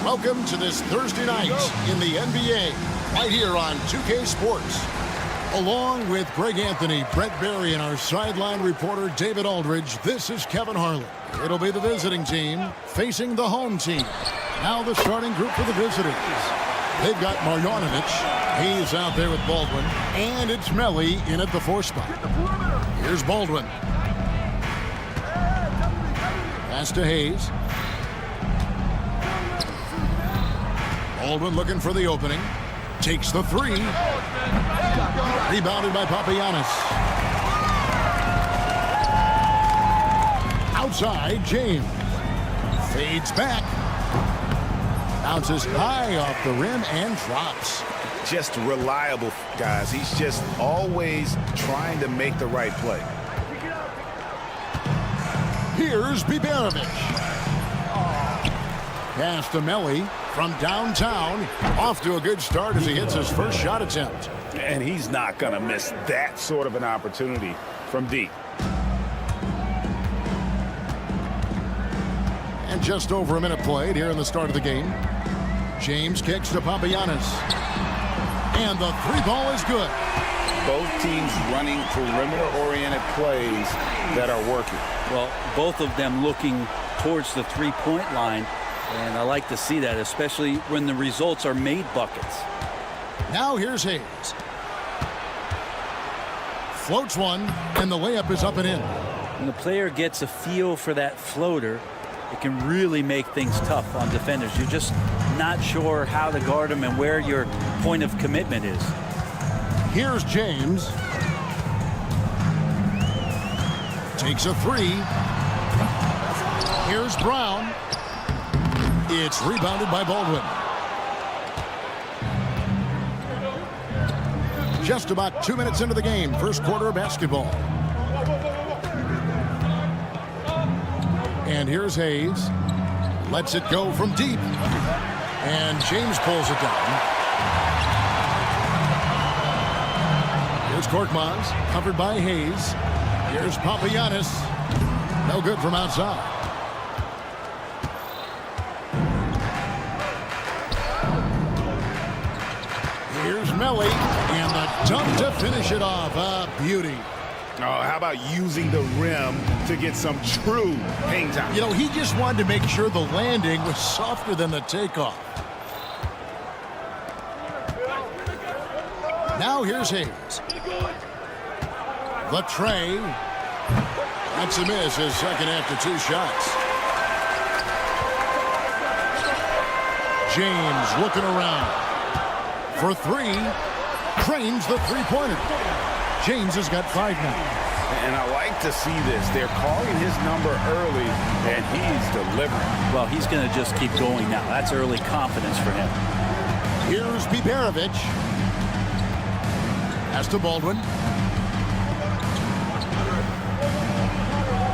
Welcome to this Thursday night in the NBA, right here on 2K Sports. Along with Greg Anthony, Brett Berry, and our sideline reporter David Aldridge, this is Kevin Harlan. It'll be the visiting team facing the home team. Now the starting group for the visitors. They've got Marjanovic. He's out there with Baldwin. And it's Melly in at the 4 spot. Here's Baldwin. Pass to Hayes. Baldwin looking for the opening. Takes the 3. Rebounded by Papagiannis. Outside, James. Fades back. Bounces high off the rim and drops. Just reliable, guys. He's just always trying to make the right play. Here's Biberovic. Pass to Melly from downtown. Off to a good start as he hits his first shot attempt. And he's not going to miss that sort of an opportunity from deep. And just over a minute played here in the start of the game. James kicks to Papagiannis. And the 3 ball is good. Both teams running perimeter-oriented plays that are working. Well, both of them looking towards the three-point line. And I like to see that, especially when the results are made buckets. Now here's Hayes. Floats one, and the layup is up and in. When the player gets a feel for that floater, it can really make things tough on defenders. You're just not sure how to guard them and where your point of commitment is. Here's James. Takes a 3. Here's Brown. It's rebounded by Baldwin. Just about 2 minutes into the game, first quarter of basketball. And here's Hayes. Lets it go from deep. And James pulls it down. Here's Korkmaz, covered by Hayes. Here's Papagiannis. No good from outside. Here's Melly, and the dunk to finish it off. A beauty. Oh, how about using the rim to get some true hang time? You know, he just wanted to make sure the landing was softer than the takeoff. Now here's Hayes. The tray. That's a miss, his second after 2 shots. James looking around. For 3, trains the 3-pointer. James has got 5 now. And I like to see this. They're calling his number early, and he's delivering. Well, he's going to just keep going now. That's early confidence for him. Here's Biberovic. Pass to Baldwin.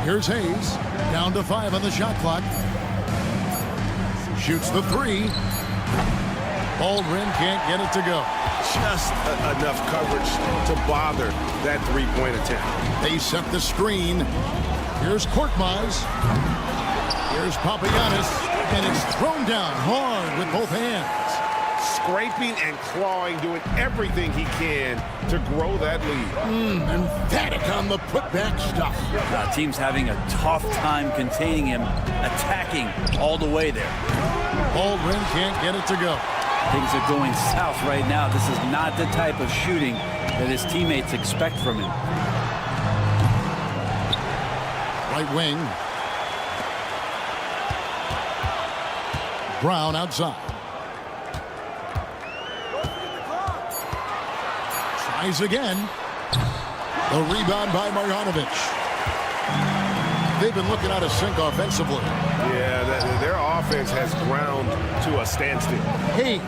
Here's Hayes. Down to 5 on the shot clock. Shoots the 3. Baldwin can't get it to go. Just enough coverage to bother that 3-point attempt. They set the screen. Here's Korkmaz. Here's Papagiannis. And it's thrown down hard with both hands. Scraping and clawing, doing everything he can to grow that lead. Emphatic on the putback stuff. Team's having a tough time containing him, attacking all the way there. Baldwin can't get it to go. Things are going south right now. This is not the type of shooting that his teammates expect from him. Right wing. Brown outside. Tries again. The rebound by Marjanovic. They've been looking out of sync offensively. Yeah, their offense has ground to a standstill. Hayes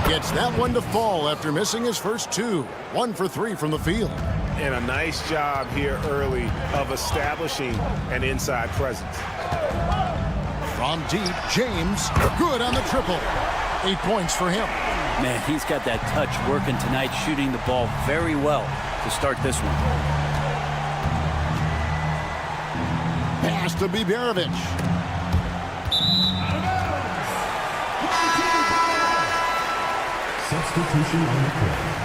gets that one to fall after missing his first two. 1 for 3 from the field. And a nice job here early of establishing an inside presence. From deep, James, good on the triple. 8 points for him. Man, he's got that touch working tonight, shooting the ball very well to start this one. Pass to Biberovic. Substitution on the court.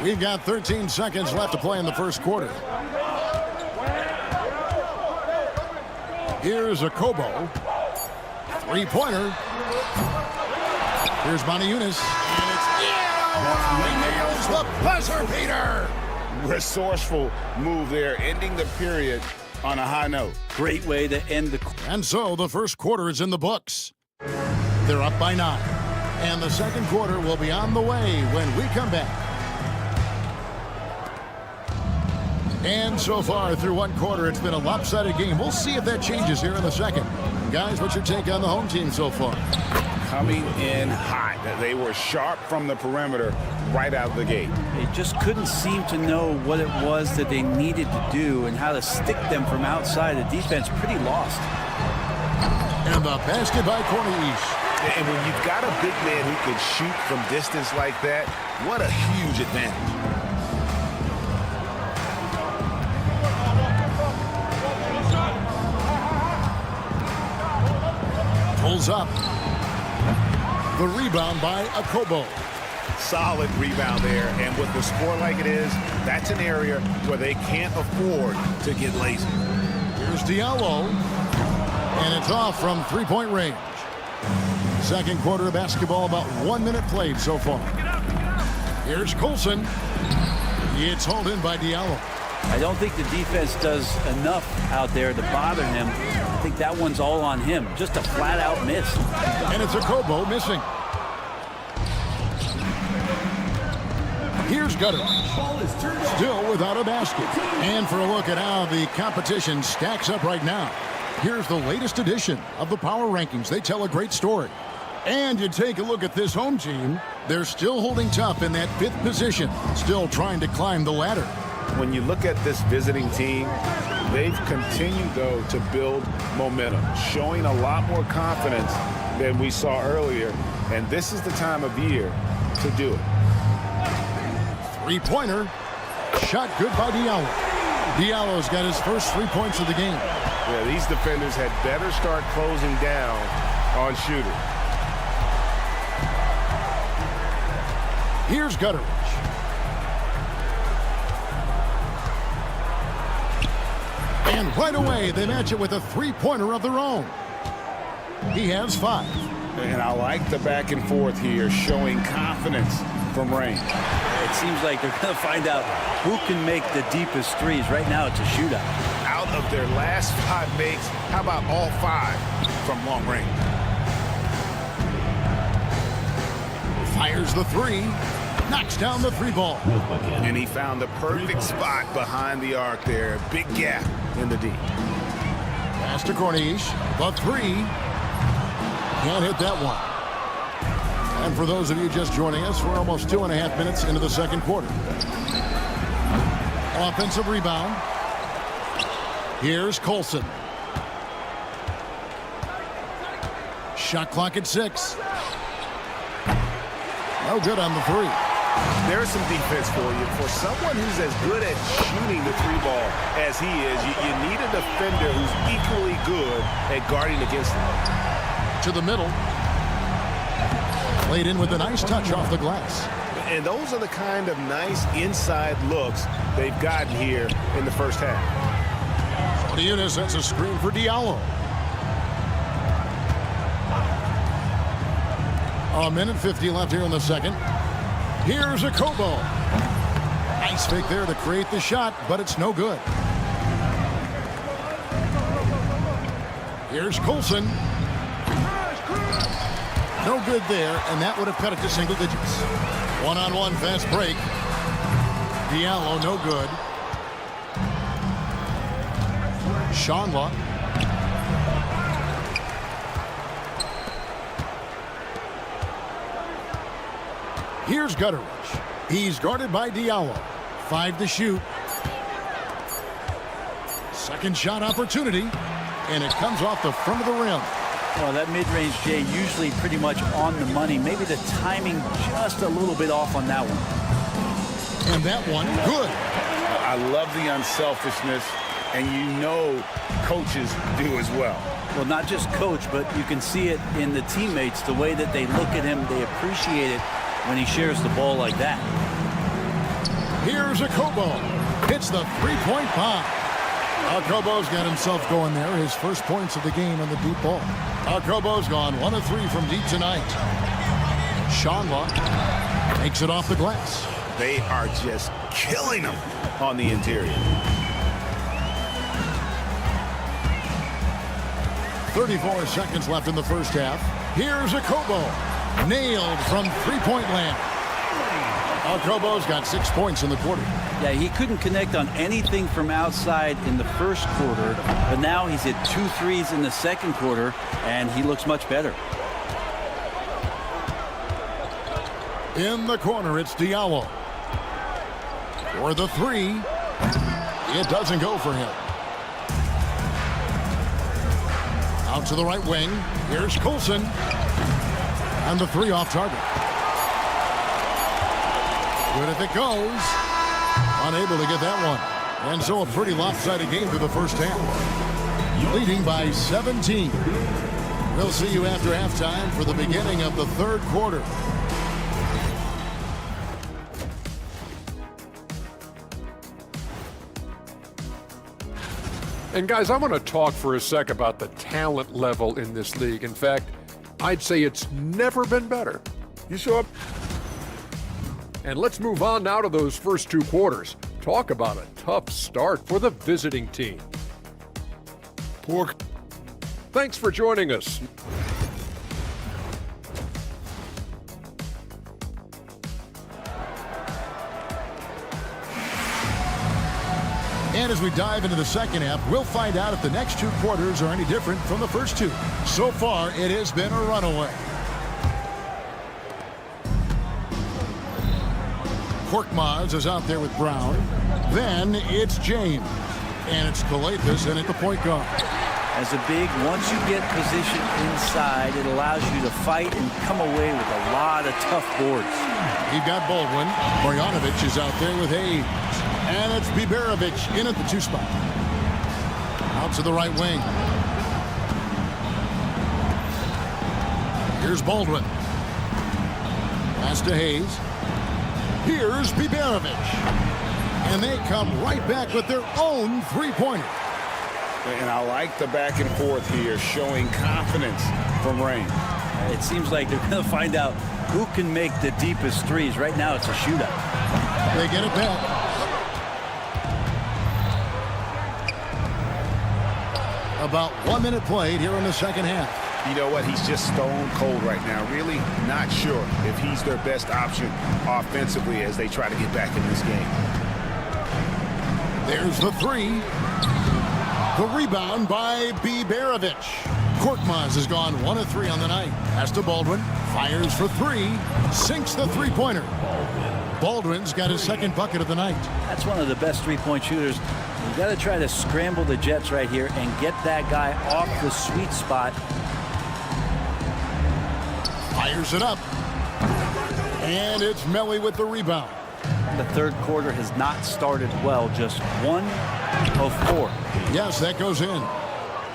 We've got 13 seconds left to play in the first quarter. Here's a Kobo. Three-pointer. Here's Moniunas. And it's he nails the buzzer beater. Resourceful move there, ending the period on a high note. Great way to end the... And so the first quarter is in the books. They're up by 9. And the second quarter will be on the way when we come back. And so far through one quarter, it's been a lopsided game. We'll see if that changes here in the second. Guys, what's your take on the home team so far? Coming in hot. They were sharp from the perimeter right out of the gate. They just couldn't seem to know what it was that they needed to do and how to stick them from outside. The defense pretty lost. And the basket by Cornelius. And when you've got a big man who can shoot from distance like that, what a huge advantage. Pulls up. The rebound by Akobo. Solid rebound there, and with the score like it is, that's an area where they can't afford to get lazy. Here's Diallo, and it's off from three-point range. Second quarter of basketball, about 1 minute played so far. Here's Colson. It's hauled in by Diallo. I don't think the defense does enough out there to bother him. I think that one's all on him. Just a flat-out miss. And it's Akobo missing. Here's Gutter. Still without a basket. And for a look at how the competition stacks up right now, here's the latest edition of the Power Rankings. They tell a great story. And you take a look at this home team, they're still holding tough in that 5th position, still trying to climb the ladder. When you look at this visiting team, they've continued, though, to build momentum, showing a lot more confidence than we saw earlier. And this is the time of year to do it. Three-pointer. Shot good by Diallo. Diallo's got his first 3 points of the game. Yeah, these defenders had better start closing down on shooters. Here's Gutteridge. And right away, they match it with a three-pointer of their own. He has 5. And I like the back and forth here, showing confidence from range. It seems like they're going to find out who can make the deepest threes. Right now, it's a shootout. Out of their last 5 makes, how about all 5 from long range? Fires the 3. Knocks down the 3 ball. And he found the perfect spot behind the arc there. Big gap in the D. Pass to Corniche. The 3. Can't hit that one. And for those of you just joining us, we're almost 2.5 minutes into the second quarter. Offensive rebound. Here's Colson. Shot clock at 6. No good on the 3. There's some defense for you. For someone who's as good at shooting the 3 ball as he is, you need a defender who's equally good at guarding against him. To the middle. Played in with a nice touch off the glass. And those are the kind of nice inside looks they've gotten here in the first half. Eunice sets a screen for Diallo. A minute 50 left here in the second. Here's Akobo. Nice fake there to create the shot, but it's no good. Here's Coulson. No good there, and that would have cut it to single digits. One-on-one fast break. Diallo, no good. Shonwa. Here's Gutteridge. He's guarded by Diallo. 5 to shoot. Second shot opportunity, and it comes off the front of the rim. Well, that mid-range, Jay, usually pretty much on the money. Maybe the timing just a little bit off on that one. And that one, good. I love the unselfishness, and you know coaches do as well. Well, not just coach, but you can see it in the teammates, the way that they look at him. They appreciate it when he shares the ball like that. Here's Okobo. Hits the three-point bomb. Okobo's got himself going there. His first points of the game on the deep ball. Okobo's gone 1 of 3 from deep tonight. Shonwa takes it off the glass. They are just killing them on the interior. 34 seconds left in the first half. Here's Okobo. Nailed from three-point land. Okobo's got 6 points in the quarter. Yeah, he couldn't connect on anything from outside in the first quarter, but now he's hit 2 threes in the second quarter, and he looks much better. In the corner, it's Diallo. For the three, it doesn't go for him. Out to the right wing. Here's Coulson. And the three off target. Good if it goes. Unable to get that one. And so a pretty lopsided game through the first half. Leading by 17. We'll see you after halftime for the beginning of the third quarter. And guys, I want to talk for a sec about the talent level in this league. In fact, I'd say it's never been better. You show up. And let's move on now to those first 2 quarters. Talk about a tough start for the visiting team. Thanks for joining us. And as we dive into the second half, we'll find out if the next 2 quarters are any different from the first 2. So far, it has been a runaway. Korkmaz is out there with Brown. Then it's James. And it's Calathes in at the point guard. As a big, once you get positioned inside, it allows you to fight and come away with a lot of tough boards. You've got Baldwin. Marjanovic is out there with Hayes. And it's Biberovic in at the 2 spot. Out to the right wing. Here's Baldwin. Pass to Hayes. Here's Biberovic. And they come right back with their own three-pointer. And I like the back and forth here, showing confidence from Rain. It seems like they're going to find out who can make the deepest threes. Right now, it's a shootout. They get it back. About 1 minute played here in the second half. You know what? He's just stone cold right now. Really not sure if he's their best option offensively as they try to get back in this game. There's the three. The rebound by Biberovic. Korkmaz has gone 1 of 3 on the night. Pass to Baldwin. Fires for 3. Sinks the three-pointer. Baldwin's got his second bucket of the night. That's one of the best three-point shooters. You've got to try to scramble the Jets right here and get that guy off the sweet spot. Fires it up. And it's Melly with the rebound. The third quarter has not started well. Just 1 of 4. Yes, that goes in.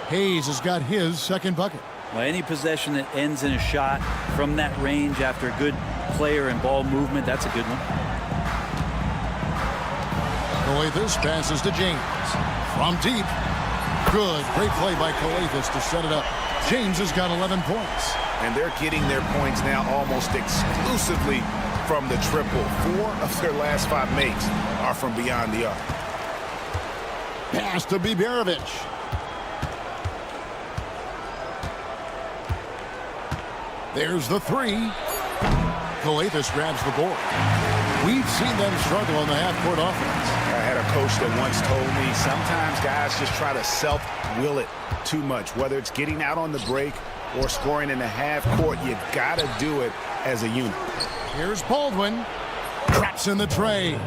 Hayes has got his second bucket. Well, any possession that ends in a shot from that range after a good player and ball movement, that's a good one. Calathes passes to James. From deep. Good. Great play by Calathes to set it up. James has got 11 points. And they're getting their points now almost exclusively from the triple. 4 of their last 5 makes are from beyond the arc. Pass to Biberovic. There's the 3. Calathes grabs the board. We've seen them struggle on the half-court offense. I had a coach that once told me sometimes guys just try to self-will it too much. Whether it's getting out on the break or scoring in the half court, you got to do it as a unit. Here's Baldwin. Traps in the tray.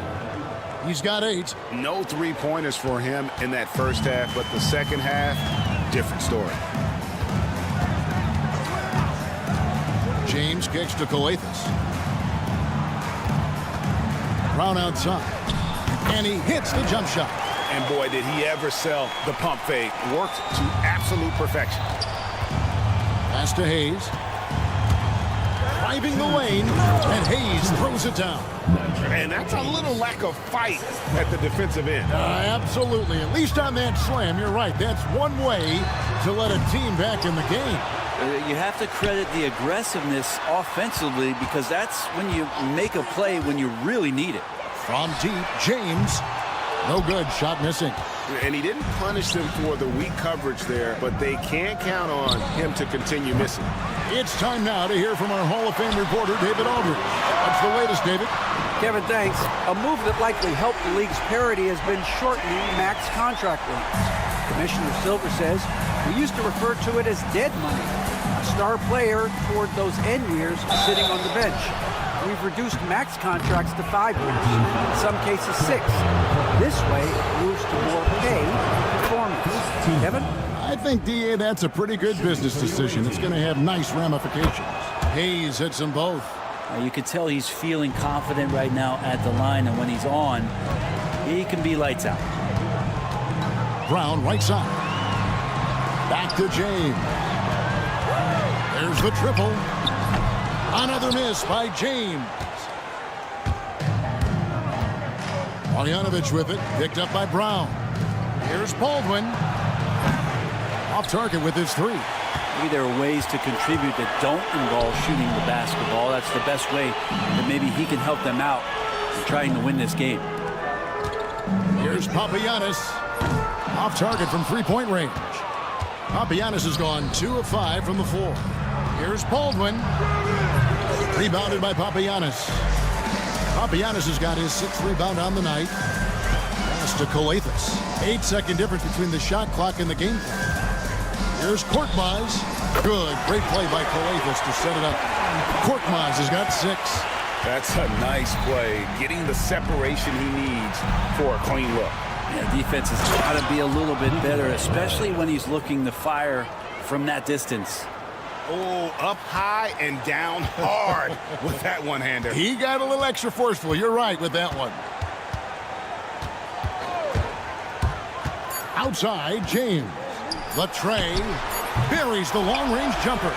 He's got 8. No three-pointers for him in that first half, but the second half, different story. James kicks to Calathes. Brown outside. And he hits the jump shot. And boy, did he ever sell the pump fake. Worked to absolute perfection. Pass to Hayes. Driving the lane, and Hayes throws it down. And that's a little lack of fight at the defensive end. Absolutely. At least on that slam, you're right. That's one way to let a team back in the game. You have to credit the aggressiveness offensively, because that's when you make a play when you really need it. From deep, James. No good. Shot missing. And he didn't punish them for the weak coverage there, but they can't count on him to continue missing. It's time now to hear from our Hall of Fame reporter, David Aldridge. What's the latest, David? Kevin, thanks. A move that likely helped the league's parity has been shortening max contract lengths. Commissioner Silver says we used to refer to it as dead money. A star player toward those end years sitting on the bench. We've reduced max contracts to 5 years, in some cases 6. This way, it moves to more pay performance. Kevin? I think, DA, that's a pretty good business decision. It's going to have nice ramifications. Hayes hits them both. You can tell he's feeling confident right now at the line, and when he's on, he can be lights out. Brown, right side. Back to James. There's the triple. Another miss by James. Marjanovic with it, picked up by Brown. Here's Baldwin. Off target with his 3. Maybe there are ways to contribute that don't involve shooting the basketball. That's the best way that maybe he can help them out in trying to win this game. Here's Papagiannis. Off target from 3-point range. Papagiannis has gone 2 of 5 from the floor. Here's Baldwin. Rebounded by Papagiannis. Papagiannis has got his 6th rebound on the night. Pass to Calathes. 8-second difference between the shot clock and the game clock. Here's Korkmaz. Good. Great play by Calathes to set it up. Korkmaz has got 6. That's a nice play. Getting the separation he needs for a clean look. Yeah, defense has got to be a little bit better, especially when he's looking to fire from that distance. Oh, up high and down hard with that one-hander. He got a little extra forceful. You're right with that one. Outside, James. The tray buries the long-range jumper.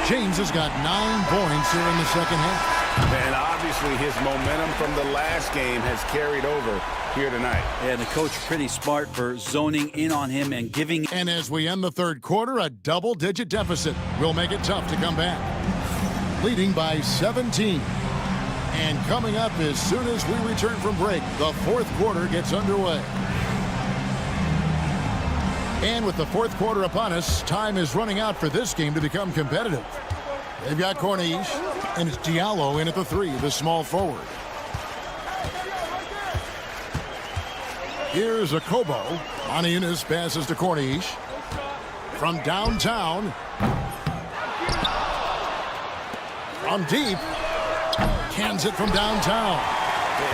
James has got 9 points here in the second half. And obviously his momentum from the last game has carried over here tonight. Yeah, the coach pretty smart for zoning in on him and giving. And as we end the third quarter, a double-digit deficit will make it tough to come back. Leading by 17. And coming up as soon as we return from break, the fourth quarter gets underway. And with the fourth quarter upon us, time is running out for this game to become competitive. They've got Corniche, and it's Diallo in at the 3, the small forward. Here's a Kobo. Maniunas passes to Corniche. From downtown. From deep. Cans it from downtown.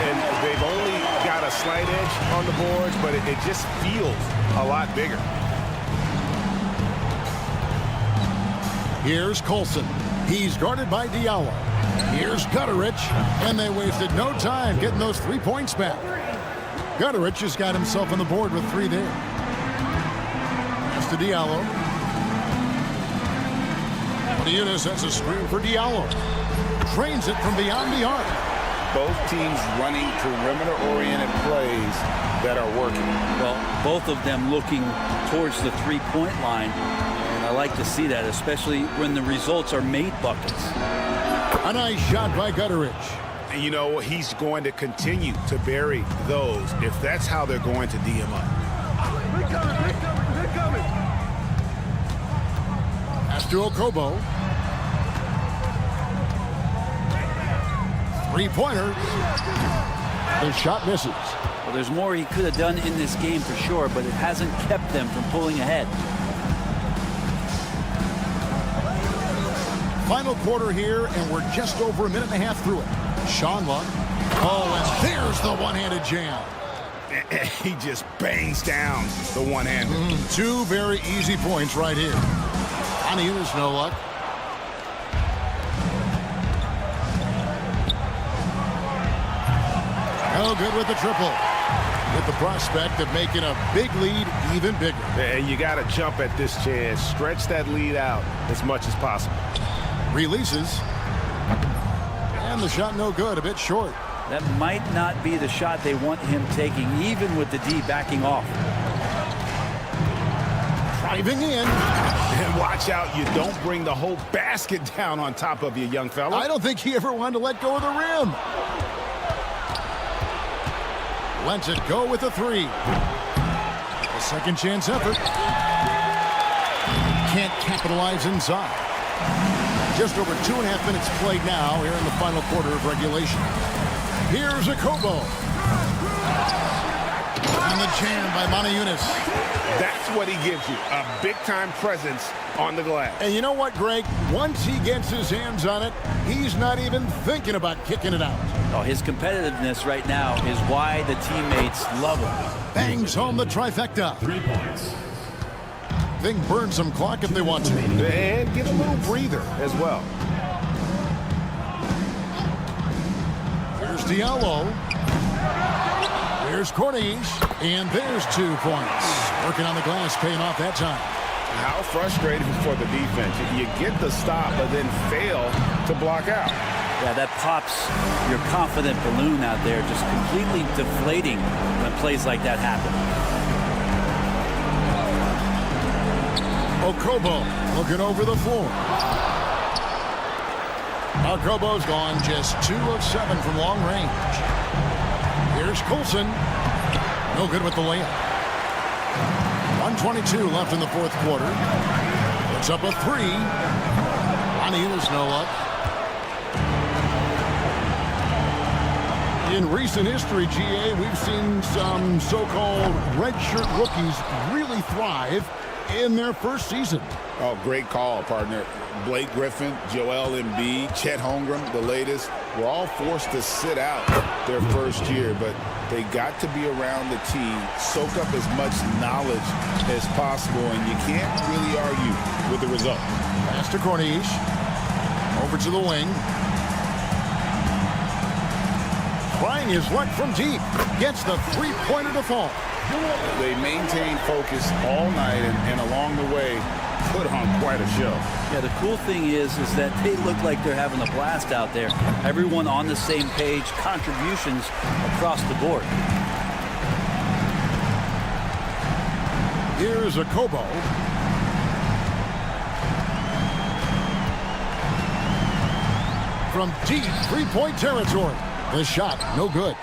And they've only got a slight edge on the boards, but it just feels a lot bigger. Here's Colson. He's guarded by Diallo. Here's Gutterich, and they wasted no time getting those 3 points back. Gutterich has got himself on the board with 3 there. Pass to Diallo. Maniunas has a screen for Diallo. Trains it from beyond the arc. Both teams running perimeter-oriented plays that are working. Well, both of them looking towards the 3-point line. And I like to see that, especially when the results are made buckets. A nice shot by Gutterich. And you know, he's going to continue to bury those if that's how they're going to D him up. They're coming. Pass to Okobo. Three-pointer. The shot misses. Well, there's more he could have done in this game for sure, but it hasn't kept them from pulling ahead. Final quarter here, and we're just over a minute and a half through it. Sean Luck. Oh, and there's the one-handed jam. He just bangs down the one-hander. Two very easy points right here. There's no luck. No good with the triple. With the prospect of making a big lead even bigger. And you got to jump at this chance. Stretch that lead out as much as possible. Releases. And the shot no good, a bit short. That might not be the shot they want him taking, even with the D backing off. Driving in. And watch out, you don't bring the whole basket down on top of you, young fella. I don't think he ever wanted to let go of the rim. Lets it go with a three. A second chance effort. Can't capitalize inside. Just over 2.5 minutes played now here in the final quarter of regulation. Here's a Kobo. And the jam by Yunus. That's what he gives you, a big-time presence on the glass. And you know what, Greg? Once he gets his hands on it, he's not even thinking about kicking it out. Oh, his competitiveness right now is why the teammates love him. Bangs home the trifecta. 3 points. Thing burn some clock if they want to. And get a little breather as well. Here's Diallo. Here's Corniche. And there's 2 points. Working on the glass, paying off that time. How frustrating for the defense. You get the stop, but then fail to block out. Yeah, that pops your confident balloon out there, just completely deflating when plays like that happen. Okobo looking over the floor. Okobo's gone just 2 of 7 from long range. Here's Coulson. No good with the layup. 1:22 left in the fourth quarter. Puts up a 3. There's no luck. In recent history, GA, we've seen some so-called redshirt rookies really thrive in their first season. Oh, great call, partner. Blake Griffin, Joel Embiid, Chet Holmgren, the latest, were all forced to sit out their first year, but they got to be around the team, soak up as much knowledge as possible, and you can't really argue with the result. Pass to Corniche. Over to the wing. Trying his luck from deep. Gets the three-pointer to fall. They maintain focus all night and along the way put on quite a show. Yeah, the cool thing is that they look like they're having a blast out there. Everyone on the same page, contributions across the board. Here's a Kobo. From deep three-point territory. The shot, no good.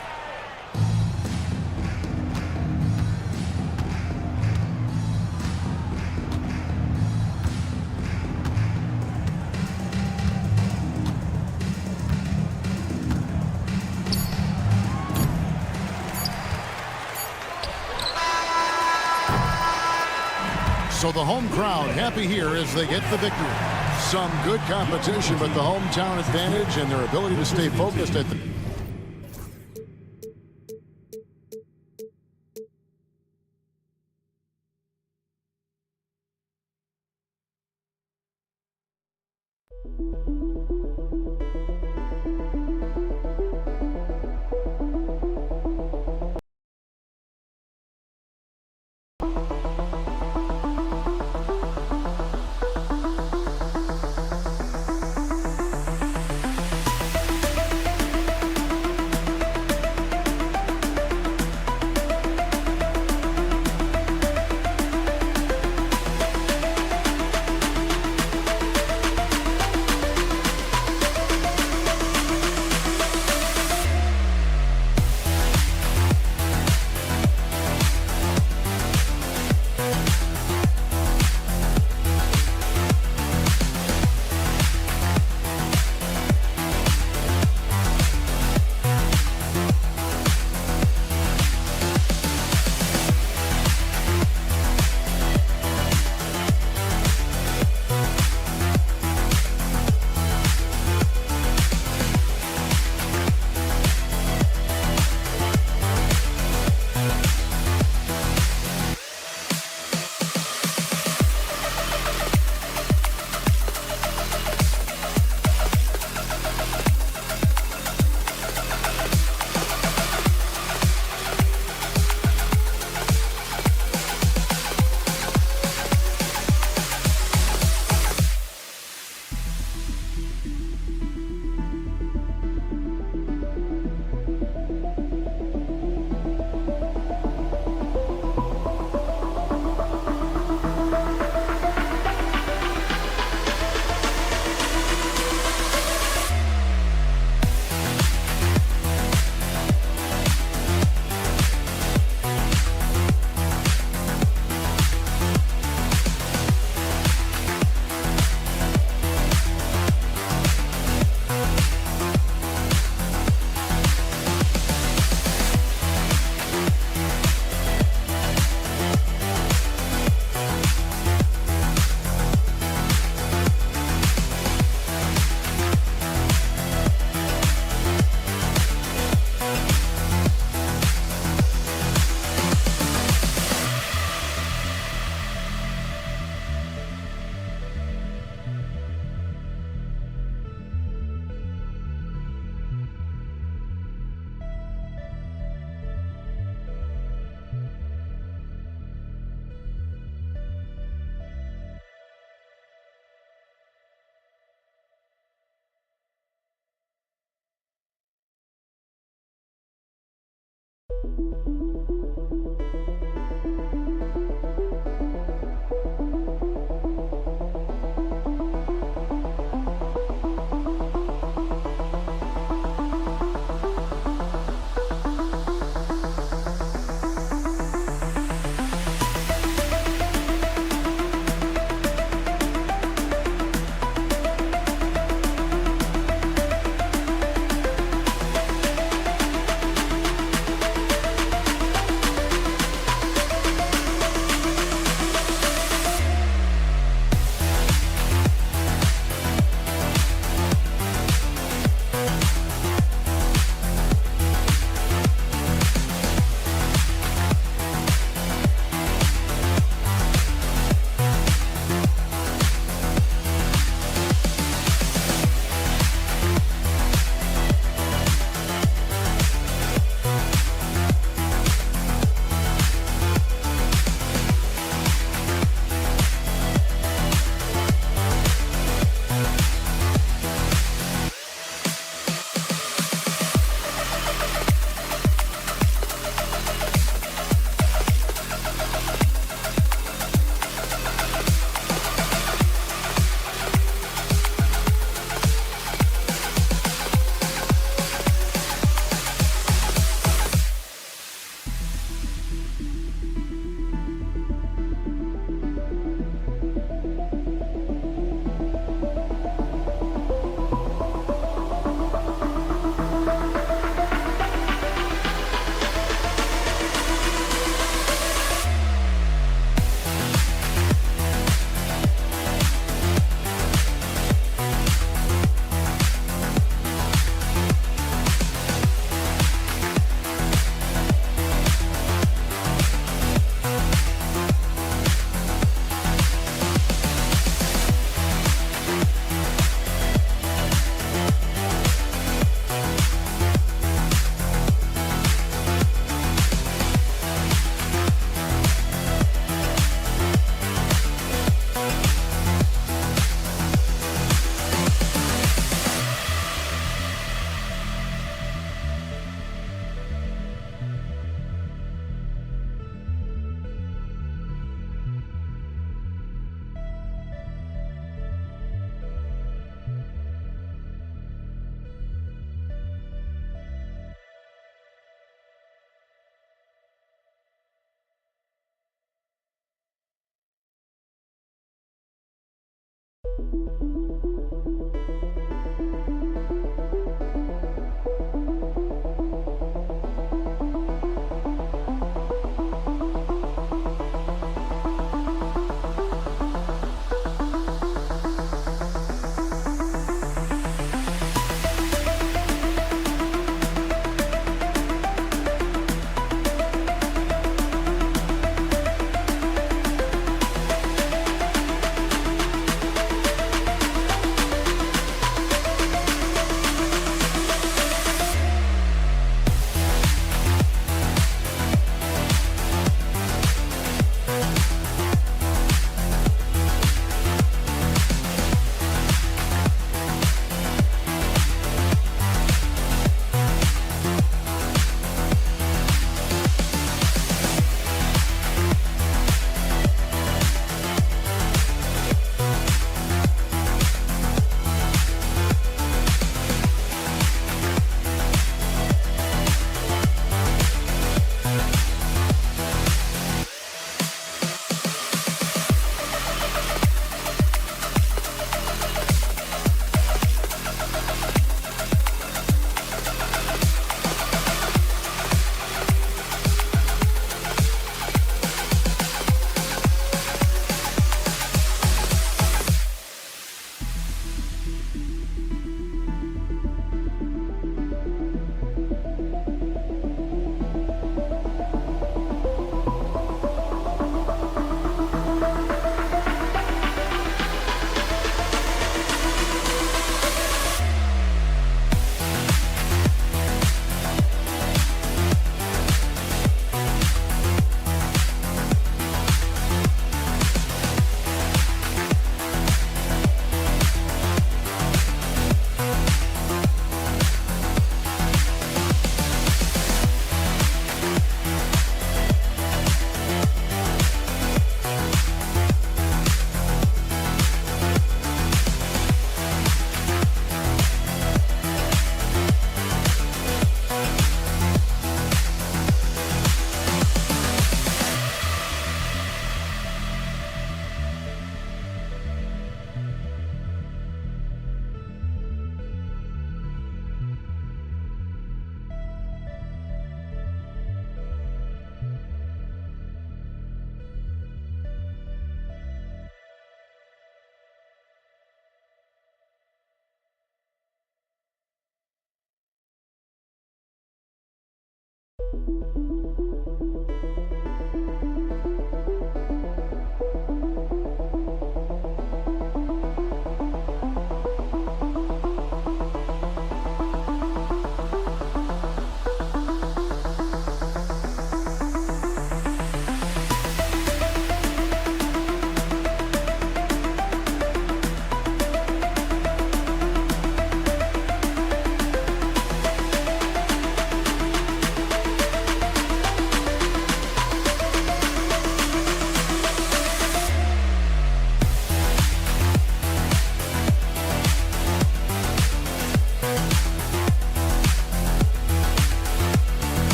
So the home crowd happy here as they get the victory. Some good competition, but the hometown advantage and their ability to stay focused at the...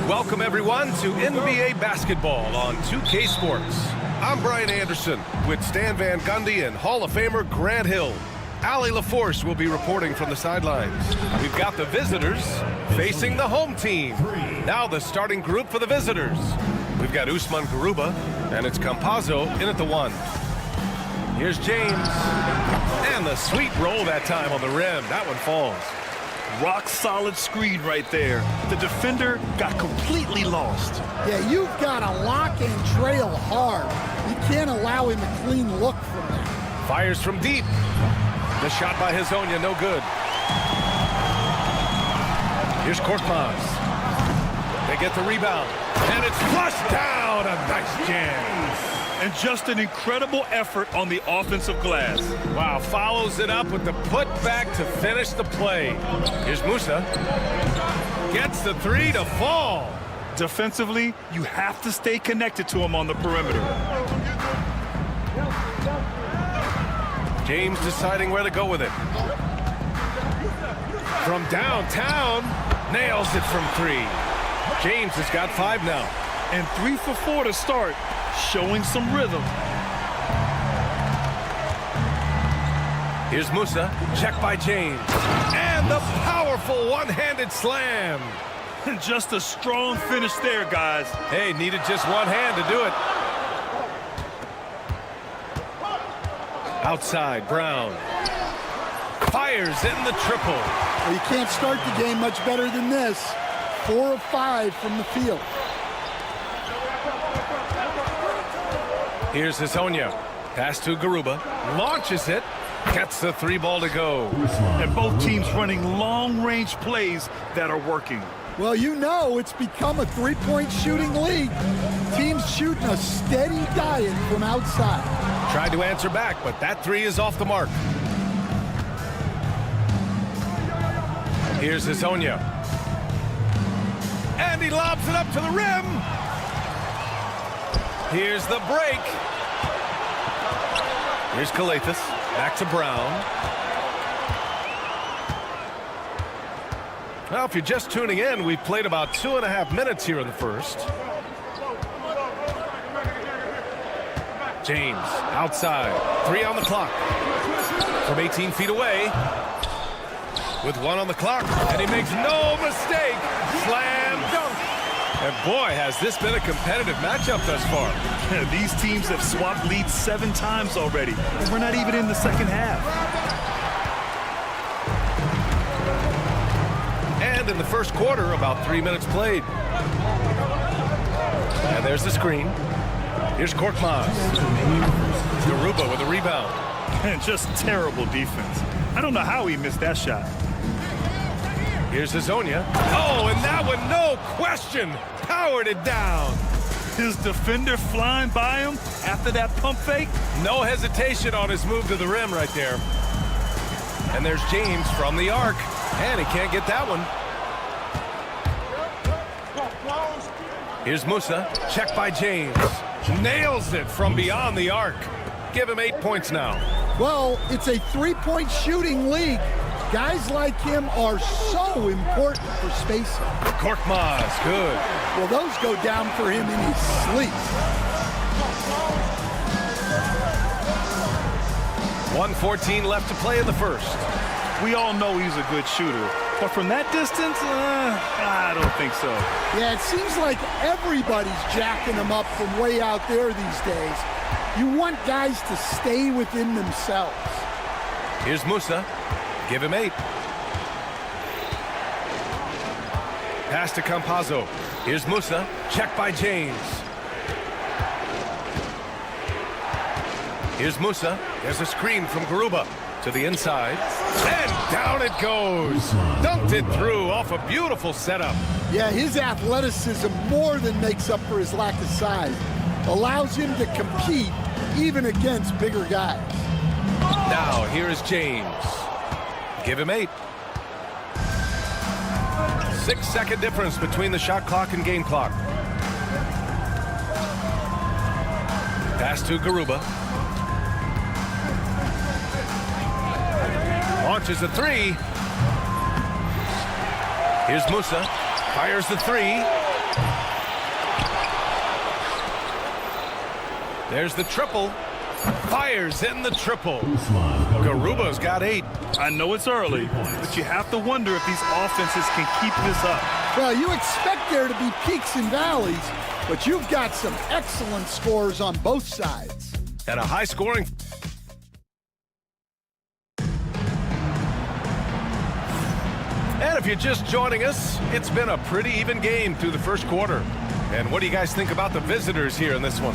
Welcome, everyone, to NBA basketball on 2K Sports. I'm Brian Anderson with Stan Van Gundy and Hall of Famer Grant Hill. Allie LaForce will be reporting from the sidelines. We've got the visitors facing the home team. Now the starting group for the visitors. We've got Usman Garuba, and it's Campazzo in at the 1. Here's James. And the sweet roll that time on the rim. That one falls. Rock solid screen right there. The defender got completely lost. Yeah, you've got to lock and trail hard. You can't allow him a clean look from there. Fires from deep. The shot by Hezonja, no good. Here's Korkmaz. They get the rebound. And it's flushed down. A nice jam. And just an incredible effort on the offensive glass. Wow, follows it up with the putback to finish the play. Here's Musa. Gets the 3 to fall. Defensively, you have to stay connected to him on the perimeter. James deciding where to go with it. From downtown, nails it from 3. James has got 5 now. And 3 for 4 to start, showing some rhythm. Here's Musa, checked by James. And the powerful one-handed slam. Just a strong finish there, guys. Hey, needed just one hand to do it. Outside, Brown. Fires in the triple. Well, you can't start the game much better than this. 4 of 5 from the field. Here's Hezonja. Pass to Garuba. Launches it. Gets the 3 ball to go. And both teams running long-range plays that are working. Well, you know it's become a three-point shooting league. Teams shooting a steady diet from outside. Tried to answer back, but that 3 is off the mark. Here's Hezonja. And he lobs it up to the rim. Here's the break. Here's Calathes. Back to Brown. Well, if you're just tuning in, we've played about 2.5 minutes here in the first. James, outside. 3 on the clock. From 18 feet away. With 1 on the clock. And he makes no mistake. Slam dunk. And boy, has this been a competitive matchup thus far. These teams have swapped leads 7 times already. And we're not even in the second half. And in the first quarter, about 3 minutes played. And there's the screen. Here's Korkmaz. Garuba with a rebound. And just terrible defense. I don't know how he missed that shot. Here's Hezonja. Oh, and that one, no question, powered it down. His defender flying by him after that pump fake. No hesitation on his move to the rim right there. And there's James from the arc. And he can't get that one. Here's Musa, checked by James. Nails it from beyond the arc. Give him 8 points now. Well, it's a three-point shooting league. Guys like him are so important for spacing. Korkmaz, good. Well, those go down for him in his sleep. 1:14 left to play in the first. We all know he's a good shooter. But from that distance, I don't think so. Yeah, it seems like everybody's jacking him up from way out there these days. You want guys to stay within themselves. Here's Musa. Give him 8. Pass to Campazzo. Here's Musa. Checked by James. Here's Musa. There's a screen from Garuba to the inside. And down it goes. Dunked it through off a beautiful setup. Yeah, his athleticism more than makes up for his lack of size. Allows him to compete even against bigger guys. Now, here is James. Give him 8. 6-second difference between the shot clock and game clock. Pass to Garuba. Launches a three. Here's Musa. Fires the three. There's the triple. Fires in the triple. Garuba's got 8. I know it's early, but you have to wonder if these offenses can keep this up. Well, you expect there to be peaks and valleys, but you've got some excellent scores on both sides. And a high scoring. And if you're just joining us, it's been a pretty even game through the first quarter. And what do you guys think about the visitors here in this one?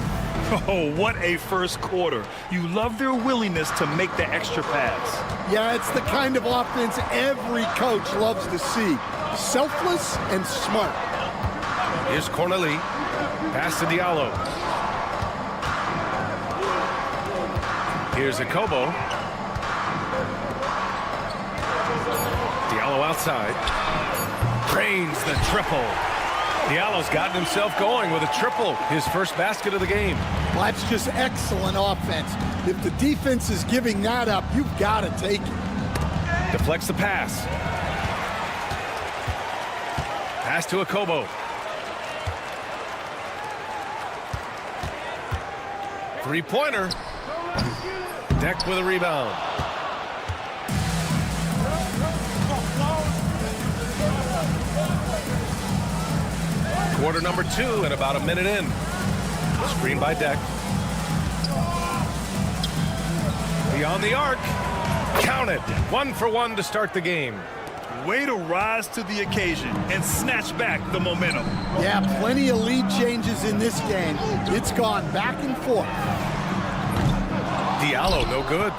Oh, what a first quarter. You love their willingness to make the extra pass. Yeah, it's the kind of offense every coach loves to see. Selfless and smart. Here's Corneli. Pass to Diallo. Here's Akobo. Diallo outside. Drains the triple. Diallo's gotten himself going with a triple, his first basket of the game. Well, that's just excellent offense. If the defense is giving that up, you've got to take it. Deflects the pass. Pass to Akobo. Three-pointer. Deck with a rebound. Quarter number 2 and about a minute in. Screen by Deck. Beyond the arc. Count it. 1 for 1 to start the game. Way to rise to the occasion and snatch back the momentum. Yeah, plenty of lead changes in this game. It's gone back and forth. Diallo, no good.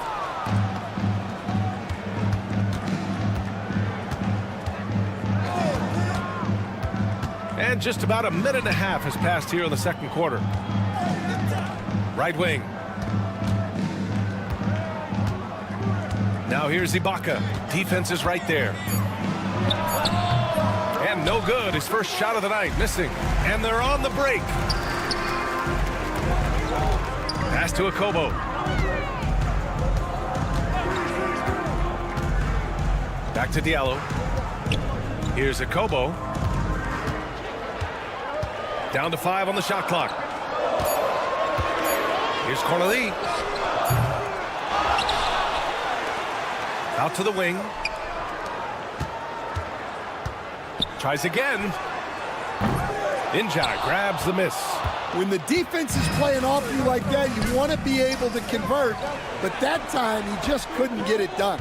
And just about a minute and a half has passed here in the second quarter. Right wing. Now here's Ibaka. Defense is right there. And no good. His first shot of the night, missing. And they're on the break. Pass to Akobo. Back to Diallo. Here's Akobo. Down to 5 on the shot clock. Here's Corneli. Out to the wing. Tries again. Injai grabs the miss. When the defense is playing off you like that, you want to be able to convert, but that time he just couldn't get it done.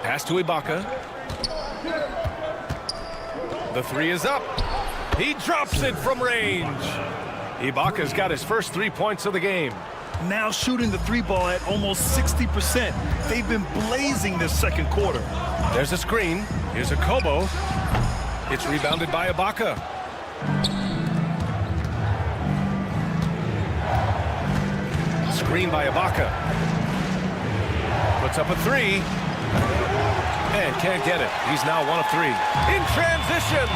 Pass to Ibaka. The three is up. He drops it from range. Ibaka's got his first 3 points of the game. Now shooting the three ball at almost 60%. They've been blazing this second quarter. There's a screen. Here's Akobo. It's rebounded by Ibaka. Screen by Ibaka. Puts up a three. And can't get it. He's now 1 of 3. In transition.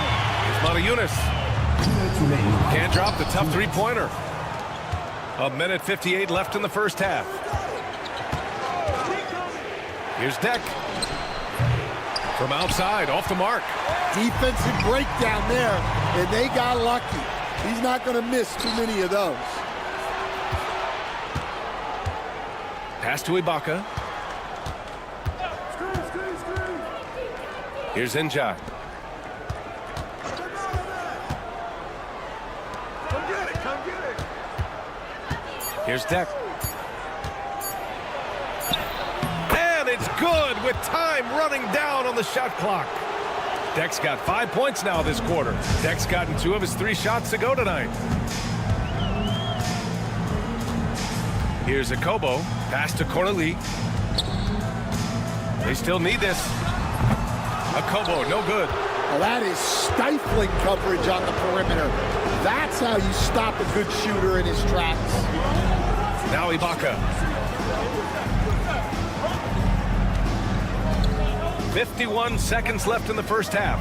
Here's Matajunas. Can't drop the tough three-pointer. A minute 58 left in the first half. Here's Deck. From outside, off the mark. Defensive breakdown there, and they got lucky. He's not going to miss too many of those. Pass to Ibaka. Here's Injai. Here's Deck. And it's good with time running down on the shot clock. Deck's got 5 points now this quarter. Deck's gotten 2 of his 3 shots to go tonight. Here's Akobo. Pass to Corneli. They still need this. Akobo, no good. Well, that is stifling coverage on the perimeter. That's how you stop a good shooter in his tracks. Now Ibaka. 51 seconds left in the first half.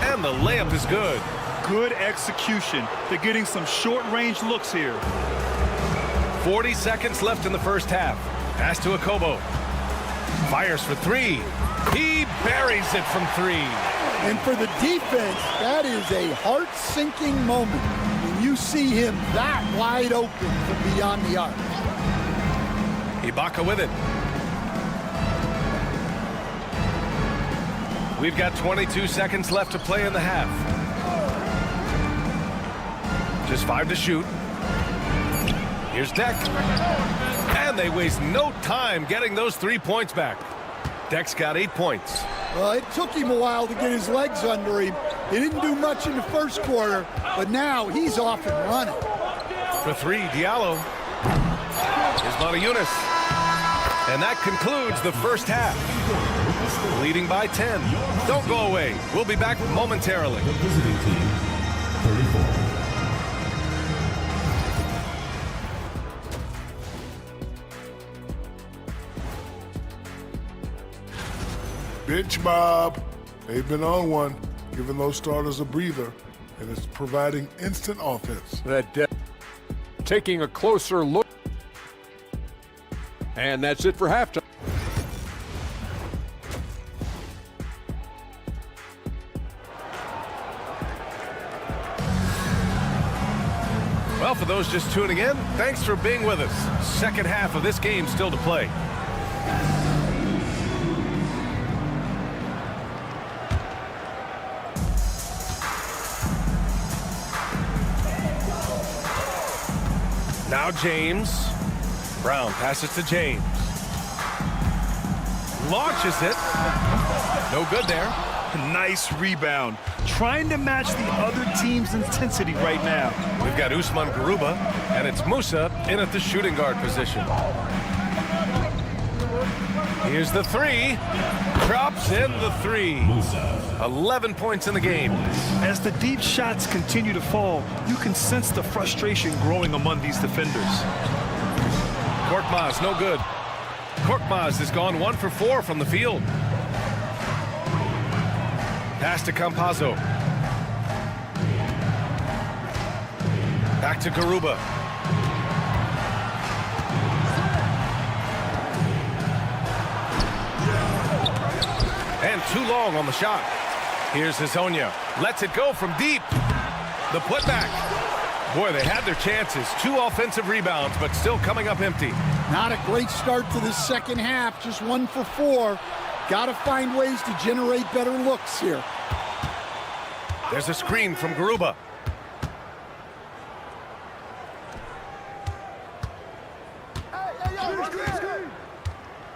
And the layup is good. Good execution. They're getting some short-range looks here. 40 seconds left in the first half. Pass to Akobo. Fires for three. He buries it from three. And for the defense, that is a heart-sinking moment when you see him that wide open from beyond the arc. Ibaka with it. We've got 22 seconds left to play in the half. Just 5 to shoot. Here's Deck. And they waste no time getting those 3 points back. Deck's got 8 points. Well, it took him a while to get his legs under him. He didn't do much in the first quarter, but now he's off and running. For three, Diallo. Here's Matajunas. And that concludes the first half. Leading by 10. Don't go away. We'll be back momentarily. The visiting team, 34. Bench Bob. They've been on one, giving those starters a breather, and it's providing instant offense. Taking a closer look. And that's it for halftime. Well, for those just tuning in, thanks for being with us. Second half of this game still to play. Now James. Brown passes to James. Launches it. No good there. Nice rebound. Trying to match the other team's intensity right now. We've got Usman Garuba, and it's Musa in at the shooting guard position. Here's the three. Drops in the three. 11 points in the game. As the deep shots continue to fall, you can sense the frustration growing among these defenders. Korkmaz, no good. Korkmaz has gone 1 for 4 from the field. Pass to Campazzo. Back to Garuba. And too long on the shot. Here's Hezonja. Lets it go from deep. The putback. Boy, they had their chances. 2 offensive rebounds, but still coming up empty. Not a great start to the second half. Just 1 for 4. Got to find ways to generate better looks here. There's a screen from Garuba.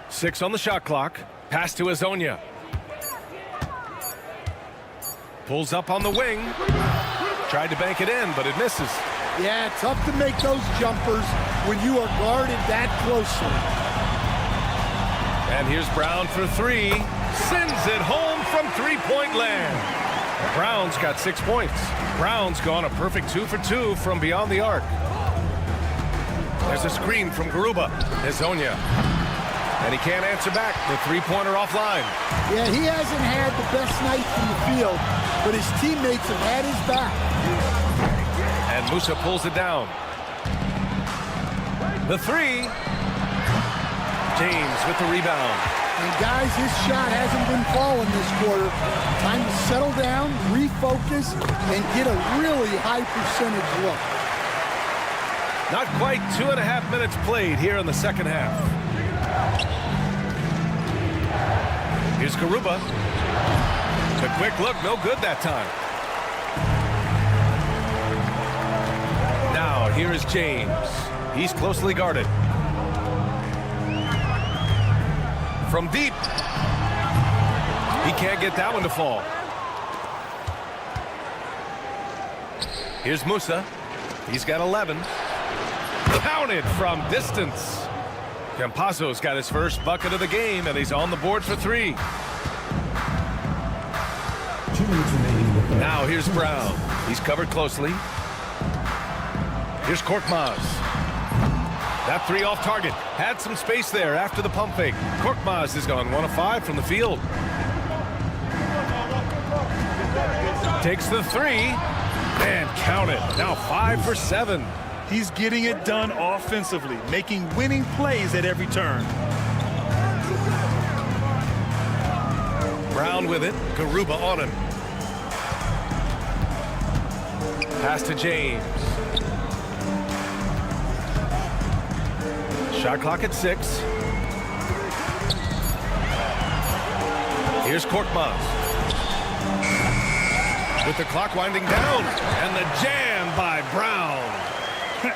Six on the shot clock. Pass to Hezonja. Pulls up on the wing. Tried to bank it in, but it misses. Yeah, tough to make those jumpers when you are guarded that closely. And here's Brown for three. Sends it home from three-point land. Brown's got 6 points. Brown's gone a perfect 2 for 2 from beyond the arc. There's a screen from Garuba. Hezonja. And he can't answer back. The three-pointer offline. Yeah, he hasn't had the best night from the field, but his teammates have had his back. And Musa pulls it down. The three. James with the rebound. And guys, his shot hasn't been falling this quarter. Time to settle down, refocus, and get a really high percentage look. Not quite 2.5 minutes played here in the second half. Here's Garuba. The quick look, no good that time. Now, here is James. He's closely guarded. From deep. He can't get that one to fall. Here's Musa. He's got 11. Counted from distance. Campazzo's got his first bucket of the game, and he's on the board for three. 2 minutes remaining with the Now here's Brown. He's covered closely. Here's Korkmaz. That three off target. Had some space there after the pump fake. Korkmaz has gone 1 of 5 from the field. Takes the three. And count it. Now 5 for 7. He's getting it done offensively, making winning plays at every turn. Brown with it. Garuba on him. Pass to James. Shot clock at 6. Here's Korkmaz. With the clock winding down. And the jam by Brown.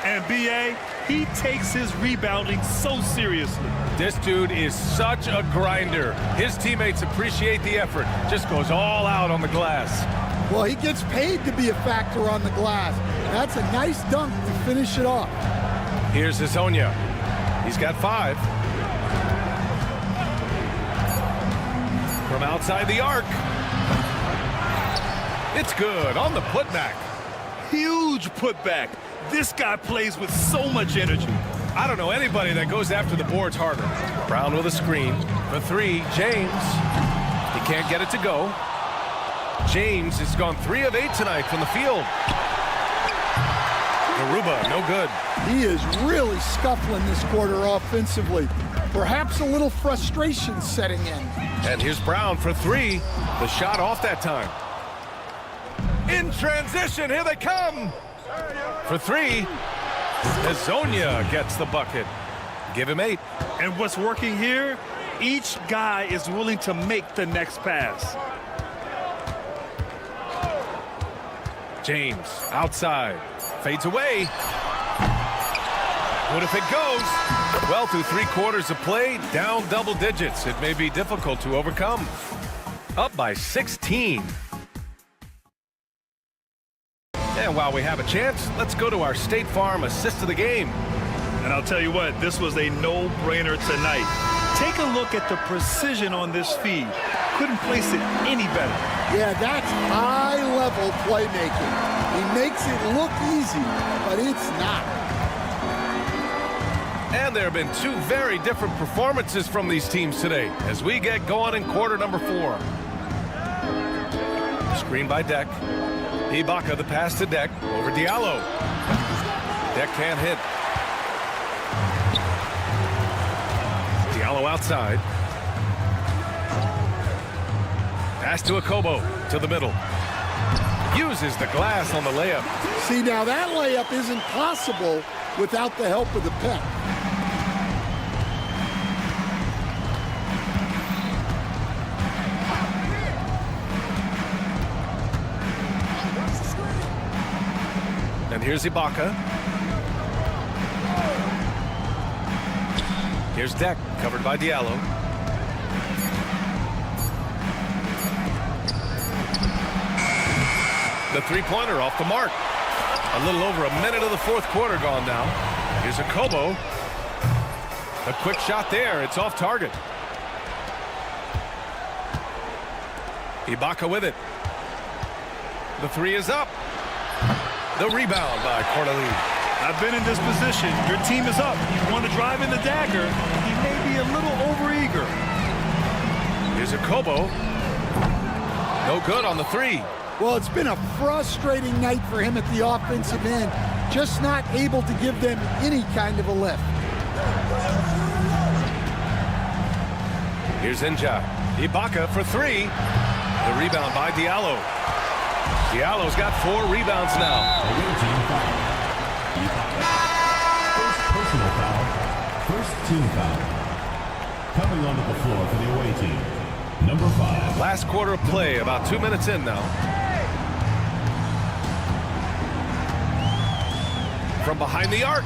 And B.A., he takes his rebounding so seriously. This dude is such a grinder. His teammates appreciate the effort. Just goes all out on the glass. Well, he gets paid to be a factor on the glass. That's a nice dunk to finish it off. Here's Hezonja. He's got 5. From outside the arc. It's good on the putback. Huge putback. This guy plays with so much energy. I don't know anybody that goes after the boards harder. Brown with a screen. For 3, James. He can't get it to go. James has gone 3 of 8 tonight from the field. Garuba, no good. He is really scuffling this quarter offensively. Perhaps a little frustration setting in. And here's Brown for 3. The shot off that time. In transition, here they come. For 3, Hezonja gets the bucket. Give him 8. And what's working here, each guy is willing to make the next pass. James outside. Fades away. What if it goes? Well, through 3 quarters of play, down double digits. It may be difficult to overcome. Up by 16. And while we have a chance, let's go to our State Farm assist of the game. And I'll tell you what, this was a no-brainer tonight. Take a look at the precision on this feed. Couldn't place it any better. Yeah, that's high-level playmaking. He makes it look easy, but it's not. And there have been 2 very different performances from these teams today as we get going in quarter number 4. Screen by Deck. Ibaka, the pass to Deck, over Diallo. Deck can't hit. Diallo outside. Pass to Akobo, to the middle. Uses the glass on the layup. See, now that layup isn't possible without the help of the pep. And here's Ibaka. Here's Deck, covered by Diallo. The three-pointer off the mark. A little over a minute of the 4th quarter gone now. Here's Akobo. A quick shot there. It's off target. Ibaka with it. The 3 is up. The rebound by Cordelini. I've been in this position. Your team is up. You want to drive in the dagger. He may be a little overeager. Here's Akobo. No good on the 3. Well, it's been a frustrating night for him at the offensive end. Just not able to give them any kind of a lift. Here's Inja. Ibaka for 3. The rebound by Diallo. Diallo's got 4 rebounds now. First personal foul. First team foul. Coming onto the floor for the away team. Number 5. Last quarter of play, about 2 minutes in now. From behind the arc.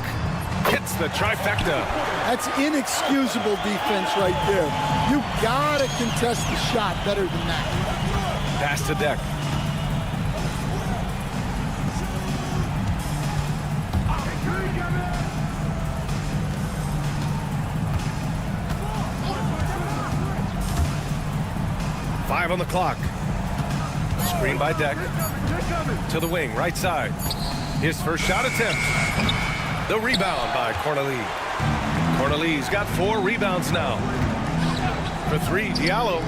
Hits the trifecta. That's inexcusable defense right there. You gotta contest the shot better than that. Pass to Deck. Five on the clock. Screen by Deck. To the wing, right side. His first shot attempt. The rebound by Corneli. Corneli's got 4 rebounds now. For 3, Diallo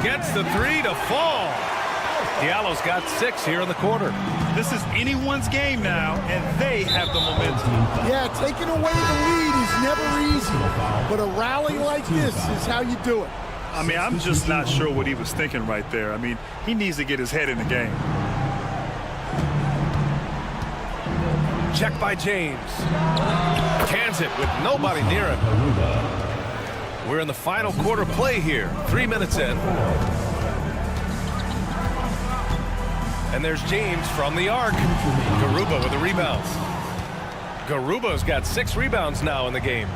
gets the 3 to fall. Diallo's got 6 here in the quarter. This is anyone's game now, and they have the momentum. Yeah, taking away the lead is never easy, but a rally like this is how you do it. I mean, I'm just not sure what he was thinking right there. I mean, he needs to get his head in the game. Check by James. Cans it with nobody near him. We're in the final quarter play here. 3 minutes in. And there's James from the arc. Garuba with the rebounds. Garuba's got 6 rebounds now in the game.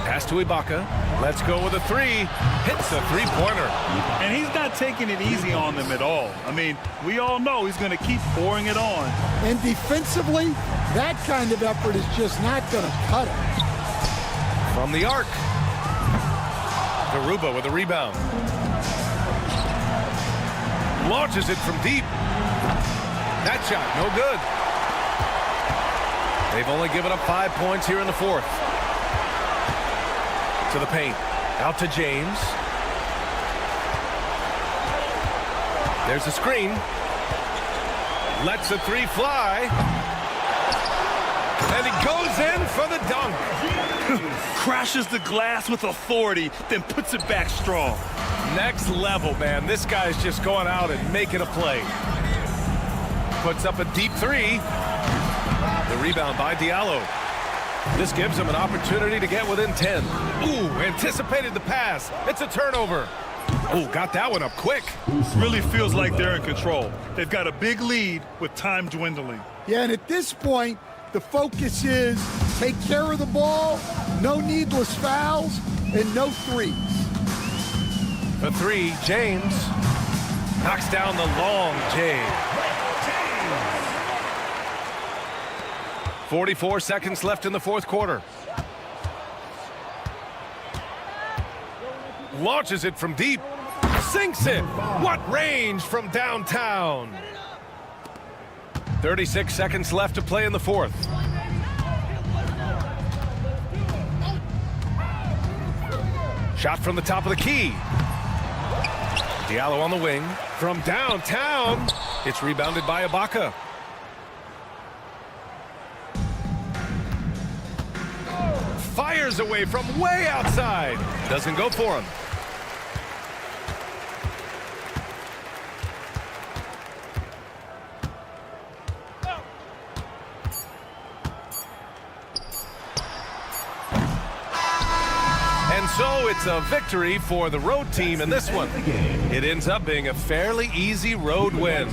Pass to Ibaka. Let's go with a 3. Hits a 3-pointer. And he's not taking it easy on them at all. I mean, we all know he's going to keep pouring it on. And defensively, that kind of effort is just not going to cut it. From the arc. Garuba with a rebound. Launches it from deep. That shot, no good. They've only given up 5 points here in the 4th. To the paint. Out to James. There's a screen. Lets a 3 fly. And he goes in for the dunk. Crashes the glass with authority, then puts it back strong. Next level, man. This guy's just going out and making a play. Puts up a deep 3. The rebound by Diallo. This gives him an opportunity to get within 10. Ooh, anticipated the pass. It's a turnover. Ooh, got that one up quick. Really feels like they're in control. They've got a big lead with time dwindling. Yeah, and at this point, the focus is take care of the ball, no needless fouls, and no threes. For 3, James knocks down the long J. 44 seconds left in the 4th quarter. Launches it from deep. Sinks it. What range from downtown. 36 seconds left to play in the 4th. Shot from the top of the key. Diallo on the wing. From downtown. It's rebounded by Ibaka. Fires away from way outside. Doesn't go for him. And so it's a victory for the road team in this one. It ends up being a fairly easy road win.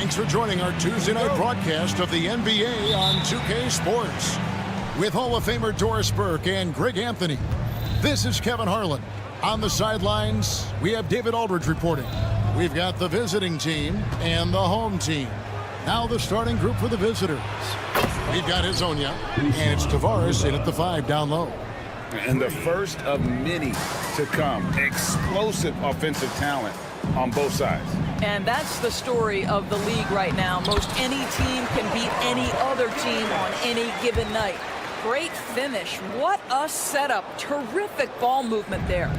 Thanks for joining our Tuesday night broadcast of the NBA on 2K Sports. With Hall of Famer Doris Burke and Greg Anthony, this is Kevin Harlan. On the sidelines, we have David Aldridge reporting. We've got the visiting team and the home team. Now the starting group for the visitors. We've got Hezonja, and it's Tavares in at the 5 down low. And the first of many to come. Explosive offensive talent on both sides. And that's the story of the league right now. Most any team can beat any other team on any given night. Great finish. What a setup. Terrific ball movement there.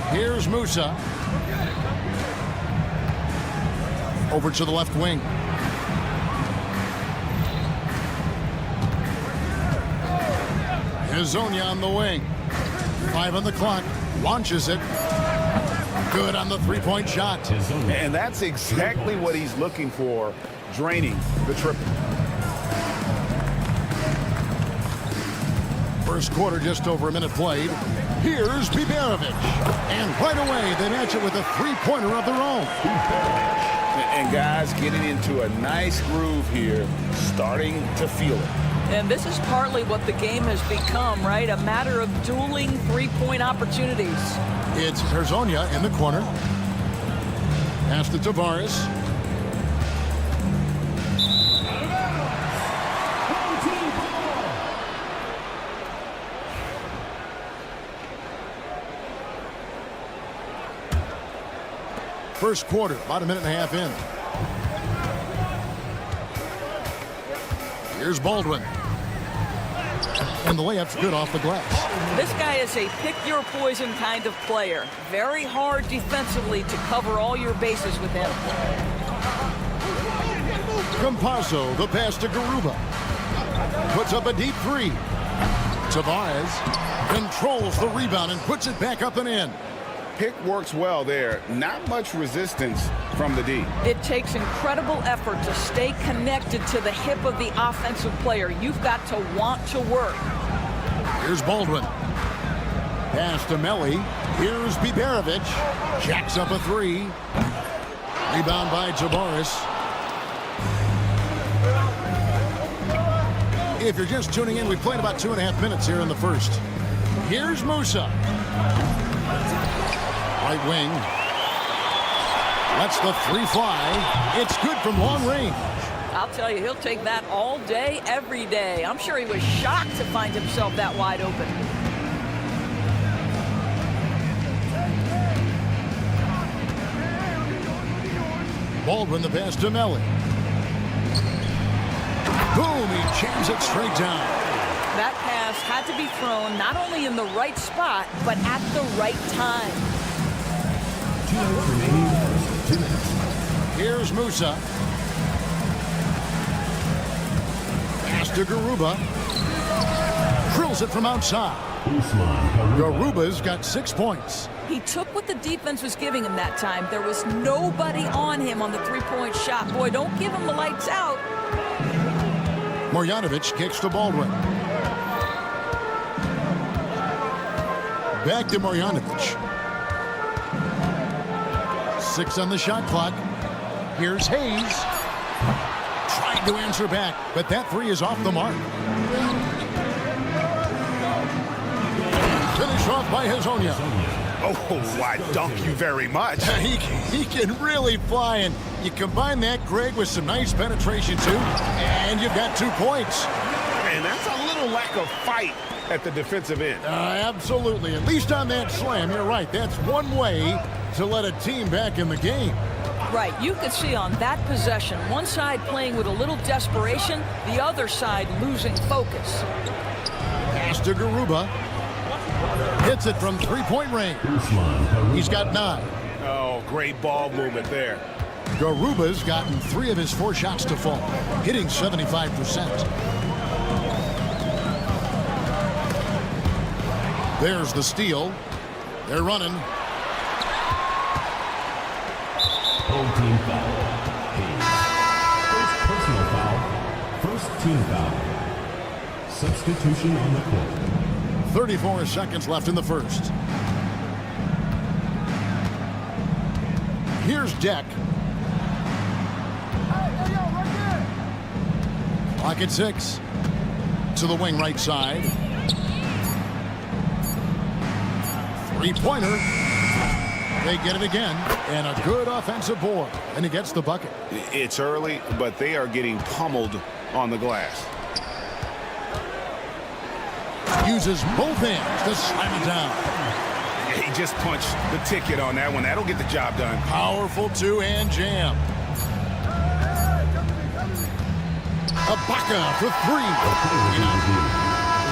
Here's Musa. Over to the left wing. Hezonja on the wing. 5 on the clock. Launches it. Good on the three-point shot. And that's exactly what he's looking for, draining the triple. First quarter, just over a minute played. Here's Biberovic. And right away, they match it with a three-pointer of their own. And guys getting into a nice groove here, starting to feel it. And this is partly what the game has become, right? A matter of dueling three-point opportunities. It's Herzonia in the corner. Pass to Tavares. First quarter, about a minute and a half in. Here's Baldwin. And the layup's good off the glass. This guy is a pick-your-poison kind of player. Very hard defensively to cover all your bases with him. Campazzo, the pass to Garuba. Puts up a deep three. Tavares controls the rebound and puts it back up and in. Pick works well there. Not much resistance from the D. It takes incredible effort to stay connected to the hip of the offensive player. You've got to want to work. Here's Baldwin. Pass to Melli. Here's Biberovic. Jacks up a three. Rebound by Tavares. If you're just tuning in, we've played about 2.5 minutes here in the first. Here's Musa. Right wing. Lets the three fly. It's good from long range. I'll tell you, he'll take that all day, every day. I'm sure he was shocked to find himself that wide open. Baldwin, the pass to Melli. Boom, he jams it straight down. That pass had to be thrown not only in the right spot, but at the right time. Here's Musa. Pass to Garuba. Drills it from outside. Garuba's got 6 points. He took what the defense was giving him that time. There was nobody on him on the three-point shot. Boy, don't give him the lights out. Marjanovic kicks to Baldwin. Back to Marjanovic. 6 on the shot clock. Here's Hayes. Trying to answer back, but that three is off the mark. Finished off by Herzonia. Oh, I dunk you very much. He can really fly, and you combine that, Greg, with some nice penetration, too, and you've got 2 points. And that's a little lack of fight at the defensive end. Absolutely. At least on that slam, you're right. That's one way to let a team back in the game. Right. You could see on that possession, one side playing with a little desperation, the other side losing focus. Pass to Garuba. Hits it from three-point range. He's got 9. Oh, great ball movement there. Garuba's gotten 3 of his 4 shots to fall, hitting 75%. There's the steal. They're running. Home team foul. First personal foul. First team foul. Substitution on the court. 34 seconds left in the first. Here's Deck. Clock at 6. To the wing right side. Three-pointer. They get it again. And a good offensive board. And he gets the bucket. It's early, but they are getting pummeled on the glass. Uses both hands to slam it down. He just punched the ticket on that one. That'll get the job done. Powerful two-hand jam. Ibaka for 3.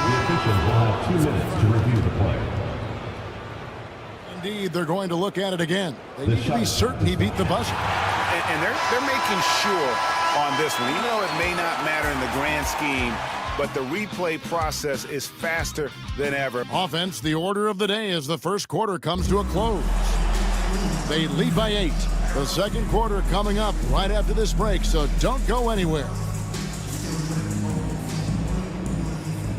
The officials will have 2 minutes to review the play. Indeed, they're going to look at it again. They need to be certain he beat the buzzer. And they're making sure on this one, even though it may not matter in the grand scheme, but the replay process is faster than ever. Offense, the order of the day as the first quarter comes to a close. They lead by 8. The second quarter coming up right after this break, so don't go anywhere.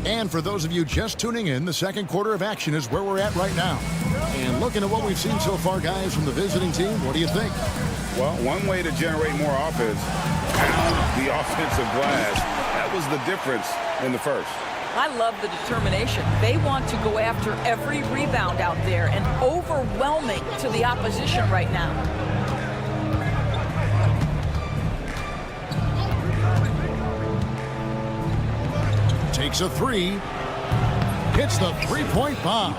And for those of you just tuning in, the second quarter of action is where we're at right now. And looking at what we've seen so far, guys, from the visiting team, what do you think? Well, one way to generate more offense, pound the offensive glass. That was the difference in the first. I love the determination. They want to go after every rebound out there, and overwhelming to the opposition right now. Takes a three. Hits the three-point bomb.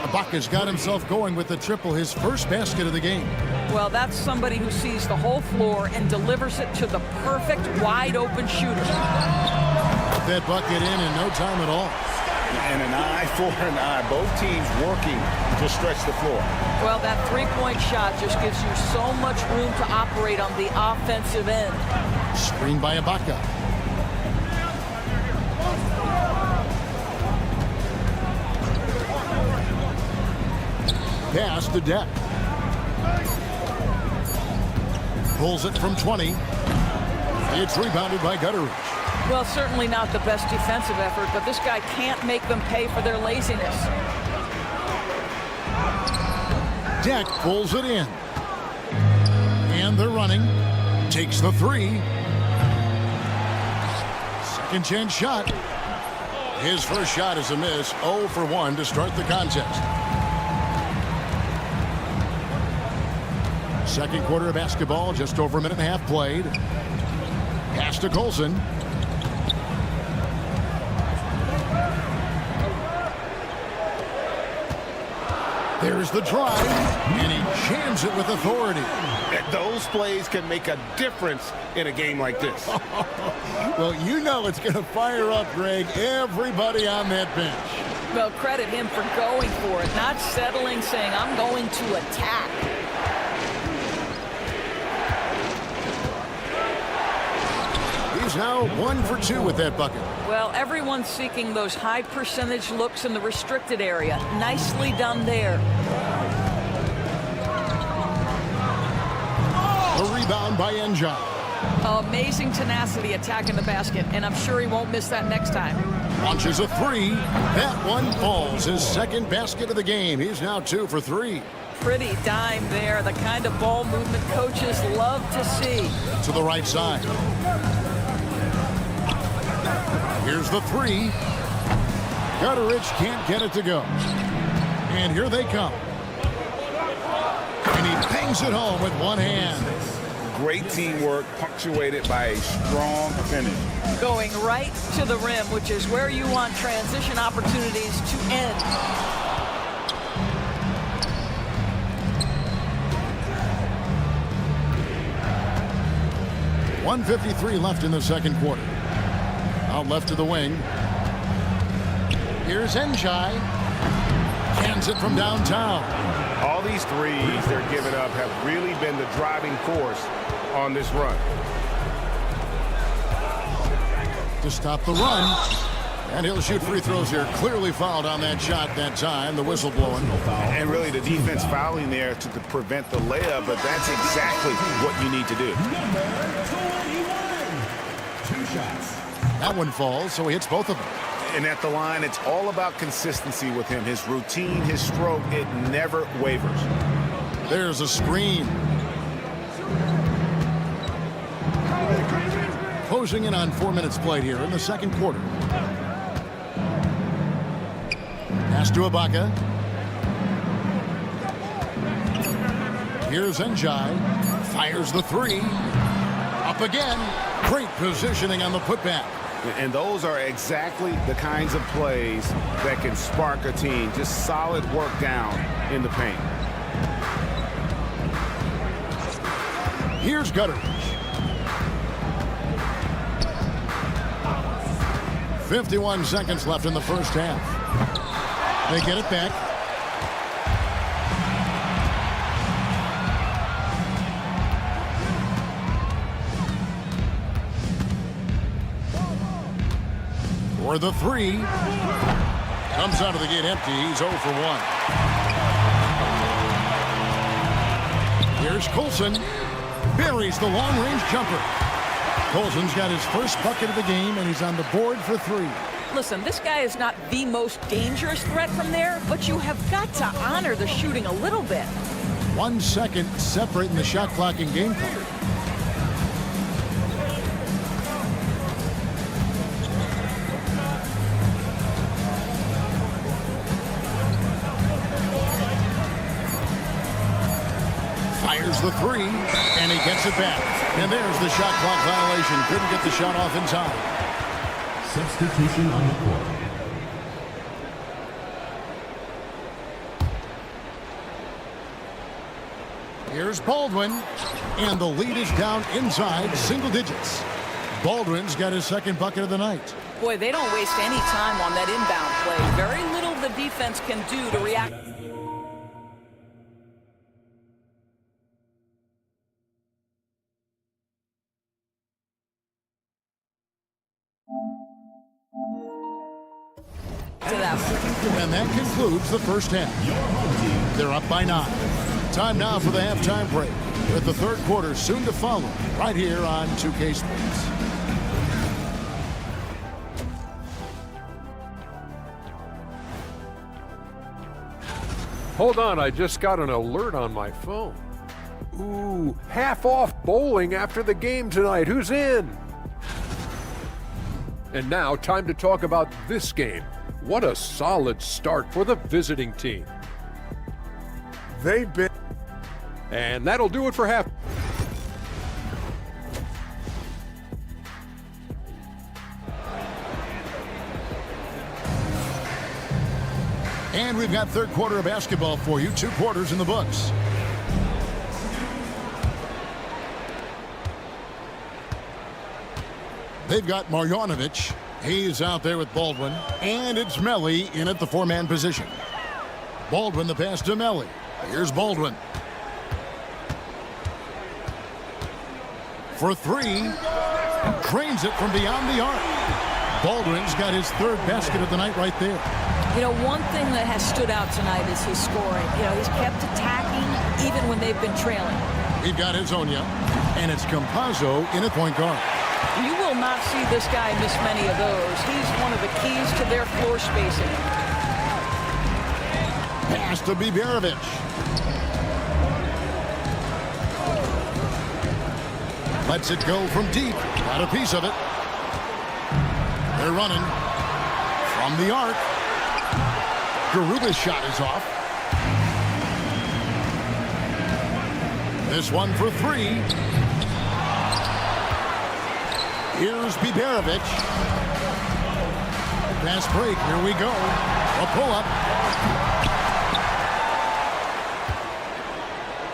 Ibaka's got himself going with the triple, his first basket of the game. Well, that's somebody who sees the whole floor and delivers it to the perfect wide-open shooter. Put that bucket in no time at all. And an eye for an eye. Both teams working to stretch the floor. Well, that three-point shot just gives you so much room to operate on the offensive end. Screen by Ibaka. Pass to Deck. Pulls it from 20. It's rebounded by Gutteridge. Well, certainly not the best defensive effort, but this guy can't make them pay for their laziness. Deck pulls it in. And they're running. Takes the three. Second chance shot. His first shot is a miss. 0 for 1 to start the contest. Second quarter of basketball, just over a minute and a half played. Pass to Colson. There's the drive, and he jams it with authority. Those plays can make a difference in a game like this. Well, you know it's going to fire up, Greg, everybody on that bench. Well, credit him for going for it, not settling, saying, I'm going to attack. He's now 1 for 2 with that bucket. Well, everyone's seeking those high percentage looks in the restricted area. Nicely done there. A rebound by Njai. Amazing tenacity attacking the basket, and I'm sure he won't miss that next time. Launches a three. That one falls. His second basket of the game. He's now 2 for 3. Pretty dime there. The kind of ball movement coaches love to see. To the right side. Here's the three. Gutteridge can't get it to go. And here they come. And he bangs it home with one hand. Great teamwork punctuated by a strong finish. Going right to the rim, which is where you want transition opportunities to end. .153 left in the second quarter. Out left to the wing. Here's Njai. Cans it from downtown. All these threes they're giving up have really been the driving force on this run. To stop the run. And he'll shoot free throws here. Clearly fouled on that shot that time. The whistle blowing. And really the defense fouling there to prevent the layup, but that's exactly what you need to do. That one falls, so he hits both of them. And at the line, it's all about consistency with him. His routine, his stroke, it never wavers. There's a screen. Closing in on 4 minutes played here in the second quarter. Pass to Ibaka. Here's Njai. Fires the three. Up again. Great positioning on the putback. And those are exactly the kinds of plays that can spark a team. Just solid work down in the paint. Here's Gutteridge. 51 seconds left in the first half. They get it back. For the three. Comes out of the gate empty. He's 0 for 1. Here's Colson. Buries the long-range jumper. Colson's got his first bucket of the game, and he's on the board for 3. Listen, this guy is not the most dangerous threat from there, but you have got to honor the shooting a little bit. 1 second separating the shot clock and game clock. Fires the three, and he gets it back. And there's the shot clock violation. Couldn't get the shot off in time. Substitution on the court. Here's Baldwin, and the lead is down inside single digits. Baldwin's got his second bucket of the night. Boy, they don't waste any time on that inbound play. Very little the defense can do to react. To that. And that concludes the first half. They're up by 9. Time now for the halftime break, with the third quarter soon to follow, right here on 2K Sports. Hold on, I just got an alert on my phone. Ooh, half off bowling after the game tonight. Who's in? And now, time to talk about this game. What a solid start for the visiting team. They've been... And that'll do it for half. And we've got third quarter of basketball for you. 2 quarters in the books. They've got Marjanovic. He's out there with Baldwin. And it's Melli in at the 4-man position. Baldwin the pass to Melli. Here's Baldwin. For 3. Trains it from beyond the arc. Baldwin's got his third basket of the night right there. You know, one thing that has stood out tonight is his scoring. You know, he's kept attacking even when they've been trailing. We've got Hezonja, and it's Campazzo in at point guard. You will not see this guy miss many of those. He's one of the keys to their floor spacing. Pass to Biberovic. Lets it go from deep. Got a piece of it. They're running from the arc. Garuba's shot is off. This one for 3. Here's Biberovic. Fast break. Here we go. A pull-up.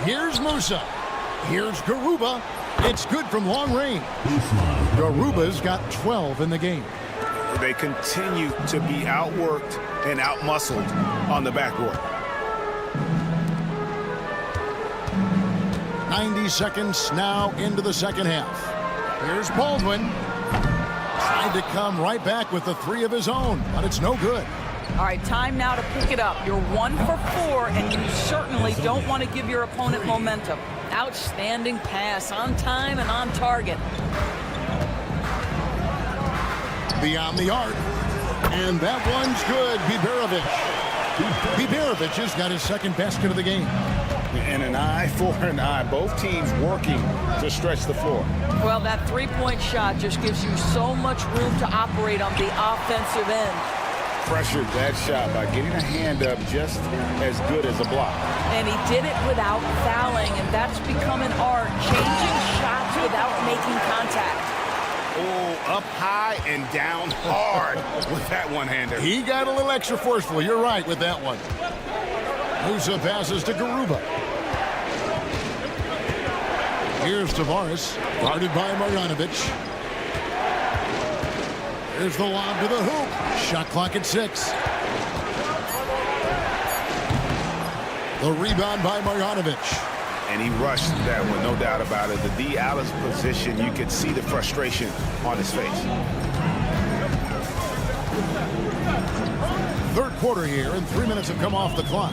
Here's Musa. Here's Garuba. It's good from long range. Garuba's got 12 in the game. They continue to be outworked and outmuscled on the backboard. 90 seconds now into the second half. Here's Baldwin. Tried to come right back with the 3 of his own, but it's no good. All right, time now to pick it up. You're 1 for 4, and you certainly don't want to give your opponent momentum. Outstanding pass, on time and on target. Beyond the arc. And that one's good. Biberovic. Biberovic has got his second basket of the game. And an eye for an eye. Both teams working to stretch the floor. Well, that 3-point shot just gives you so much room to operate on the offensive end. Pressured that shot by getting a hand up just as good as a block. And he did it without fouling, and that's become an art. Changing shots without making contact. Oh, up high and down hard with that one-hander. He got a little extra forceful. You're right with that one. Musa passes to Garuba. Here's Tavares, guarded by Marjanovic. Here's the lob to the hoop. Shot clock at 6. The rebound by Marjanovic. And he rushed that one, no doubt about it. The D out of position, you could see the frustration on his face. Third quarter here, and 3 minutes have come off the clock.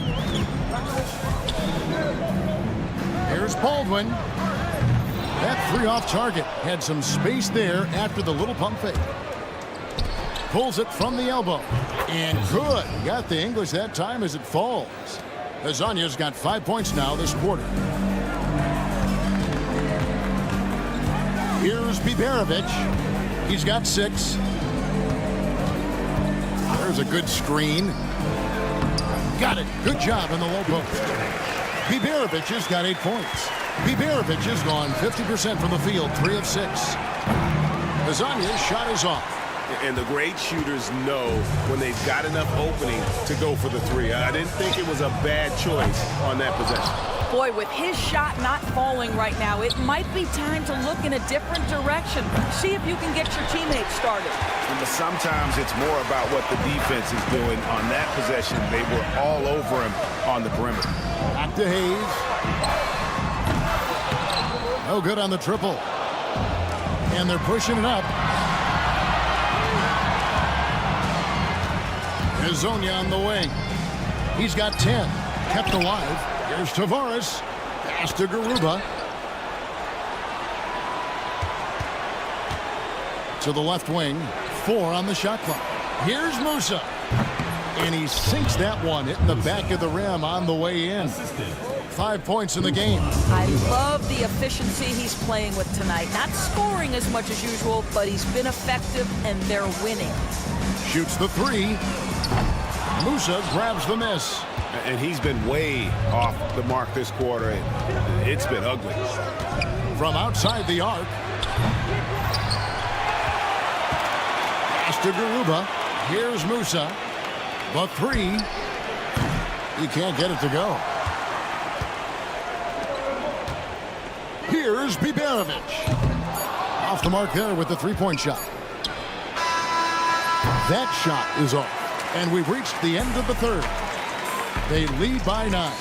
Here's Baldwin. That 3 off target. Had some space there after the little pump fake. pulls it from the elbow. And good. Got the English that time as it falls. Hazanya's got 5 points now this quarter. Here's Biberovic. He's got 6. There's a good screen. Got it. Good job in the low post. Biberovic has got 8 points. Biberovic has gone 50% from the field, 3 of 6. Hazanya's shot is off. And the great shooters know when they've got enough opening to go for the 3. I didn't think it was a bad choice on that possession. Boy, with his shot not falling right now, it might be time to look in a different direction. See if you can get your teammates started. But sometimes it's more about what the defense is doing on that possession. They were all over him on the perimeter. Back to Hayes. No good on the triple. And they're pushing it up. Hazanya on the wing. He's got 10. Kept alive. Here's Tavares. Pass to Garuba. To the left wing. 4 on the shot clock. Here's Musa. And he sinks that one, hitting the back of the rim on the way in. 5 points in the game. I love the efficiency he's playing with tonight. Not scoring as much as usual, but he's been effective, and they're winning. Shoots the 3. Musa grabs the miss. And he's been way off the mark this quarter. It's been ugly. From outside the arc. Pass to Garuba. Here's Musa. The 3. He can't get it to go. Here's Biberovic. Off the mark there with the 3-point shot. That shot is off. And we've reached the end of the third. They lead by 9.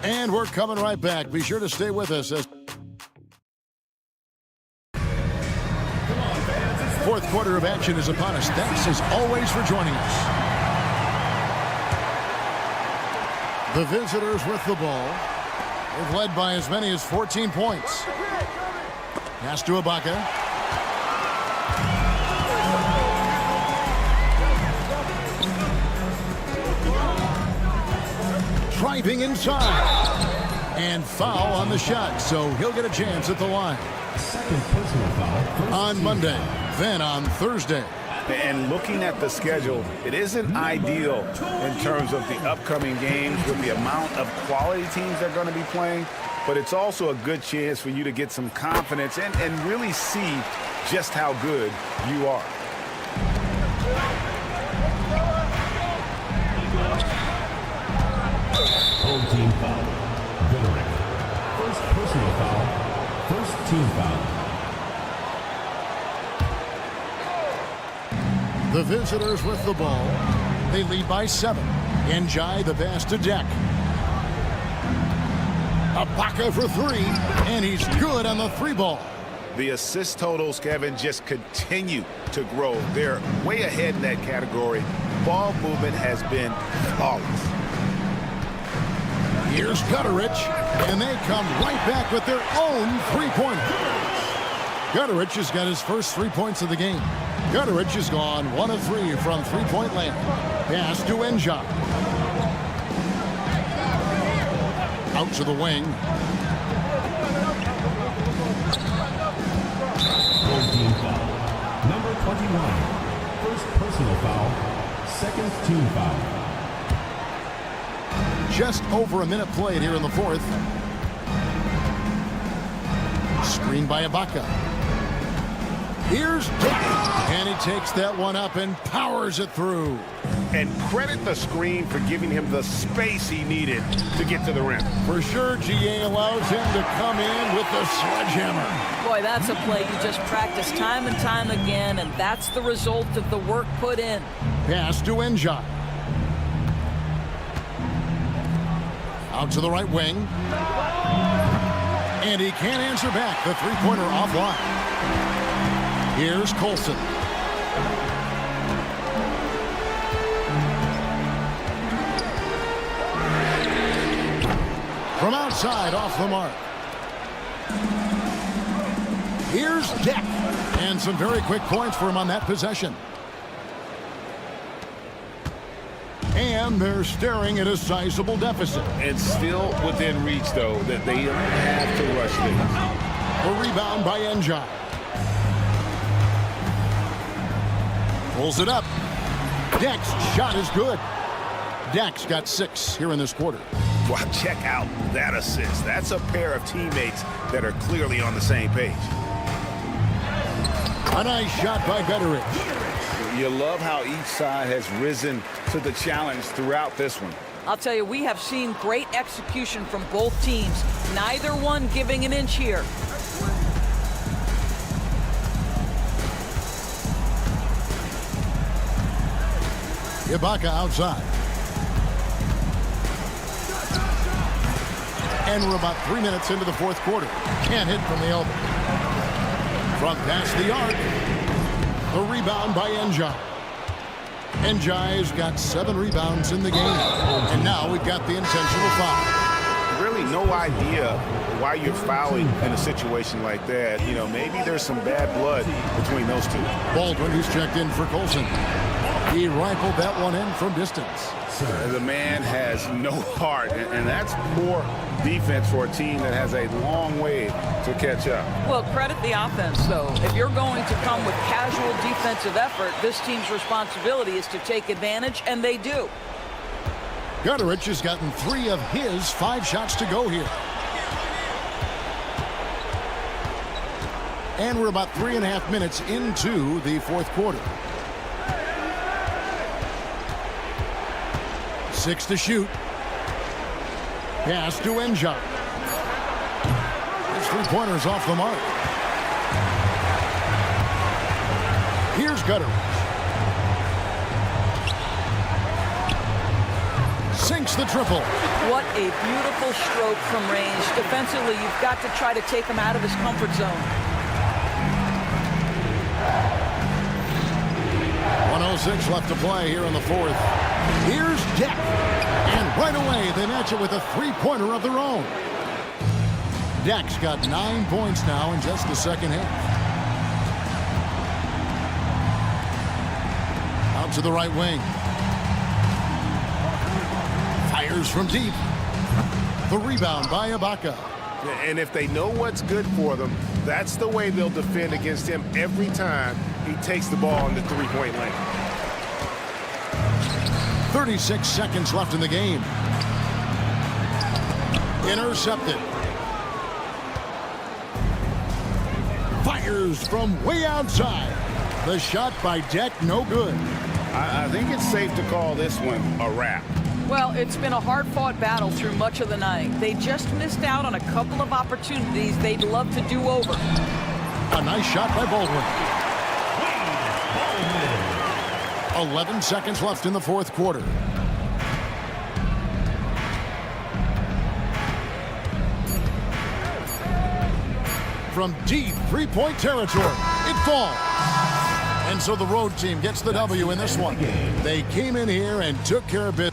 And we're coming right back. Be sure to stay with us. Fourth quarter of action is upon us. Thanks as always for joining us. The visitors with the ball. They've led by as many as 14 points. Pass to Ibaka. Driving inside. And foul on the shot, so he'll get a chance at the line. Second personal foul. On Monday, then on Thursday. And looking at the schedule, it isn't ideal in terms of the upcoming games with the amount of quality teams they're going to be playing, but it's also a good chance for you to get some confidence and really see just how good you are. Home team foul. Veteran. First personal foul. First team foul. The visitors with the ball. They lead by 7. Njai the pass to Deck. Ibaka for 3. And he's good on the 3 ball. The assist totals, Kevin, just continue to grow. They're way ahead in that category. Ball movement has been flawless. Here's Gutterich, and they come right back with their own 3-pointer. Gutterich has got his first 3 points of the game. Gutterich has gone 1 of 3 from 3-point land. Pass to Njai. Out to the wing. Home team foul. Number 21. First personal foul. Second team foul. Just over a minute played here in the fourth. Screen by Ibaka. Here's Deck. And he takes that one up and powers it through. And credit the screen for giving him the space he needed to get to the rim. For sure, GA allows him to come in with the sledgehammer. Boy, that's a play you just practice time and time again, and that's the result of the work put in. Pass to Njai. Out to the right wing. And he can't answer back. The 3-pointer offline. Here's Colson. From outside, off the mark. Here's Deck. And some very quick points for him on that possession. one, they're staring at a sizable deficit. And still within reach, though, that they don't have to rush this. A rebound by Njai. Pulls it up. Deck's shot is good. Deck's got 6 here in this quarter. Well, check out that assist. That's a pair of teammates that are clearly on the same page. A nice shot by Gutteridge. You love how each side has risen to the challenge throughout this one. I'll tell you, we have seen great execution from both teams. Neither one giving an inch here. Ibaka outside. And we're about 3 minutes into the fourth quarter. Can't hit from the elbow. From past the arc. The rebound by Njai. Njai's got 7 rebounds in the game. And now we've got the intentional foul. Really no idea why you're fouling in a situation like that. You know, maybe there's some bad blood between those two. Baldwin, who's checked in for Colson. He rifled that one in from distance. The man has no heart, and that's poor defense for a team that has a long way to catch up. Well, credit the offense, though. If you're going to come with casual defensive effort, this team's responsibility is to take advantage, and they do. Gutteridge has gotten 3 of his 5 shots to go here. And we're about 3.5 minutes into the fourth quarter. 6 to shoot. Pass to Njai. His 3-pointers off the mark. Here's Gutteridge. Sinks the triple. What a beautiful stroke from range. Defensively, you've got to try to take him out of his comfort zone. 1:06 left to play here in the fourth. Here's Deck. And right away, they match it with a 3-pointer of their own. Deck's got 9 points now in just the second half. Out to the right wing. Fires from deep. The rebound by Ibaka. And if they know what's good for them, that's the way they'll defend against him every time he takes the ball in the 3-point lane. 36 seconds left in the game. Intercepted. Fires from way outside. The shot by Deck, no good. I think it's safe to call this one a wrap. Well, it's been a hard-fought battle through much of the night. They just missed out on a couple of opportunities they'd love to do over. A nice shot by Baldwin. 11 seconds left in the fourth quarter. From deep 3-point territory, it falls. And so the road team gets the W in this one. They came in here and took care of business.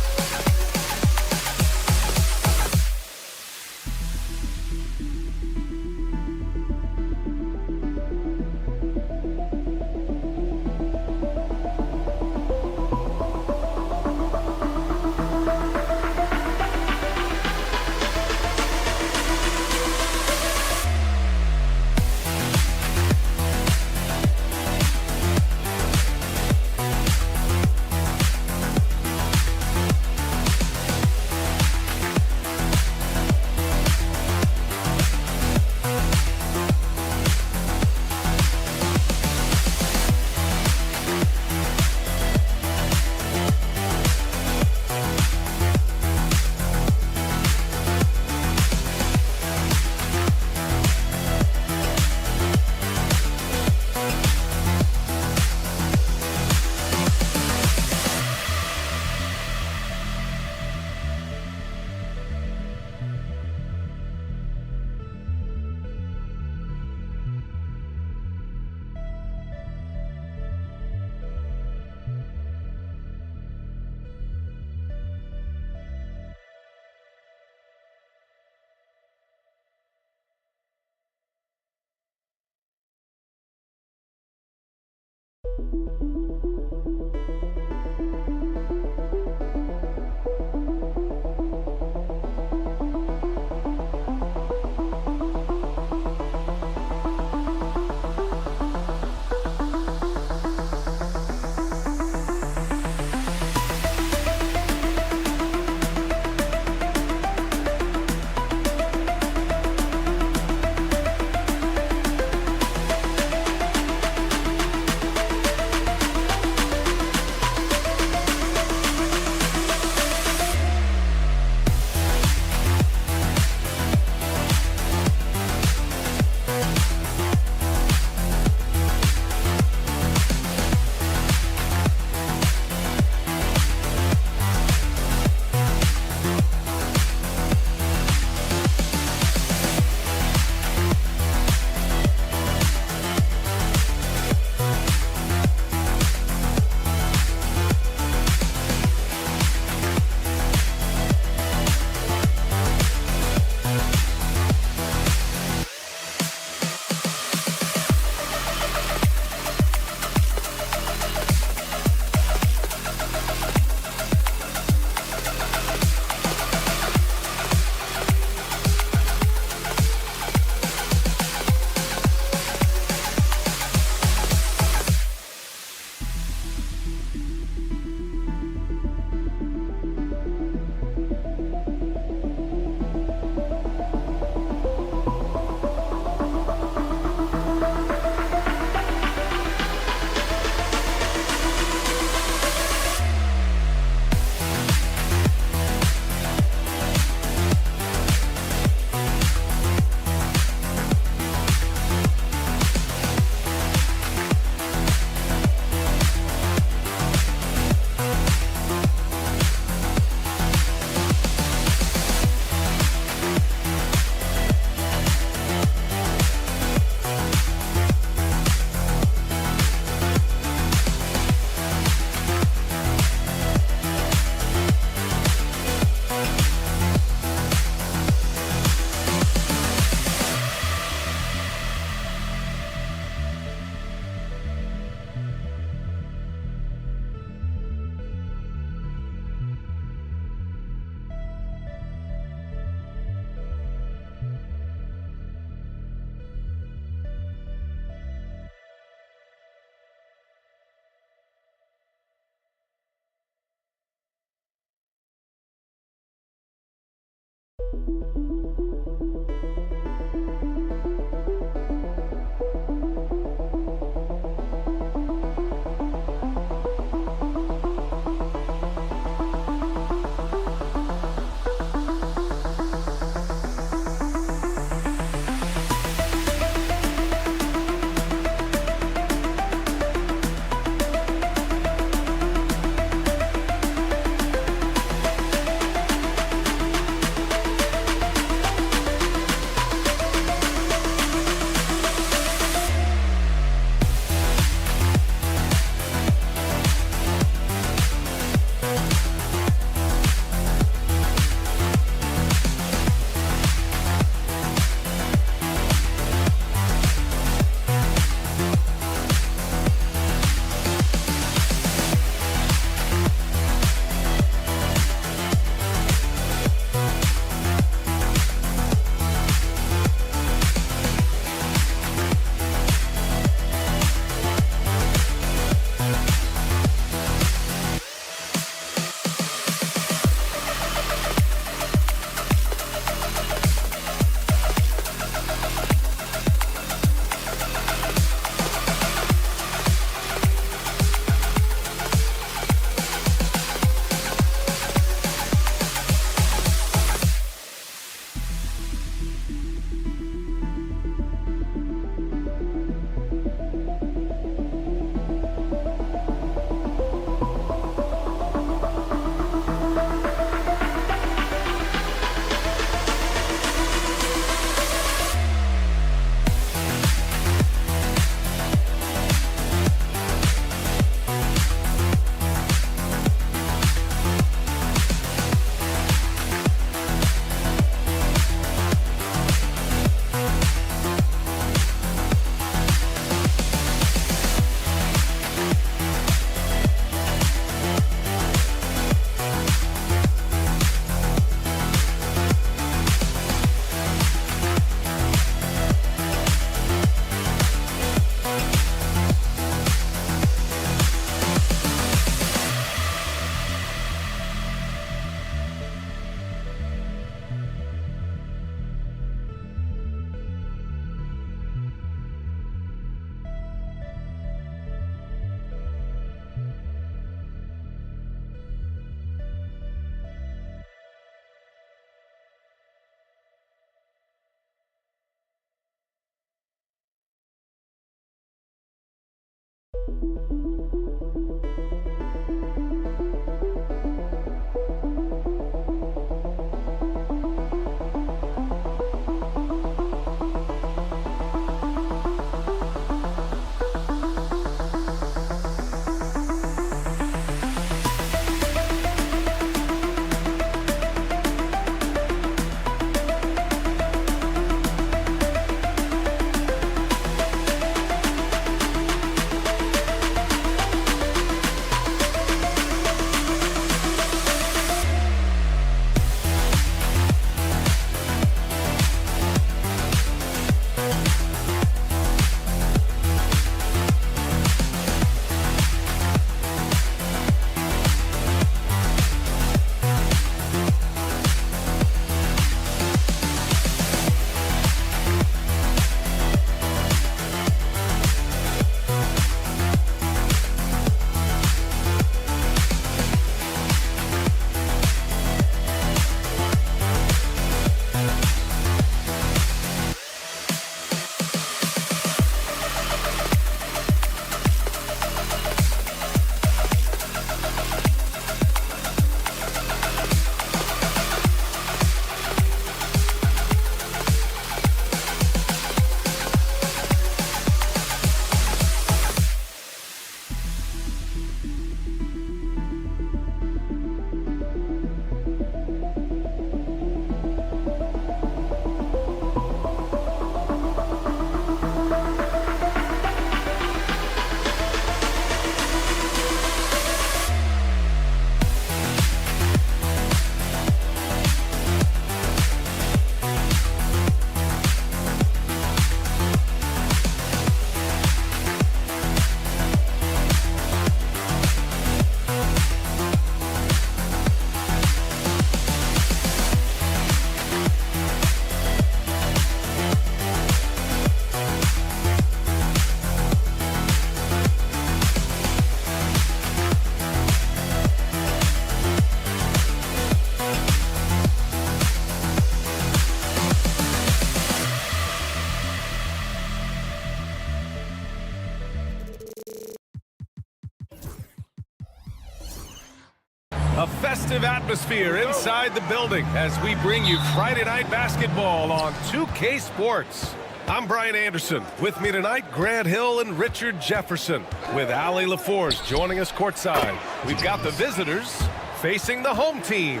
A festive atmosphere inside the building as we bring you Friday Night Basketball on 2K Sports. I'm Brian Anderson. With me tonight, Grant Hill and Richard Jefferson, with Ali LaForce joining us courtside. We've got the visitors facing the home team.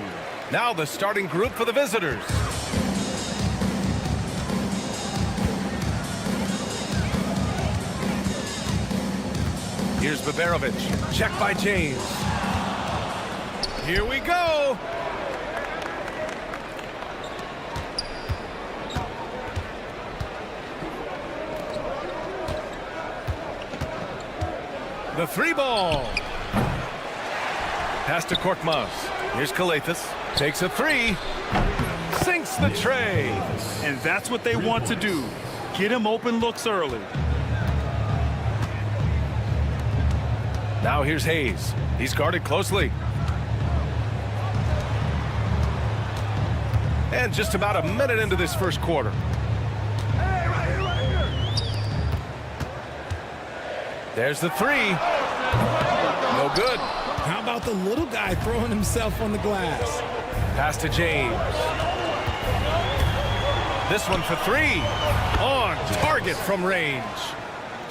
Now the starting group for the visitors. Here's Baberovic. Check by James. Here we go. The three ball. Pass to Korkmaz. Here's Kalathis. Takes a three. Sinks the tray. And that's what they want to do. Get him open looks early. Now here's Hayes. He's guarded closely. And just about a minute into this first quarter. Hey, right here. There's the three. No good. How about the little guy throwing himself on the glass? Pass to James. This one for three. On target from range.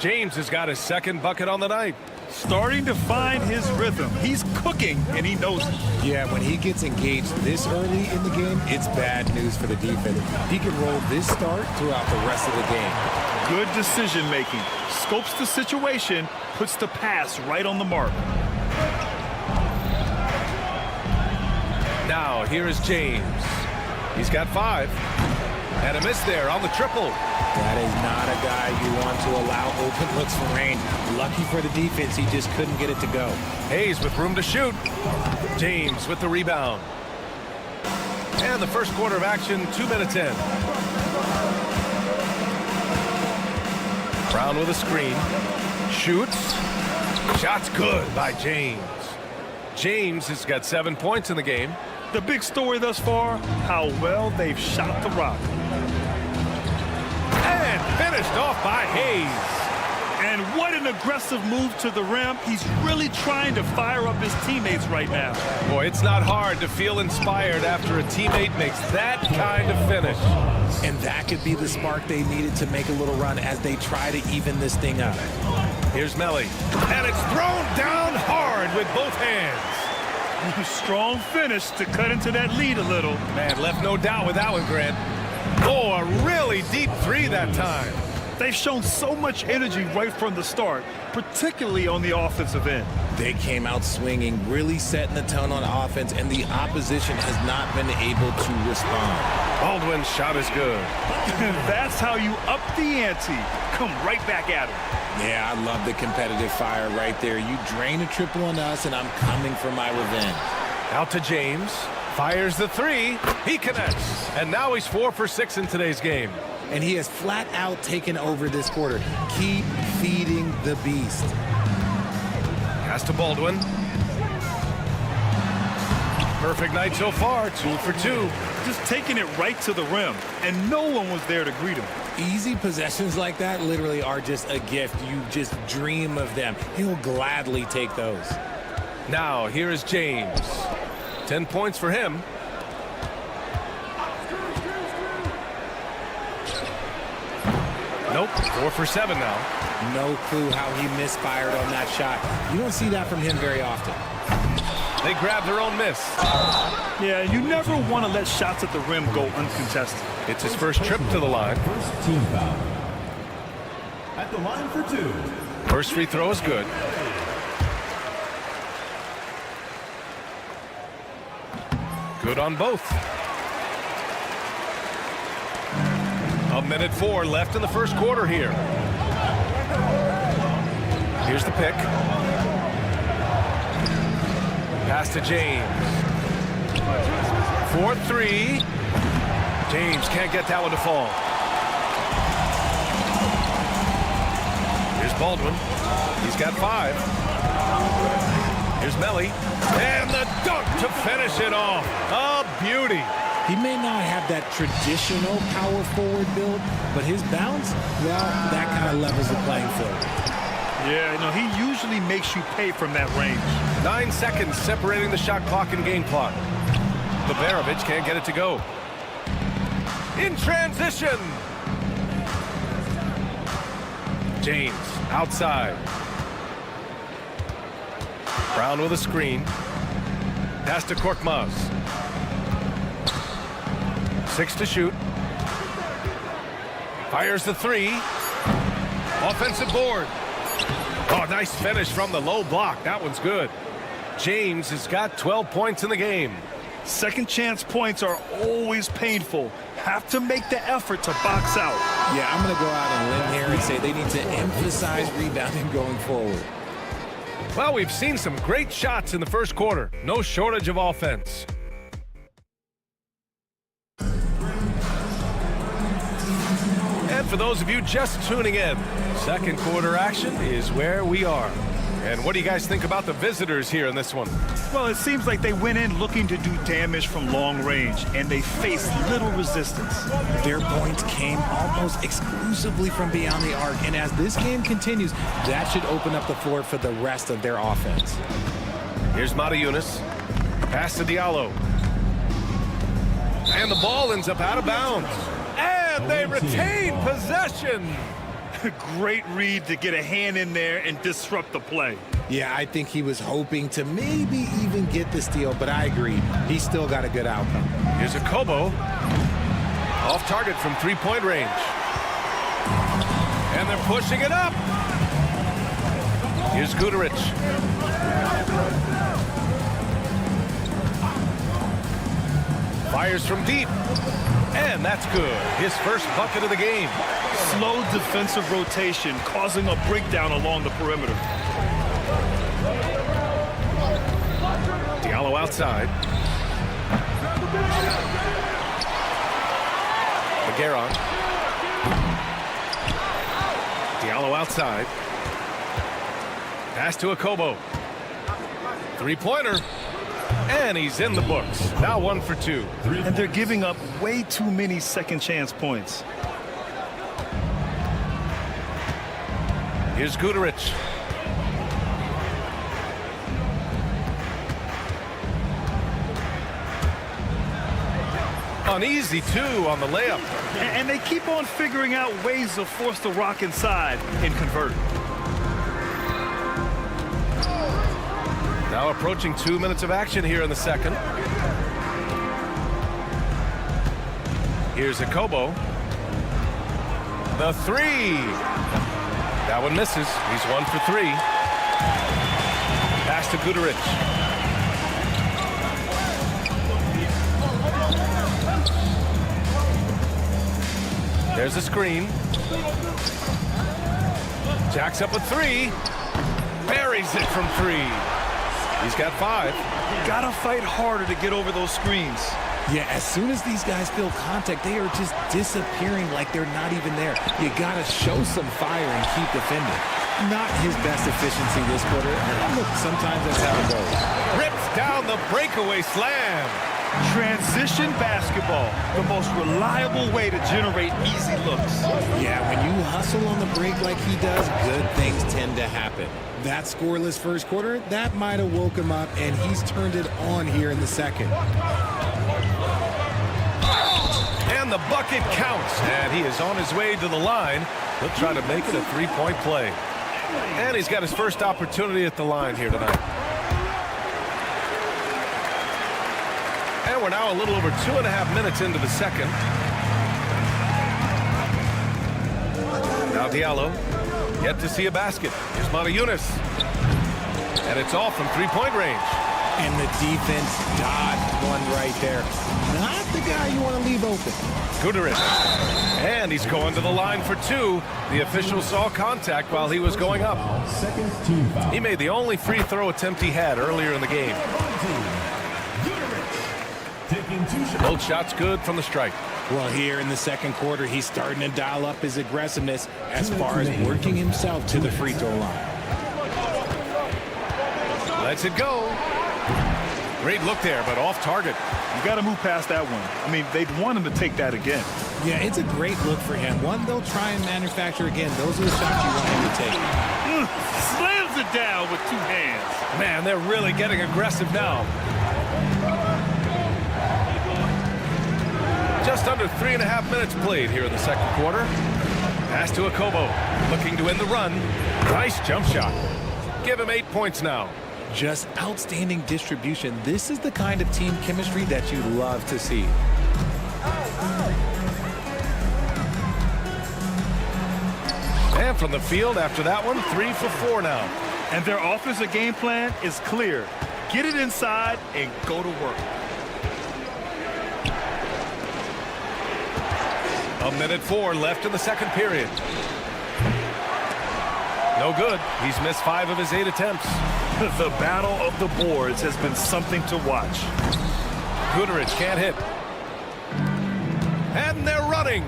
James has got his second bucket on the night. Starting to find his rhythm. He's cooking, and he knows it. Yeah, when he gets engaged this early in the game, it's bad news for the defense. He can roll this start throughout the rest of the game. Good decision making. Scopes the situation, puts the pass right on the mark. Now, here is James. He's got 5. And a miss there on the triple. That is not a guy you want to allow open looks from range. Lucky for the defense, he just couldn't get it to go. Hayes with room to shoot. James with the rebound. And the first quarter of action, 2 minutes in. Brown with a screen. Shoots. Shot's good by James. James has got 7 points in the game. The big story thus far, how well they've shot the rock. And finished off by Hayes. And what an aggressive move to the rim. He's really trying to fire up his teammates right now. Boy, it's not hard to feel inspired after a teammate makes that kind of finish. And that could be the spark they needed to make a little run as they try to even this thing up. Here's Melly. And it's thrown down hard with both hands. Strong finish to cut into that lead a little. Man, left no doubt with that one, Grant. Oh, a really deep three that time. They've shown so much energy right from the start, particularly on the offensive end. They came out swinging, really setting the tone on offense, and the opposition has not been able to respond. Baldwin's shot is good. That's how you up the ante. Come right back at him. Yeah, I love the competitive fire right there. You drain a triple on us, and I'm coming for my revenge. Out to James. Fires the three. He connects. And now he's 4 for 6 in today's game. And he has flat out taken over this quarter. Keep feeding the beast. Pass to Baldwin. Perfect night so far, 2 for 2. Just taking it right to the rim, and no one was there to greet him. Easy possessions like that literally are just a gift. You just dream of them. He'll gladly take those. Now, here is James. 10 points for him. Nope, 4 for 7 now. No clue how he misfired on that shot. You don't see that from him very often. They grab their own miss. Yeah, you never want to let shots at the rim go uncontested. It's his first trip to the line. First team foul. At the line for 2. First free throw is good. Good on both. 1:04 left in the first quarter here. Here's the pick. Pass to James. 4-3. James can't get that one to fall. Here's Baldwin. He's got 5. Here's Melly. And the dunk to finish it off. A beauty. He may not have that traditional power forward build, but his bounce, well, that kind of levels the playing field. Yeah, no, he usually makes you pay from that range. 9 seconds separating the shot clock and game clock. Liberovic can't get it to go. In transition. James outside. Brown with a screen. Pass to Korkmaz. 6 to shoot. Fires the 3. Offensive board. Oh, nice finish from the low block. That one's good. James has got 12 points in the game. Second chance points are always painful. Have to make the effort to box out. Yeah, I'm going to go out on a limb here and say they need to emphasize rebounding going forward. Well, we've seen some great shots in the first quarter. No shortage of offense. And for those of you just tuning in, second quarter action is where we are. And what do you guys think about the visitors here in this one? Well, it seems like they went in looking to do damage from long range, and they faced little resistance. Their points came almost exclusively from beyond the arc, and as this game continues, that should open up the floor for the rest of their offense. Here's Mata Yunus. Pass to Diallo. And the ball ends up out of bounds. And they retain possession. Great read to get a hand in there and disrupt the play. Yeah, I think he was hoping to maybe even get the steal, but I agree. He's still got a good outcome. Here's a Kobo. Off target from three-point range. And they're pushing it up. Here's Guduric. Fires from deep. And that's good. His first bucket of the game. Slow defensive rotation causing a breakdown along the perimeter. Diallo outside. Magueron. Diallo outside. Pass to Akobo. Three-pointer. And he's in the books. Now 1 for 2. And they're giving up way too many second chance points. Here's Guduric. Uneasy, too, on the layup. And they keep on figuring out ways to force the rock inside and convert. Now approaching 2 minutes of action here in the second. Here's Akobo. The three. That one misses. He's 1 for 3. Pass to Guduric. There's a screen. Jacks up a 3. Buries it from 3. He's got 5. Gotta fight harder to get over those screens. Yeah, as soon as these guys feel contact, they are just disappearing like they're not even there. You got to show some fire and keep defending. Not his best efficiency this quarter. Look, sometimes that's how it goes. Rips down the breakaway slam. Transition basketball, the most reliable way to generate easy looks. Yeah, when you hustle on the break like he does, good things tend to happen. That scoreless first quarter, that might have woke him up, and he's turned it on here in the second. And the bucket counts, and he is on his way to the line. He'll try to make it a three-point play. And he's got his first opportunity at the line here tonight. And we're now a little over 2.5 minutes into the second. Now Diallo, yet to see a basket. Here's Matajunas. And it's all from three-point range. And the defense dodged one right there. Not the guy you want to leave open. Guduric. And he's going to the line for 2. The official saw contact while he was going up. He made the only free throw attempt he had earlier in the game. Both shots good from the strike. Well, here in the second quarter, he's starting to dial up his aggressiveness as far as working himself to the free throw line. Lets it go. Great look there, but off target. You got to move past that one. I mean, they'd want him to take that again. Yeah, it's a great look for him. One they'll try and manufacture again. Those are the shots you want him to take. Slams it down with 2 hands. Man, they're really getting aggressive now. Just under 3.5 minutes played here in the second quarter. Pass to Akobo, looking to end the run. Nice jump shot. Give him 8 points now. Just outstanding distribution. This is the kind of team chemistry that you love to see. And from the field after that one, 3 for 4 now. And their offensive game plan is clear. Get it inside and go to work. 1:04 left in the second period. No good. He's missed 5 of his 8 attempts. The battle of the boards has been something to watch. Guduric can't hit. And they're running.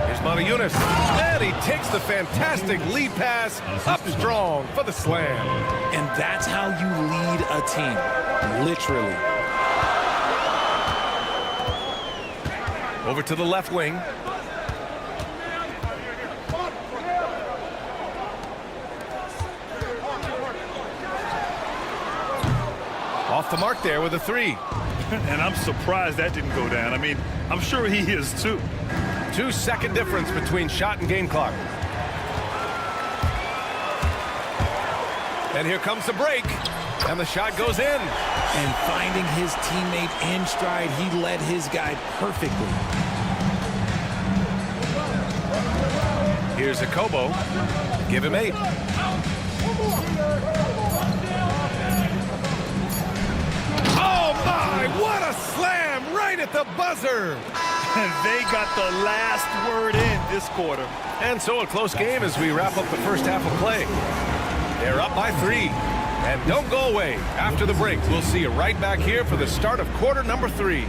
Here's Matajunas. And he takes the fantastic lead pass up strong for the slam. And that's how you lead a team. Literally. Over to the left wing. Off the mark there with a 3. And I'm surprised that didn't go down. I mean, I'm sure he is too. 2-second difference between shot and game clock. And here comes the break. And the shot goes in. And finding his teammate in stride, he led his guy perfectly. Here's Akobo. Give him 8. Oh my, what a slam right at the buzzer. And they got the last word in this quarter. And so a close game as we wrap up the first half of play. They're up by 3. And don't go away. After the break, we'll see you right back here for the start of quarter number 3.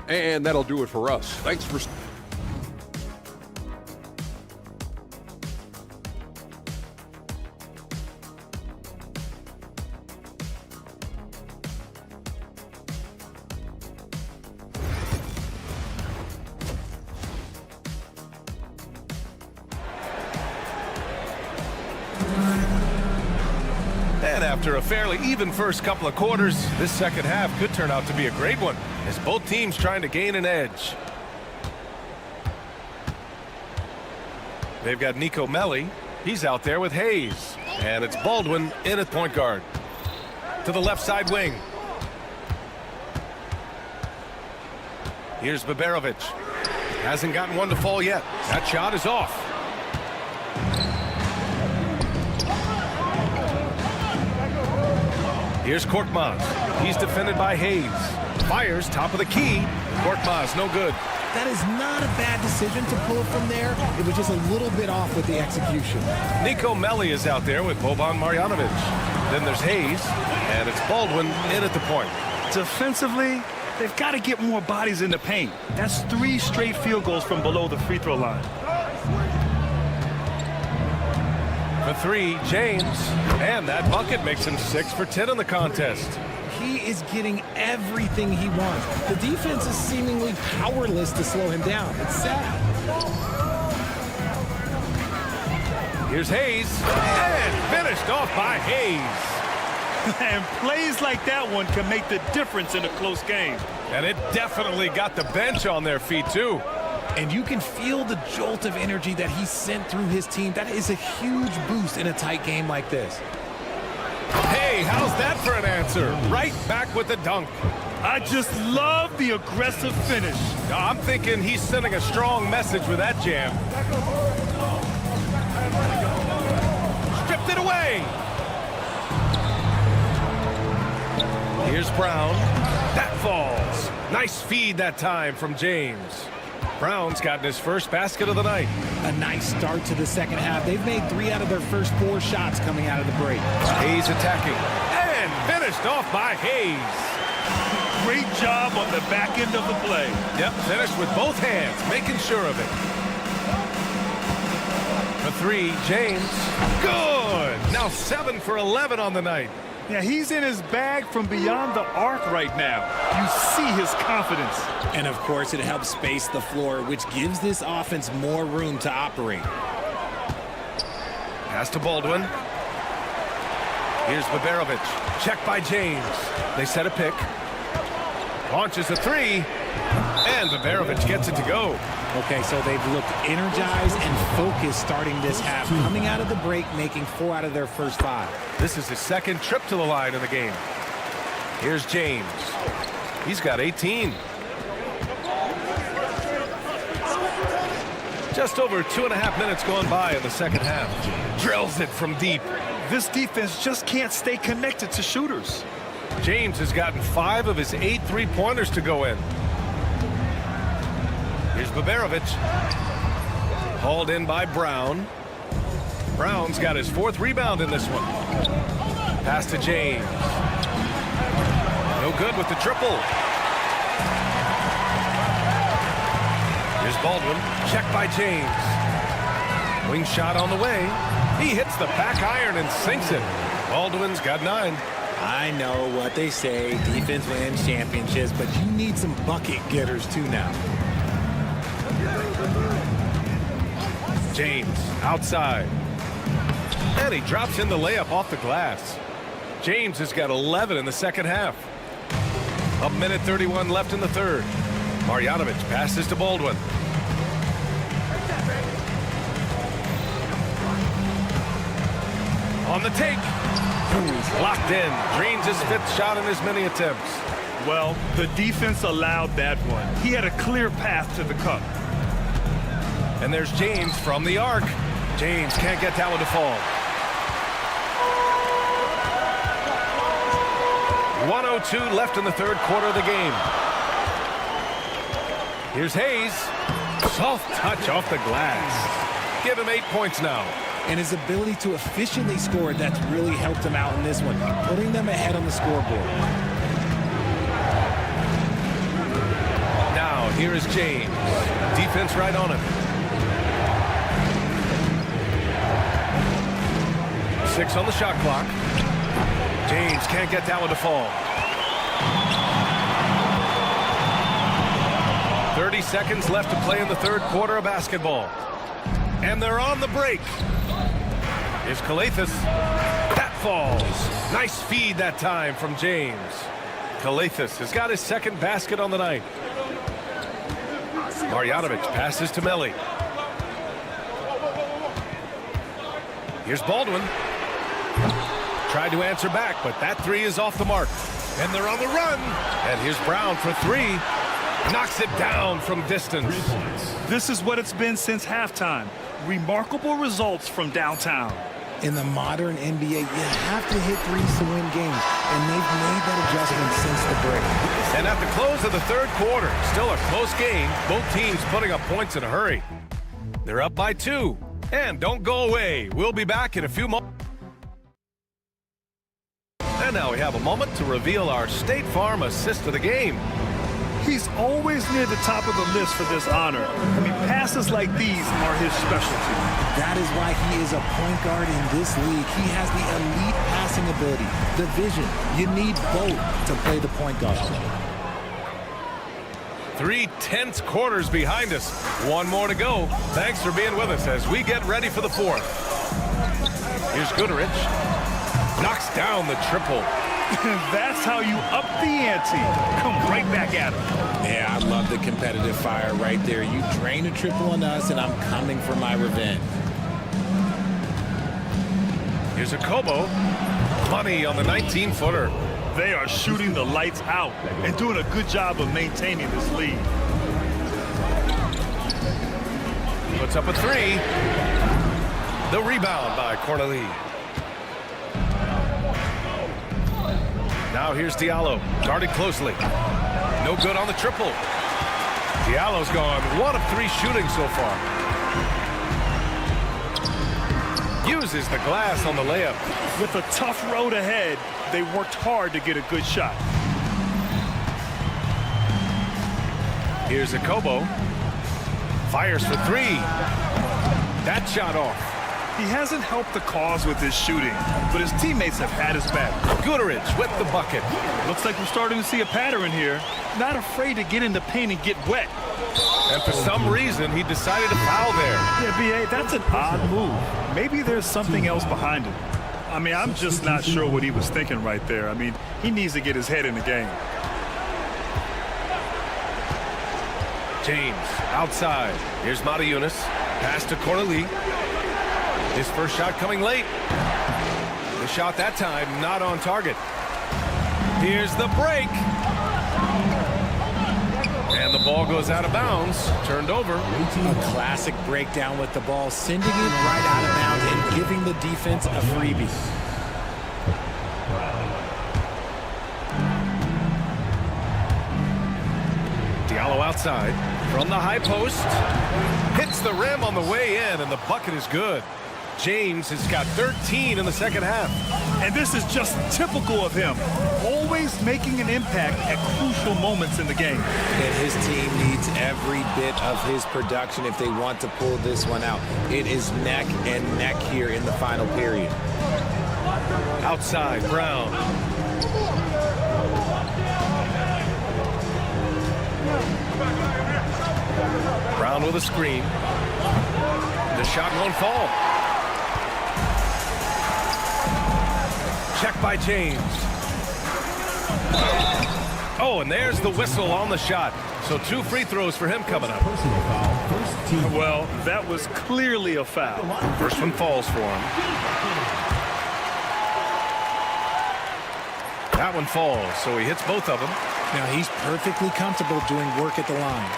And that'll do it for us. Thanks for... And after a fairly even first couple of quarters, this second half could turn out to be a great one as both teams trying to gain an edge. They've got Nico Melli. He's out there with Hayes. And it's Baldwin in at point guard. To the left side wing. Here's Baberovic. Hasn't gotten one to fall yet. That shot is off. Here's Korkmaz. He's defended by Hayes. Fires top of the key. Korkmaz no good. That is not a bad decision to pull it from there. It was just a little bit off with the execution. Nico Melli is out there with Boban Marjanovic. Then there's Hayes, and it's Baldwin in at the point. Defensively, they've got to get more bodies in the paint. That's 3 straight field goals from below the free throw line. For 3, James. And that bucket makes him 6 for 10 in the contest. He is getting everything he wants. The defense is seemingly powerless to slow him down. It's sad. Here's Hayes. And finished off by Hayes. And plays like that one can make the difference in a close game. And it definitely got the bench on their feet, too. And you can feel the jolt of energy that he sent through his team. That is a huge boost in a tight game like this. Hey, how's that for an answer? Right back with the dunk. I just love the aggressive finish. I'm thinking he's sending a strong message with that jam. Stripped it away. Here's Brown. That falls. Nice feed that time from James. Brown's gotten his first basket of the night. A nice start to the second half. They've made 3 out of their first 4 shots coming out of the break. Hayes attacking. And finished off by Hayes. Great job on the back end of the play. Yep, finished with both hands, making sure of it. For 3, James. Good. Now 7 for 11 on the night. Yeah, he's in his bag from beyond the arc right now. You see his confidence. And, of course, it helps space the floor, which gives this offense more room to operate. Pass to Baldwin. Here's Baberovic. Check by James. They set a pick. Launches a 3. And Baberovic gets it to go. Okay, so they've looked energized and focused starting this half. Coming out of the break, making 4 out of their first 5. This is his second trip to the line in the game. Here's James. He's got 18. Just over 2.5 minutes gone by in the second half. Drills it from deep. This defense just can't stay connected to shooters. James has gotten 5 of his 8 3-pointers to go in. Here's Baberovic. Hauled in by Brown. Brown's got his 4th rebound in this one. Pass to James. No good with the triple. Here's Baldwin. Checked by James. Wing shot on the way. He hits the back iron and sinks it. Baldwin's got 9. I know what they say. Defense wins championships, but you need some bucket getters too now. James outside. And he drops in the layup off the glass. James has got 11 in the second half. 1:31 left in the third. Marjanovic passes to Baldwin. On the take. Locked in. Drains his 5th shot in as many attempts. Well, the defense allowed that one. He had a clear path to the cup. And there's James from the arc. James can't get that one to fall. 1:02 left in the third quarter of the game. Here's Hayes. Soft touch off the glass. Give him 8 points now. And his ability to efficiently score, that's really helped him out in this one, putting them ahead on the scoreboard. Now, here is James. Defense right on him. 6 on the shot clock. James can't get that one to fall. 30 seconds left to play in the third quarter of basketball. And they're on the break. Here's Kalathis. That falls. Nice feed that time from James. Kalathis has got his second basket on the night. Marjanovic passes to Melli. Here's Baldwin. Tried to answer back, but that three is off the mark. And they're on the run. And here's Brown for three. Knocks it down from distance. This is what it's been since halftime. Remarkable results from downtown. In the modern NBA, you have to hit threes to win games, and they've made that adjustment since the break. And at the close of the third quarter, still a close game, both teams putting up points in a hurry. They're up by 2. And don't go away. We'll be back in a few moments. And now we have a moment to reveal our State Farm assist of the game. He's always near the top of the list for this honor. I mean, passes like these are his specialty. That is why he is a point guard in this league. He has the elite passing ability, the vision. You need both to play the point guard. 3 tense quarters behind us. One more to go. Thanks for being with us as we get ready for the fourth. Here's Goodrich. Knocks down the triple. That's how you up the ante. Come right back at him. Yeah, I love the competitive fire right there. You drain a triple on us, and I'm coming for my revenge. Here's a Kobo. Money on the 19-footer. They are shooting the lights out and doing a good job of maintaining this lead. Puts up a three. The rebound by Cornelie. Now here's Diallo, guarded closely. No good on the triple. Diallo's gone 1 of 3 shooting so far. Uses the glass on the layup. With a tough road ahead, they worked hard to get a good shot. Here's a Kobo. Fires for 3. That shot off. He hasn't helped the cause with his shooting, but his teammates have had his back. Goodrich with the bucket. Looks like we're starting to see a pattern here. Not afraid to get in the paint and get wet. And for some reason, he decided to foul there. Yeah, B.A., that's an odd move. Maybe there's something else behind it. I mean, I'm just not sure what he was thinking right there. I mean, he needs to get his head in the game. James outside. Here's Matajunas. Pass to Cornelie. His first shot coming late. The shot that time not on target. Here's the break. And the ball goes out of bounds. Turned over. A classic breakdown with the ball, sending it right out of bounds and giving the defense a freebie. Diallo outside from the high post. Hits the rim on the way in, and the bucket is good. James has got 13 in the second half. And this is just typical of him. Always making an impact at crucial moments in the game. And his team needs every bit of his production if they want to pull this one out. It is neck and neck here in the final period. Outside, Brown. Brown with a screen. The shot won't fall. Check by James. Oh, and there's the whistle on the shot. So 2 free throws for him coming up. Well, that was clearly a foul. First one falls for him. That one falls, so he hits both of them. Now he's perfectly comfortable doing work at the line.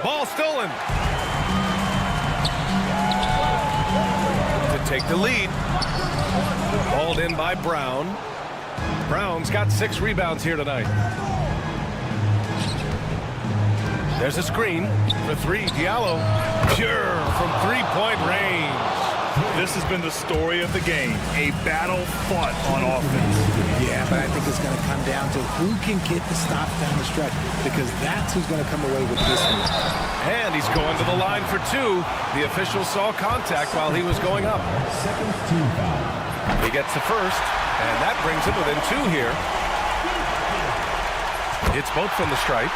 Ball stolen. To take the lead. Balled in by Brown. Brown's got 6 rebounds here tonight. There's a screen for 3. Diallo. Pure from 3-point range. This has been the story of the game. A battle fought on offense. Yeah, but I think it's going to come down to who can get the stops down the stretch, because that's who's going to come away with this one. And he's going to the line for 2. The official saw contact while he was going up. He gets the first, and that brings him within 2 here. It's both from the stripe.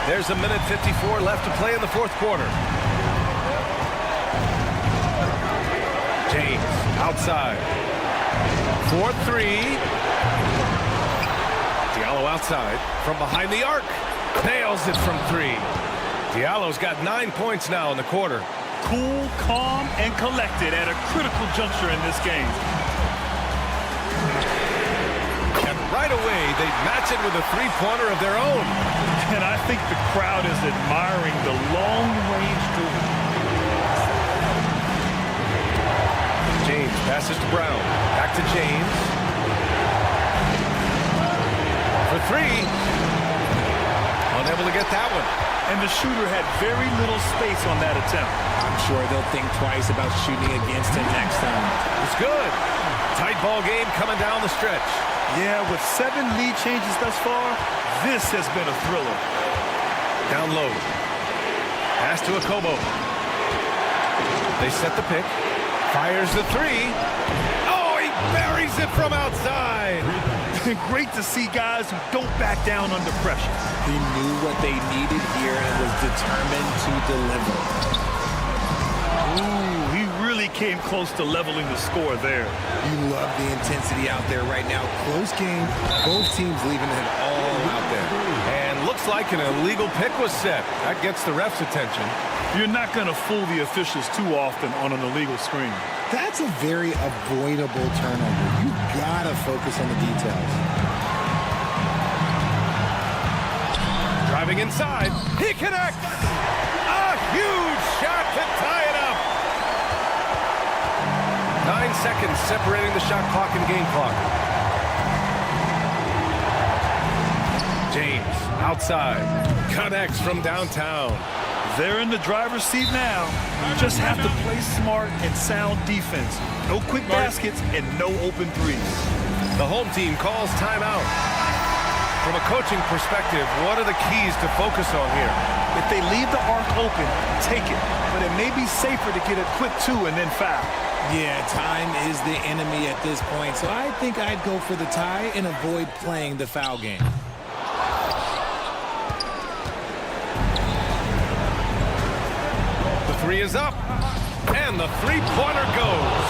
There's a minute 54 left to play in the fourth quarter. James outside. 4-3. Diallo outside from behind the arc. Nails it from 3. Diallo's got 9 points now in the quarter. Cool, calm, and collected at a critical juncture in this game. And right away, they match it with a three-pointer of their own. And I think the crowd is admiring the long-range duel. James passes to Brown. Back to James. For 3. Unable to get that one. And the shooter had very little space on that attempt. I'm sure they'll think twice about shooting against him next time. It's good. Tight ball game coming down the stretch. Yeah, with 7 lead changes thus far, this has been a thriller. Down low. Pass to Akobo. They set the pick. Fires the 3. Oh, he buries it from outside. Great to see guys who don't back down under pressure. He knew what they needed here and was determined to deliver. Ooh, he really came close to leveling the score there. You love the intensity out there right now. Close game. Both teams leaving it all out there. And looks like an illegal pick was set. That gets the ref's attention. You're not going to fool the officials too often on an illegal screen. That's a very avoidable turnover. You gotta focus on the details. Driving inside, he connects! A huge shot to tie it up! 9 seconds separating the shot clock and game clock. James, outside, connects from downtown. They're in the driver's seat now. You just have to play smart and sound defense. No quick baskets and no open threes. The home team calls timeout. From a coaching perspective, what are the keys to focus on here? If they leave the arc open, take it. But it may be safer to get a quick 2 and then foul. Yeah, time is the enemy at this point. So I think I'd go for the tie and avoid playing the foul game. The 3 is up, and the three-pointer goes.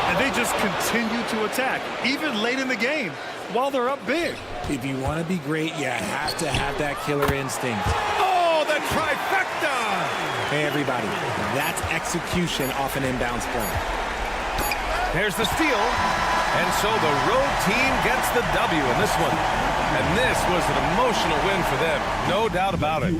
And they just continue to attack, even late in the game, while they're up big. If you want to be great, you have to have that killer instinct. Oh, the trifecta! Hey, everybody, that's execution off an inbounds play. There's the steal, and so the road team gets the W in this one. And this was an emotional win for them, no doubt about it.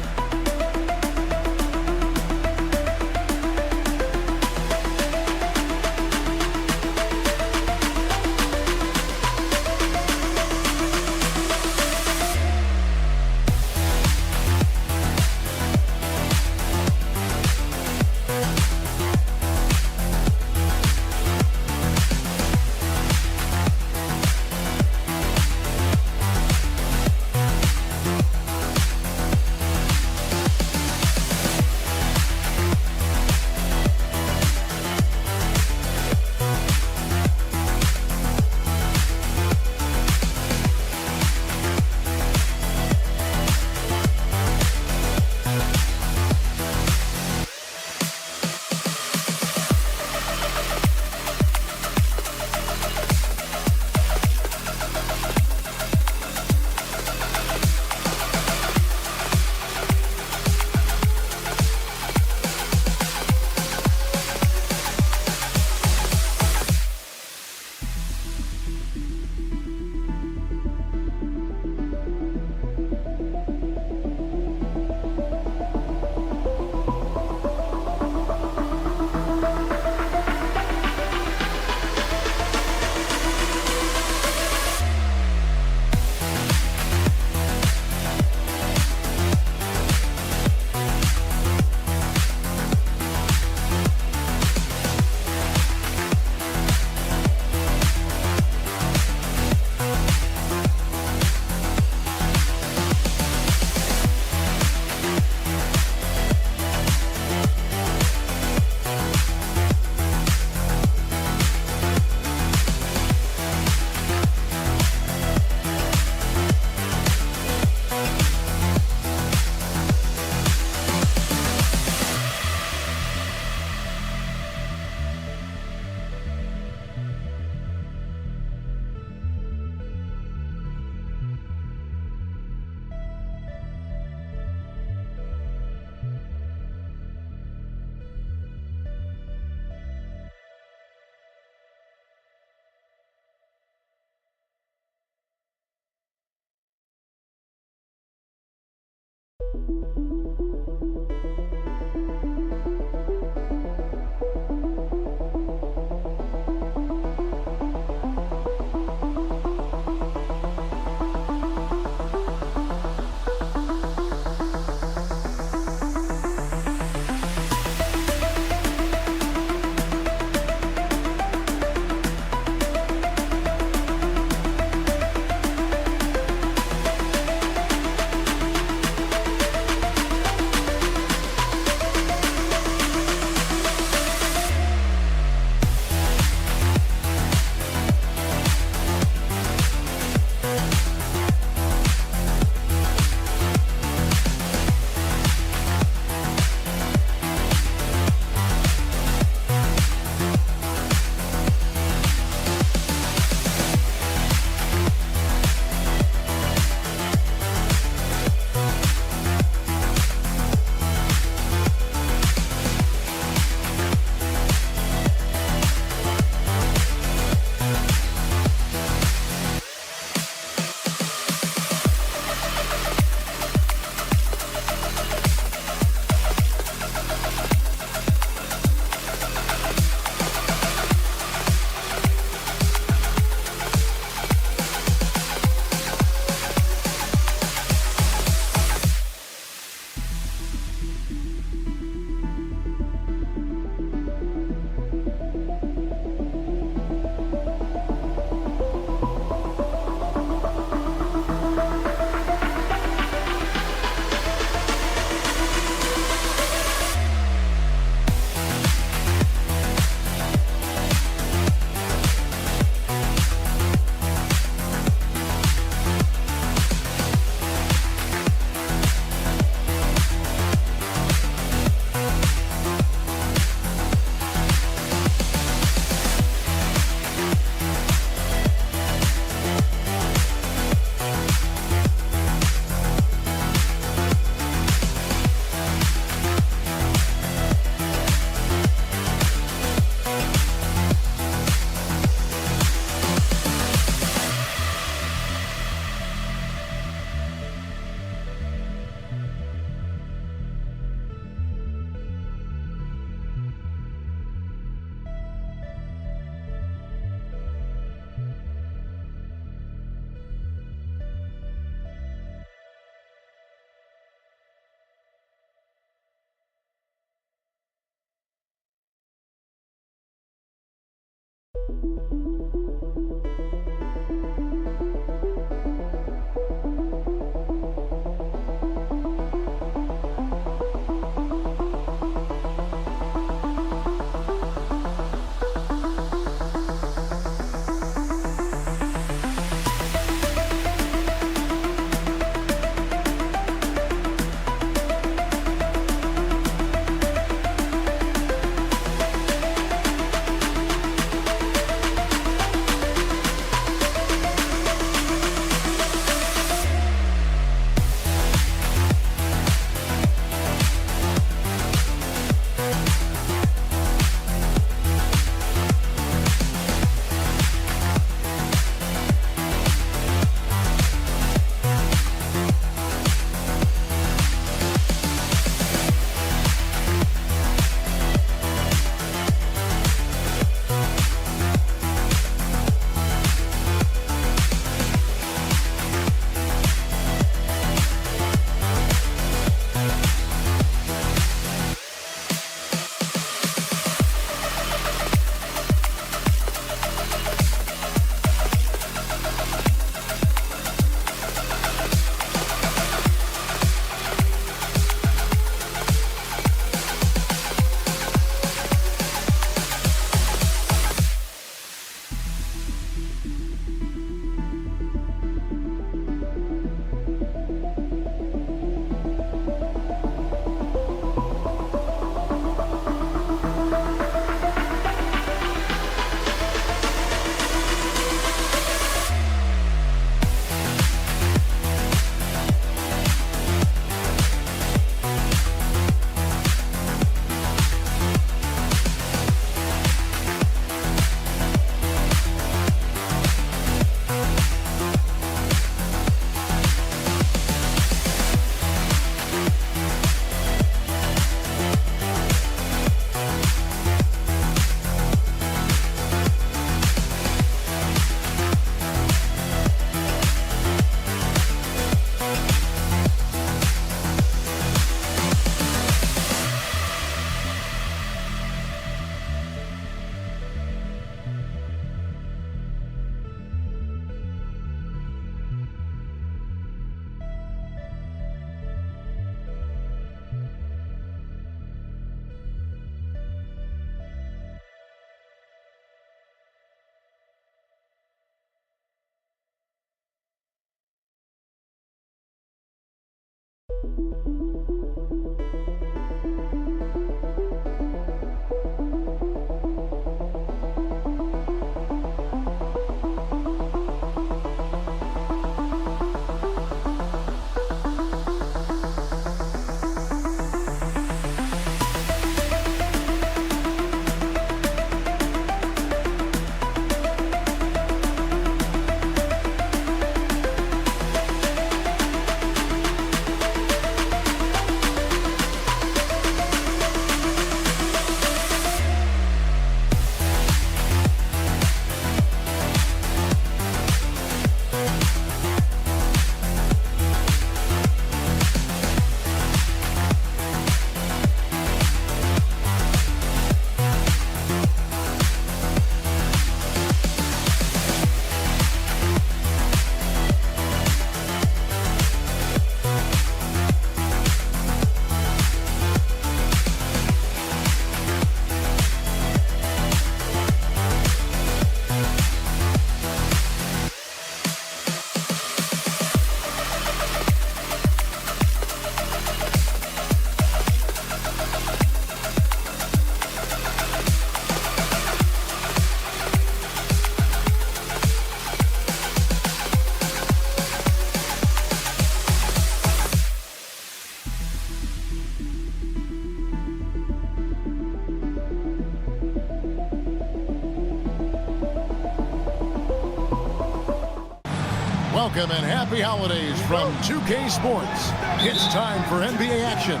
Welcome and happy holidays from 2K Sports. It's time for NBA action.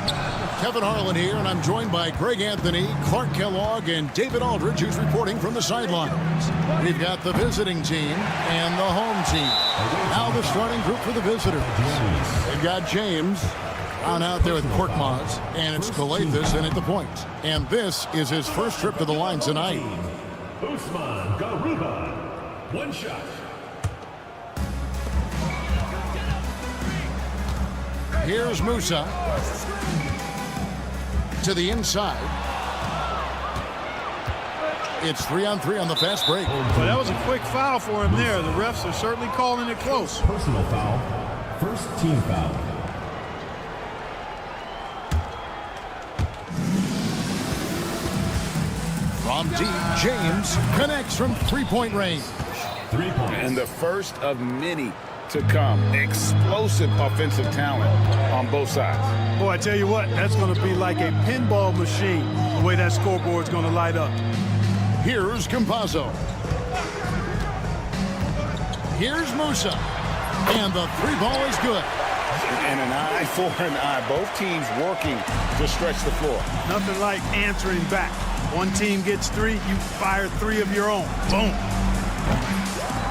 Kevin Harlan here, and I'm joined by Greg Anthony, Clark Kellogg, and David Aldridge, who's reporting from the sidelines. We've got the visiting team and the home team. Now the starting group for the visitors. They've got James on out there with Korkmaz, and it's Calathes in at the point. And this is his first trip to the line tonight. Usman Garuba. One shot. Here's Musa to the inside. It's 3-on-3 on the fast break. Well, that was a quick foul for him there. The refs are certainly calling it close. Personal foul. First team foul. From deep, James connects from three-point range. 3 points. And the first of many to come. Explosive offensive talent on both sides. Boy, I tell you what, that's going to be like a pinball machine, the way that scoreboard's going to light up. Here's Campazzo. Here's Musa. And the three ball is good. And an eye for an eye. Both teams working to stretch the floor. Nothing like answering back. One team gets three, you fire three of your own. Boom.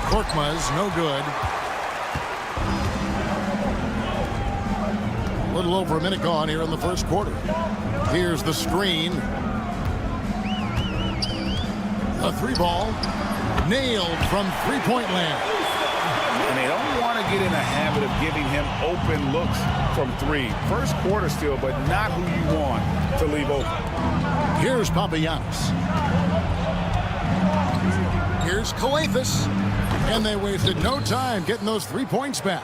Korkmaz, no good. A little over a minute gone here in the first quarter. Here's the screen. A three ball nailed from three-point land. And they don't want to get in a habit of giving him open looks from three. First quarter still, but not who you want to leave open. Here's Papagiannis. Here's Calathes. And they wasted no time getting those 3 points back.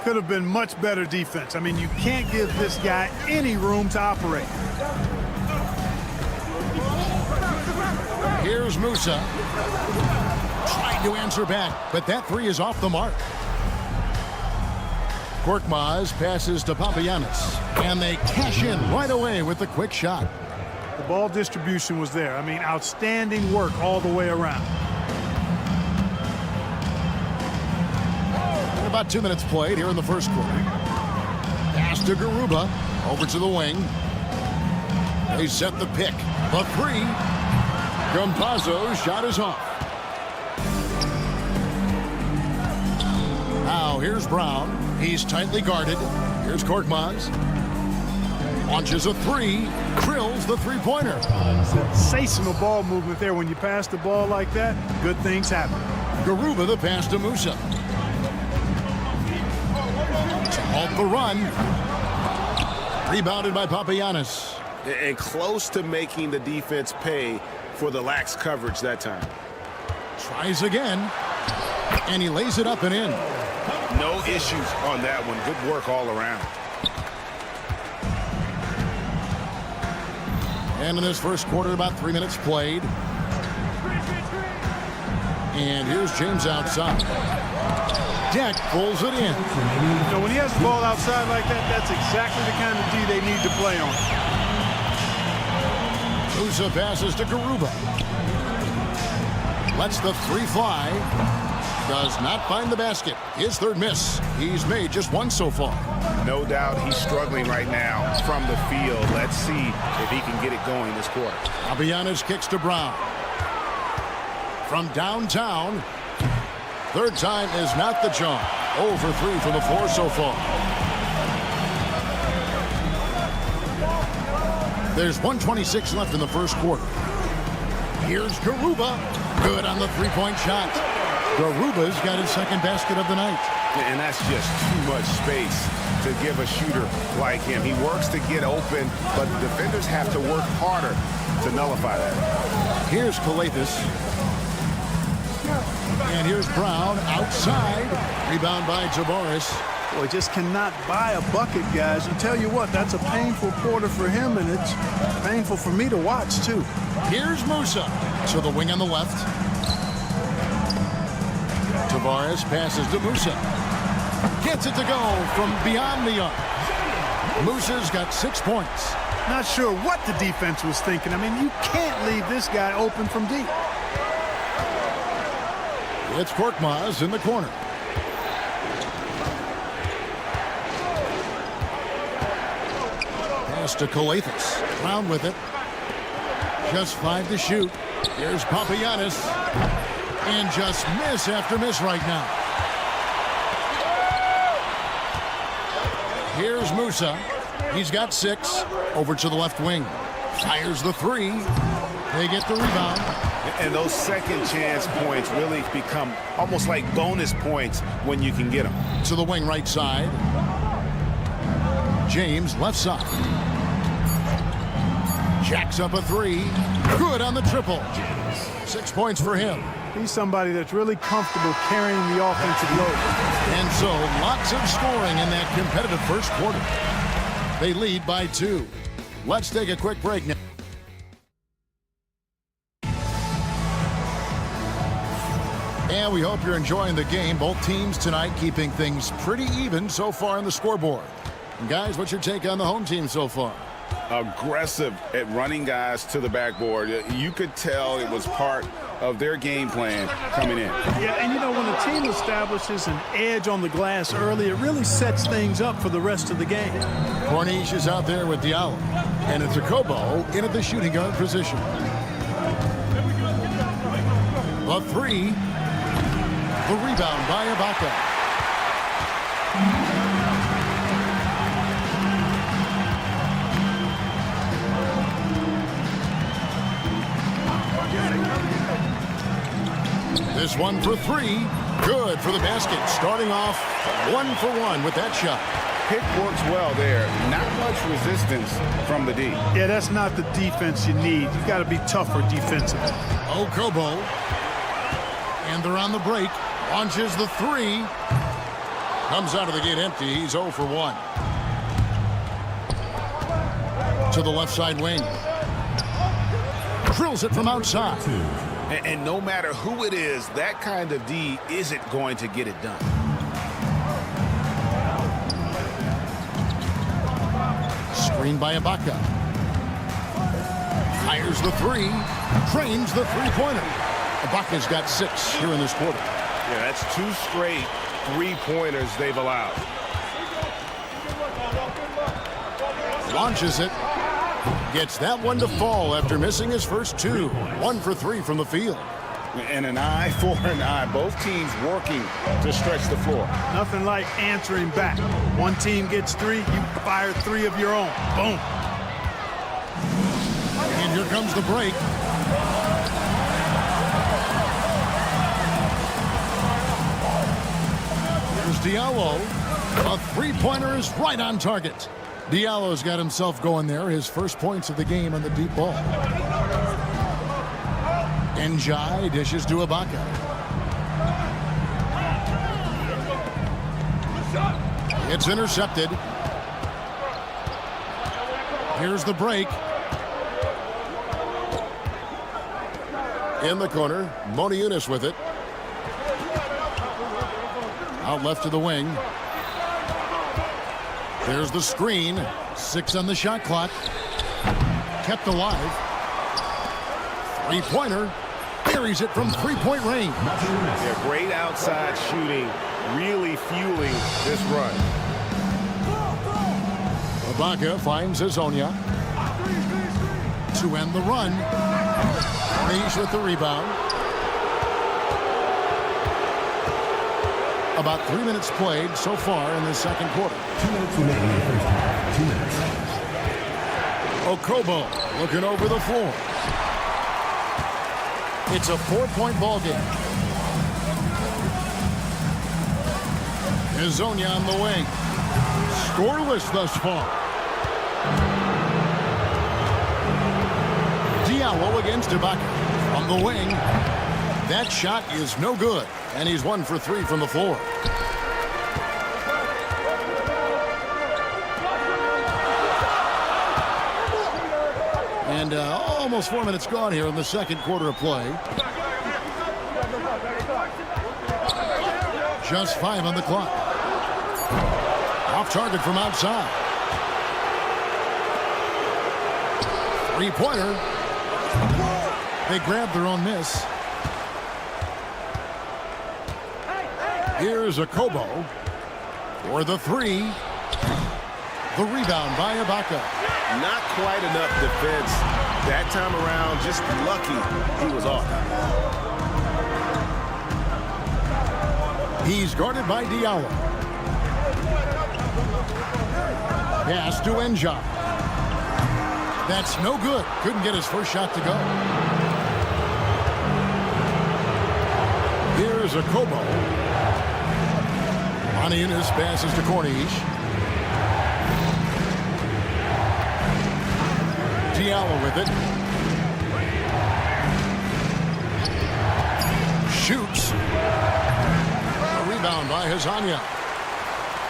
Could have been much better defense. I mean, you can't give this guy any room to operate. Here's Musa. Trying to answer back, but that three is off the mark. Korkmaz passes to Papagiannis, and they cash in right away with the quick shot. The ball distribution was there. I mean, outstanding work all the way around. About 2 minutes played here in the first quarter. Pass to Garuba, over to the wing. They set the pick. The three. Campazzo's shot is off. Now here's Brown. He's tightly guarded. Here's Korkmaz. Launches a three. Drills the three-pointer. Sensational ball movement there. When you pass the ball like that, good things happen. Garuba the pass to Musa. Off the run. Rebounded by Papagiannis. And close to making the defense pay for the lax coverage that time. Tries again. And he lays it up and in. No issues on that one. Good work all around. And in this first quarter, about 3 minutes played. And here's James outside. Deck pulls it in. So when he has the ball outside like that, that's exactly the kind of D they need to play on. Musa passes to Garuba. Lets the three fly. Does not find the basket. His third miss. He's made just one so far. No doubt he's struggling right now from the field. Let's see if he can get it going this quarter. Fabianis kicks to Brown. From downtown. Third time is not the charm. 0 for 3 from the floor so far. There's 1:26 left in the first quarter. Here's Garuba. Good on the three-point shot. Garuba's got his second basket of the night. And that's just too much space to give a shooter like him. He works to get open, but the defenders have to work harder to nullify that. Here's Kalathis. And here's Brown outside. Rebound by Tavares. Boy, just cannot buy a bucket, guys. And tell you what, that's a painful quarter for him, and it's painful for me to watch, too. Here's Musa to the wing on the left. Tavares passes to Musa. Gets it to go from beyond the arc. Musa's got 6 points. Not sure what the defense was thinking. I mean, you can't leave this guy open from deep. It's Korkmaz in the corner. Pass to Kalathis. Brown with it. Just 5 to shoot. Here's Papagiannis. And just miss after miss right now. Here's Musa. He's got 6. Over to the left wing. Fires the 3. They get the rebound. And those second chance points really become almost like bonus points when you can get them. To the wing right side. James left side. Jacks up a 3. Good on the triple. 6 points for him. He's somebody that's really comfortable carrying the offensive load. And so lots of scoring in that competitive first quarter. They lead by 2. Let's take a quick break now. And we hope you're enjoying the game. Both teams tonight keeping things pretty even so far on the scoreboard. And guys, what's your take on the home team so far? Aggressive at running guys to the backboard. You could tell it was part of their game plan coming in. Yeah, and you know, when a team establishes an edge on the glass early, it really sets things up for the rest of the game. Corniche is out there with Diallo. And it's Jacobo in at the shooting guard position. The 3. The rebound by Ibaka. This one for 3. Good for the basket. Starting off 1 for 1 with that shot. Pick works well there. Not much resistance from the D. Yeah, that's not the defense you need. You've got to be tougher defensively. Okobo. And they're on the break. Launches the 3. Comes out of the gate empty. He's 0 for 1. To the left side wing. Drills it from outside. And no matter who it is, that kind of D isn't going to get it done. Screen by Ibaka. Fires the 3. Trains the three-pointer. Ibaka's got 6 here in this quarter. Yeah, that's 2 straight three-pointers they've allowed. Launches it. Gets that one to fall after missing his first 2. 1 for 3 from the field. And an eye for an eye. Both teams working to stretch the floor. Nothing like answering back. One team gets 3, you fire 3 of your own. Boom. And here comes the break. Here's Diallo. A three-pointer is right on target. Diallo's got himself going there. His first points of the game on the deep ball. Njai dishes to Ibaka. It's intercepted. Here's the break. In the corner, Monaco with it. Out left to the wing. There's the screen. 6 on the shot clock. Kept alive. Three-pointer. Buries it from three-point range. Yeah, great outside shooting, really fueling this run. Ibaka finds Azonia to end the run. Mays with the rebound. About 3 minutes played so far in the second quarter. 2 minutes remaining in the first half. 2 minutes. Okobo looking over the floor. It's a 4-point ball game. Azonia on the wing. Scoreless thus far. Diallo against Ibaka on the wing. That shot is no good, and he's 1 for 3 from the floor. And almost 4 minutes gone here in the second quarter of play. Just 5 on the clock. Off target from outside. Three-pointer. They grabbed their own miss. Here's Okobo for the 3. The rebound by Ibaka. Not quite enough defense that time around. Just lucky he was off. He's guarded by Diallo. Pass to Enja. That's no good. Couldn't get his first shot to go. Here's Okobo. Monaco passes to Corniche. Diallo with it. Shoots. A rebound by Azonia.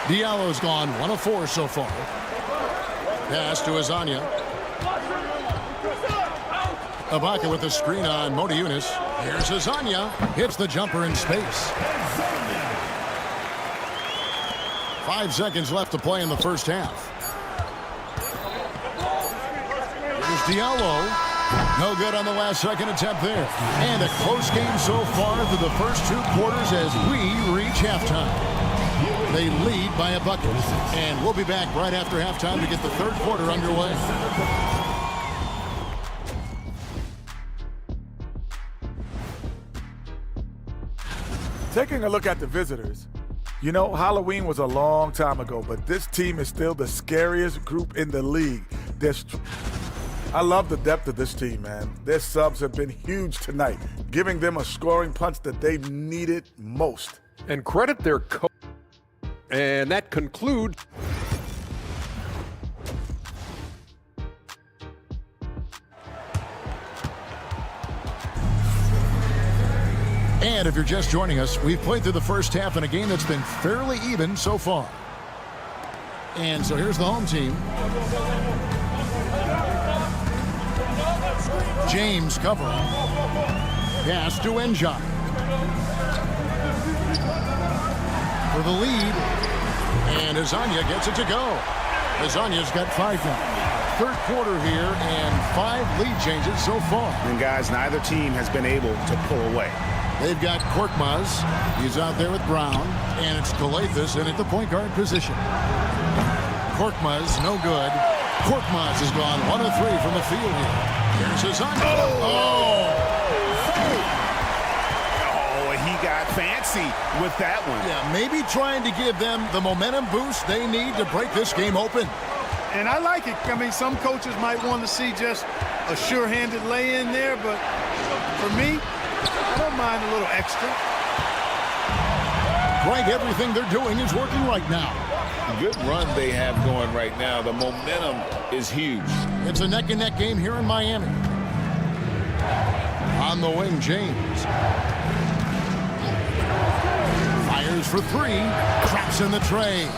Diallo's gone 1 of 4 so far. Pass to Azonia. Ibaka with the screen on Monaco. Here's Azonia. Hits the jumper in space. 5 seconds left to play in the first half. Here's Diallo. No good on the last second attempt there. And a close game so far through the first 2 quarters as we reach halftime. They lead by a bucket. And we'll be back right after halftime to get the third quarter underway. Taking a look at the visitors, you know, Halloween was a long time ago, but this team is still the scariest group in the league. I love the depth of this team, man. Their subs have been huge tonight, giving them a scoring punch that they needed most. And credit their coach. And that concludes. And if you're just joining us, we've played through the first half in a game that's been fairly even so far. And so here's the home team. James covering. Pass to Enja. For the lead. And Azonia gets it to go. Azonia's got 5 now. Third quarter here and 5 lead changes so far. And guys, neither team has been able to pull away. They've got Korkmaz. He's out there with Brown. And it's Galathis in at the point guard position. Korkmaz, no good. Korkmaz has gone 1 of 3 from the field here. Here's Azonia. Oh, he got fancy with that one. Yeah, maybe trying to give them the momentum boost they need to break this game open. And I like it. I mean, some coaches might want to see just a sure-handed lay-in there, but for me, I don't mind a little extra. Greg, everything they're doing is working right now. Good run they have going right now. The momentum is huge. It's a neck-and-neck game here in Miami. On the wing, James. Fires for 3. Traps in the tray.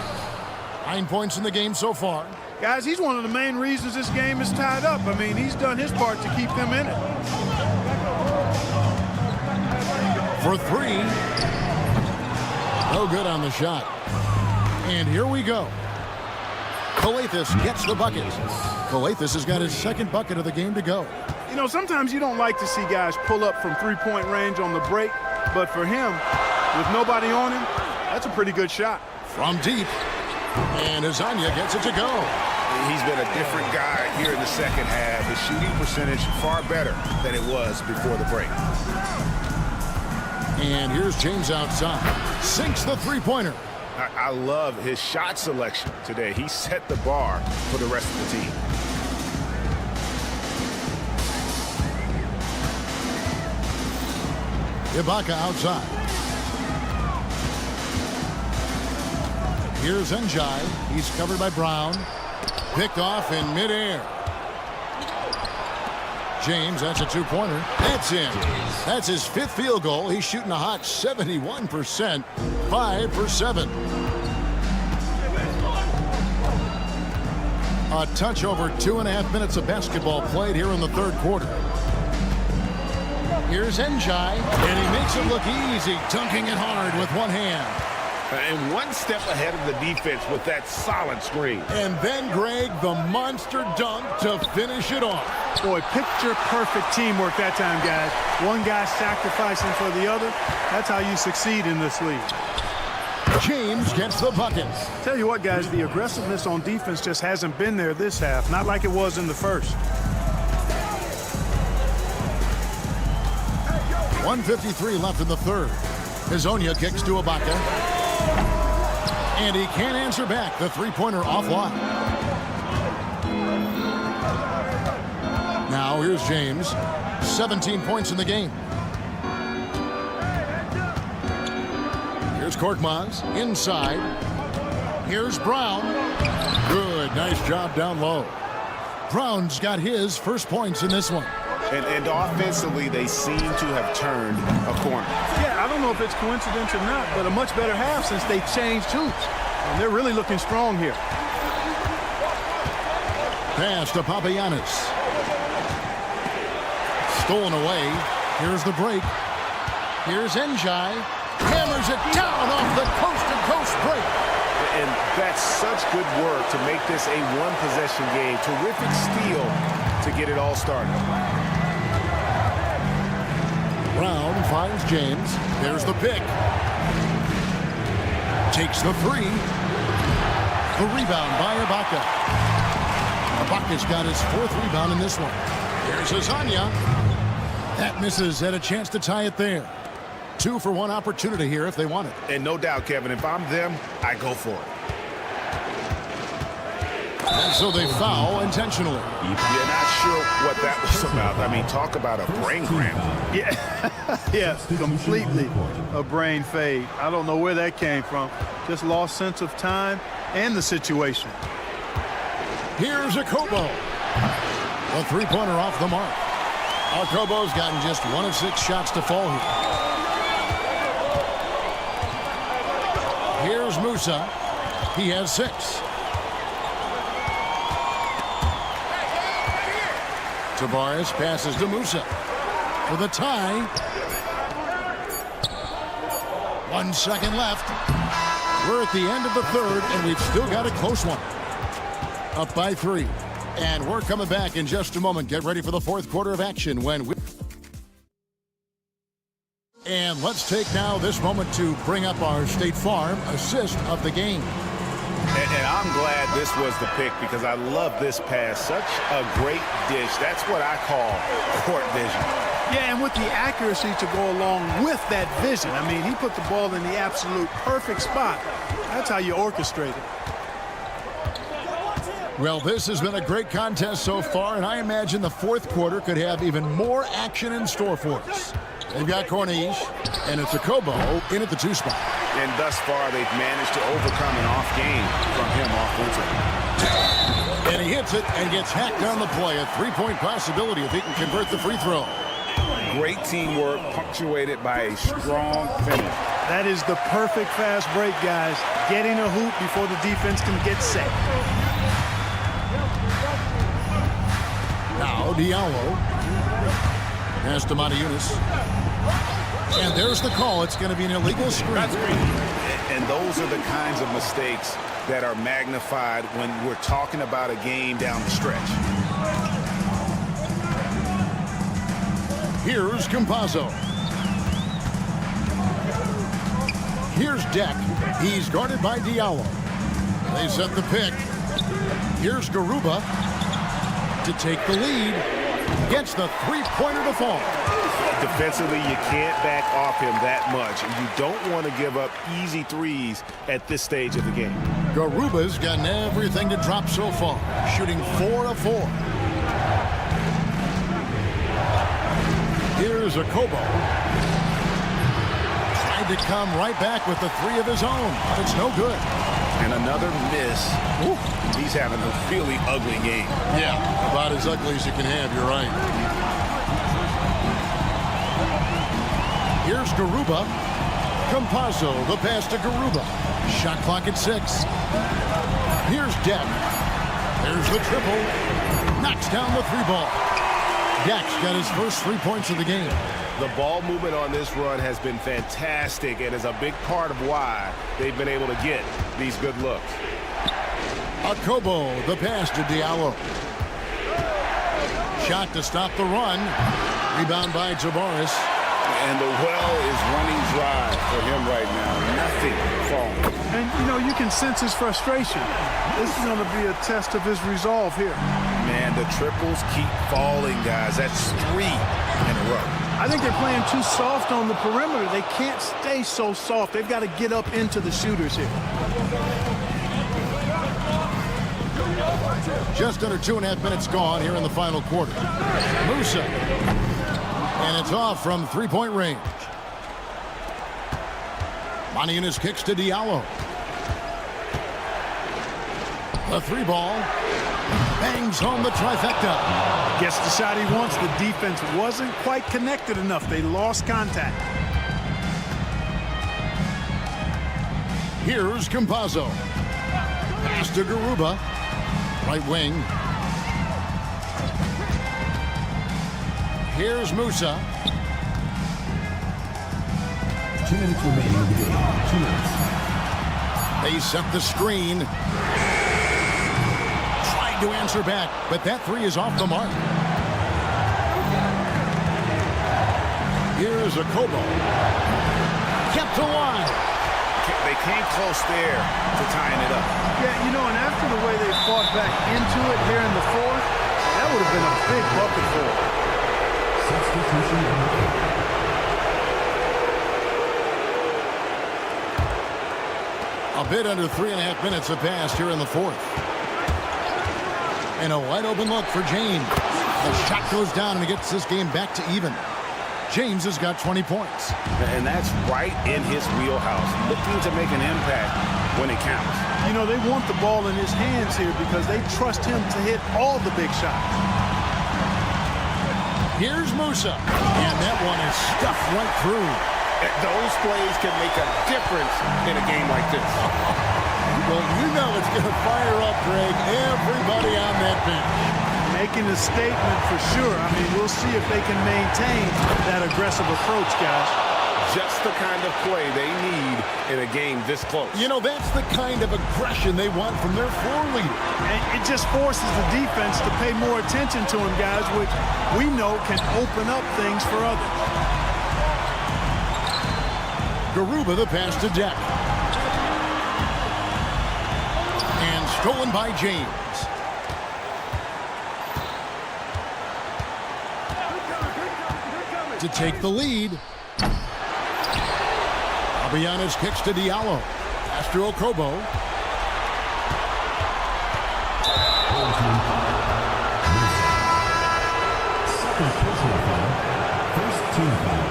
9 points in the game so far. Guys, he's one of the main reasons this game is tied up. I mean, he's done his part to keep them in it. for three. No good on the shot. And here we go. Calathes gets the bucket. Calathes has got his second bucket of the game to go. You know, sometimes you don't like to see guys pull up from three-point range on the break, but for him, with nobody on him, that's a pretty good shot. From deep, and Azania gets it to go. He's been a different guy here in the second half. The shooting percentage far better than it was before the break. And here's James outside. Sinks the three-pointer. I love his shot selection today. He set the bar for the rest of the team. Ibaka outside. Here's Njai. He's covered by Brown. Picked off in midair. James, that's a two-pointer. That's in. That's his fifth field goal. He's shooting a hot 71%. 5 for 7. A touch over 2.5 minutes of basketball played here in the third quarter. Here's Njai, and he makes it look easy, dunking it hard with one hand. And one step ahead of the defense with that solid screen. And then, Greg, the monster dunk to finish it off. Boy, picture-perfect teamwork that time, guys. One guy sacrificing for the other. That's how you succeed in this league. James gets the bucket. Tell you what, guys, the aggressiveness on defense just hasn't been there this half. Not like it was in the first. 1:53 left in the third. Hazonia kicks to Ibaka. And he can't answer back. The three-pointer offline. Now here's James. 17 points in the game. Here's Korkmaz inside. Here's Brown. Good. Nice job down low. Brown's got his first points in this one. And offensively, they seem to have turned a corner. Yeah, I don't know if it's coincidence or not, but a much better half since they changed hoops. And they're really looking strong here. Pass to Papagiannis. Stolen away. Here's the break. Here's Njai. Hammers it down off the coast-to-coast break. And that's such good work to make this a one-possession game. Terrific steal to get it all started. Brown finds James. There's the pick. Takes the three. The rebound by Ibaka. Ibaka's got his fourth rebound in this one. Here's Azania. That misses. Had a chance to tie it there. 2 for 1 opportunity here if they want it. And no doubt, Kevin, if I'm them, I go for it. And so they foul intentionally. You're not sure what that was about. I mean, talk about a brain cramp. Yeah, yes, completely a brain fade. I don't know where that came from. Just lost sense of time and the situation. Here's Akobo. A three-pointer off the mark. Akobo's gotten just 1 of 6 shots to fall here. Here's Musa. He has 6. Tavares passes to Musa for the tie. 1 second left. We're at the end of the third, and we've still got a close one. Up by 3. And we're coming back in just a moment. Get ready for the fourth quarter of action when we... And let's take now this moment to bring up our State Farm assist of the game. And I'm glad this was the pick because I love this pass. Such a great dish. That's what I call court vision. Yeah, and with the accuracy to go along with that vision. I mean, he put the ball in the absolute perfect spot. That's how you orchestrate it. Well, this has been a great contest so far, and I imagine the fourth quarter could have even more action in store for us. They've got Corniche, and it's Akobo in at the 2 spot. And thus far, they've managed to overcome an off game from him offensively. And he hits it and gets hacked on the play. A 3-point possibility if he can convert the free throw. Great teamwork punctuated by a strong finish. That is the perfect fast break, guys. Getting a hoop before the defense can get set. Now Diallo. Pass to Matajunas. And there's the call. It's going to be an illegal screen. And those are the kinds of mistakes that are magnified when we're talking about a game down the stretch. Here's Campazzo. Here's Deck. He's guarded by Diallo. They set the pick. Here's Garuba to take the lead. Gets the three-pointer to fall. Defensively, you can't back off him that much. You don't want to give up easy threes at this stage of the game. Garuba's gotten everything to drop so far, shooting 4 of 4. Here's Okobo. Tried to come right back with the 3 of his own, but it's no good. And another miss. Ooh, he's having a really ugly game. Yeah, about as ugly as you can have, you're right. Here's Garuba. Campazzo, the pass to Garuba. Shot clock at 6. Here's Deck. There's the triple. Knocks down the 3-ball. Deck's got his first 3 points of the game. The ball movement on this run has been fantastic and is a big part of why they've been able to get these good looks. Okobo, the pass to Diallo. Shot to stop the run. Rebound by Tavares. And the well is running dry for him right now. Nothing falling. And, you know, you can sense his frustration. This is going to be a test of his resolve here. Man, the triples keep falling, guys. That's 3 in a row. I think they're playing too soft on the perimeter. They can't stay so soft. They've got to get up into the shooters here. Just under 2.5 minutes gone here in the final quarter. Musa. And it's off from 3-point range. Moniunas kicks to Diallo. The 3-ball. Bangs home the trifecta. Gets the shot he wants. The defense wasn't quite connected enough. They lost contact. Here's Campazzo. Pass to Garuba. Right wing. Here's Musa. 2 minutes remaining in the game. 2 minutes. They set the screen. Tried to answer back, but that 3 is off the mark. Here's Okobo. Kept alive. They came close there to tying it up. Yeah, you know, and after the way they fought back into it here in the 4th, that would have been a big bucket for them. Substitution on the court. A bit under 3.5 minutes have passed here in the 4th. And a wide open look for James. The shot goes down and he gets this game back to even. James has got 20 points. And that's right in his wheelhouse. Looking to make an impact when it counts. You know, they want the ball in his hands here because they trust him to hit all the big shots. Here's Musa. And that one is stuffed right through. Those plays can make a difference in a game like this. Well, you know it's going to fire up, Greg, everybody on that bench. Making a statement for sure. I mean, we'll see if they can maintain that aggressive approach, guys. Just the kind of play they need in a game this close. You know, that's the kind of aggression they want from their floor leader. And it just forces the defense to pay more attention to him, guys, which we know can open up things for others. Garuba, the pass to Deck. And stolen by James. To take the lead. Fabianis kicks to Diallo. Pass to Okobo. Second personal foul. First team foul.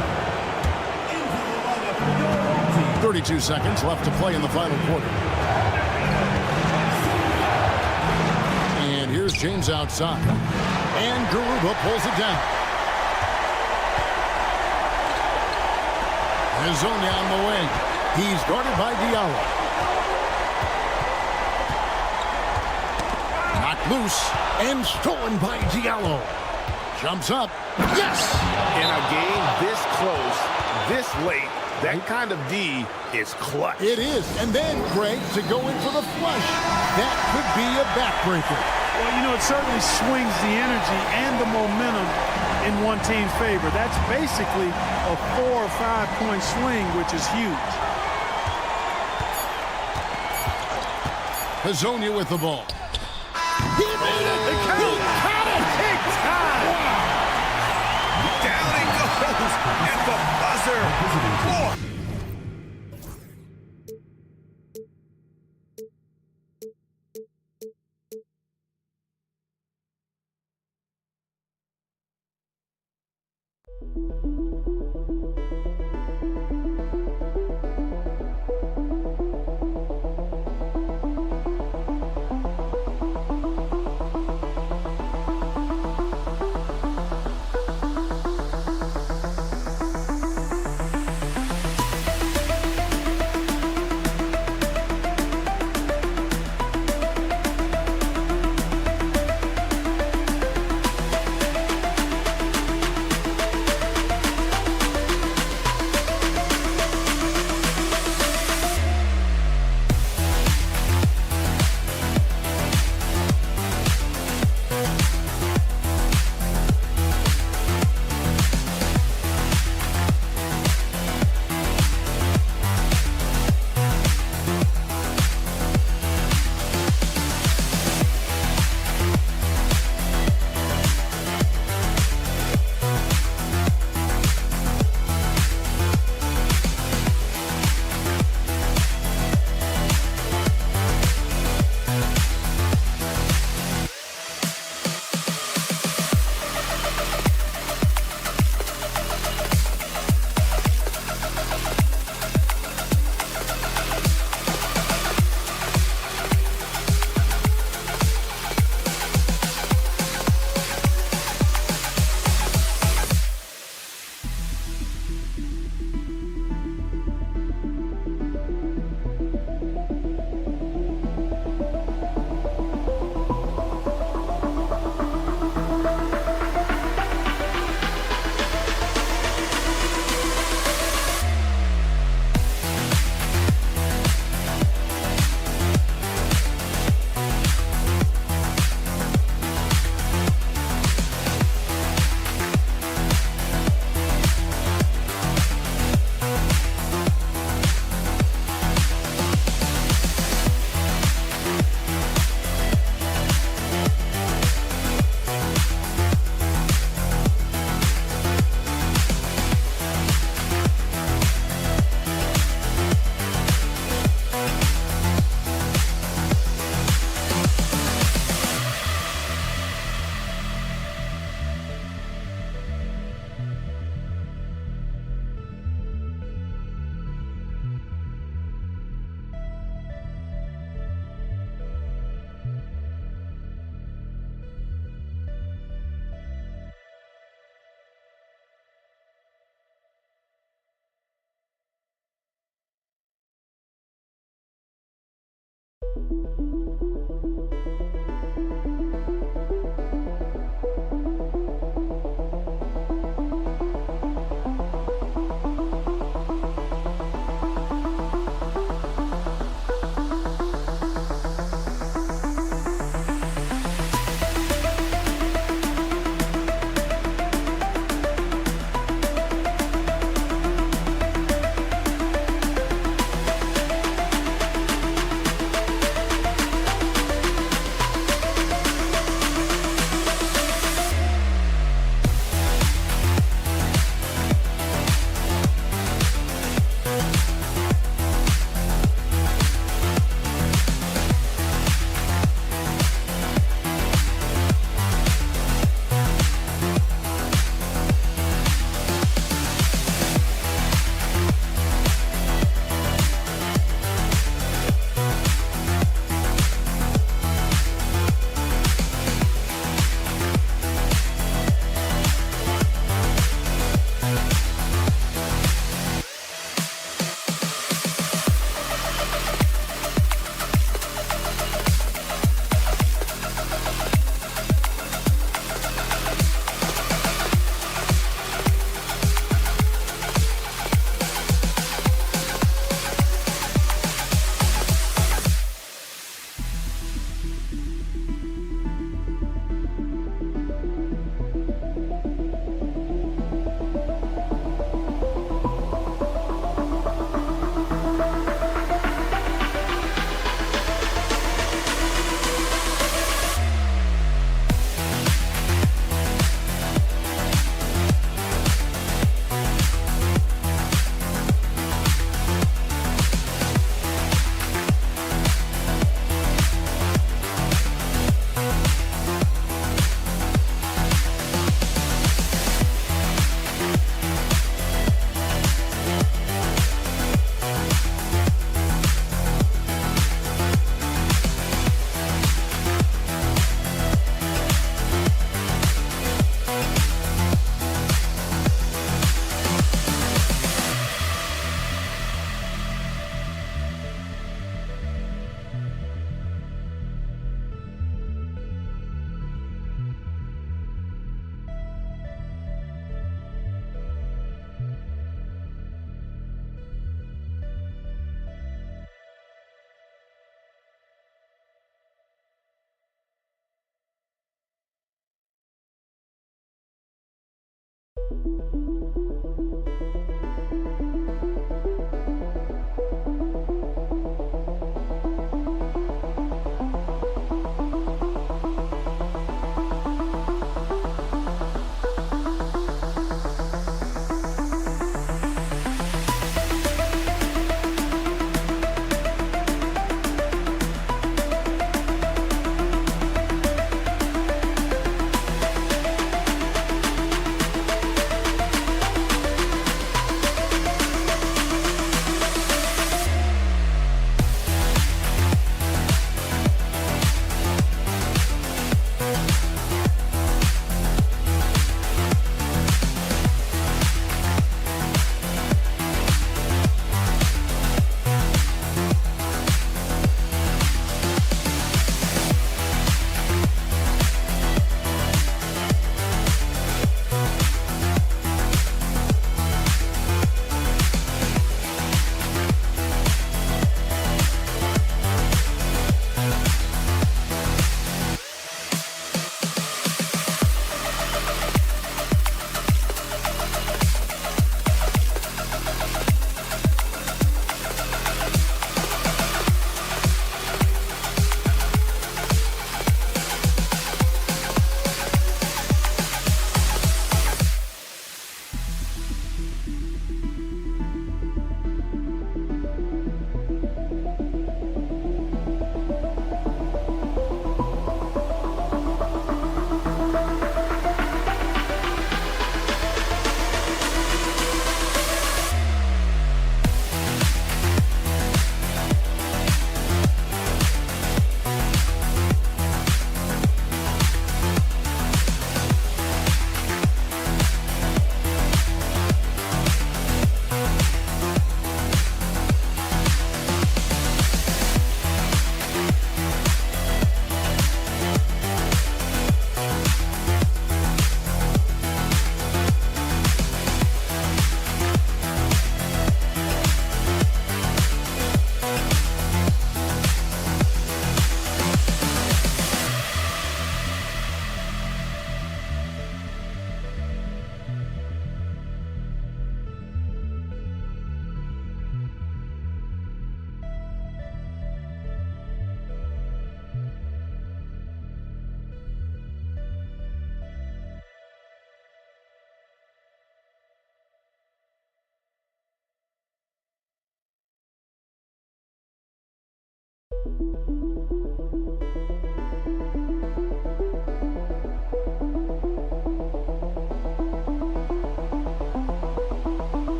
32 seconds left to play in the final quarter. And here's James outside. And Garuba pulls it down. Hezonja on the wing. He's guarded by Diallo. Knocked loose and stolen by Diallo. Jumps up. Yes! In a game this close, this late, that kind of D is clutch. It is. And then, Greg, to go in for the flush, that could be a backbreaker. Well, you know, it certainly swings the energy and the momentum in one team's favor. That's basically a 4 or 5 point swing, which is huge. Hazonia with the ball. He made it! He caught it! Big time! Down he goes at the buzzer.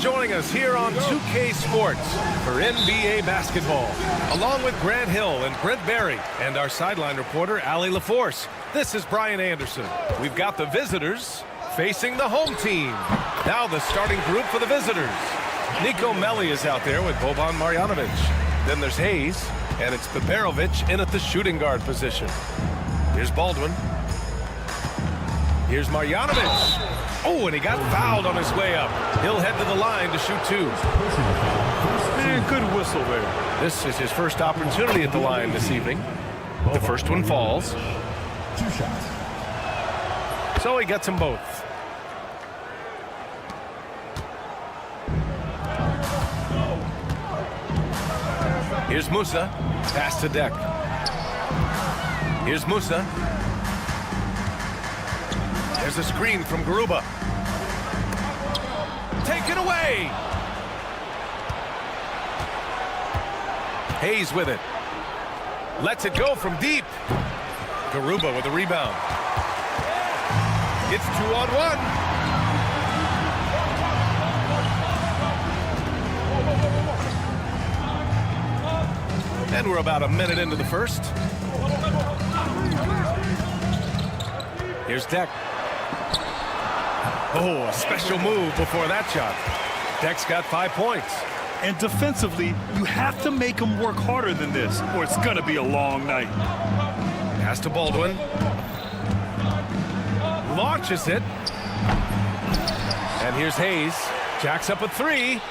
Joining us here on 2K Sports for NBA basketball, along with Grant Hill and Brent Barry and our sideline reporter, Allie LaForce. This is Brian Anderson. We've got the visitors facing the home team. Now the starting group for the visitors. Nico Melli is out there with Boban Marjanovic. Then there's Hayes, and it's Peperovic in at the shooting guard position. Here's Baldwin. Here's Marjanovic. Oh, and he got fouled on his way up. He'll head to the line to shoot two. And good whistle there. This is his first opportunity at the line this evening. The first one falls. 2 shots. So he gets them both. Here's Musa. Pass to Deck. Here's Musa. There's a screen from Garuba. Take it away. Hayes with it. Lets it go from deep. Garuba with a rebound. It's 2-on-1. And we're about a minute into the first. Here's Deck. Oh, a special move before that shot. Deck's got 5 points. And defensively, you have to make them work harder than this, or it's going to be a long night. Pass to Baldwin. Launches it. And here's Hayes. Jacks up a three.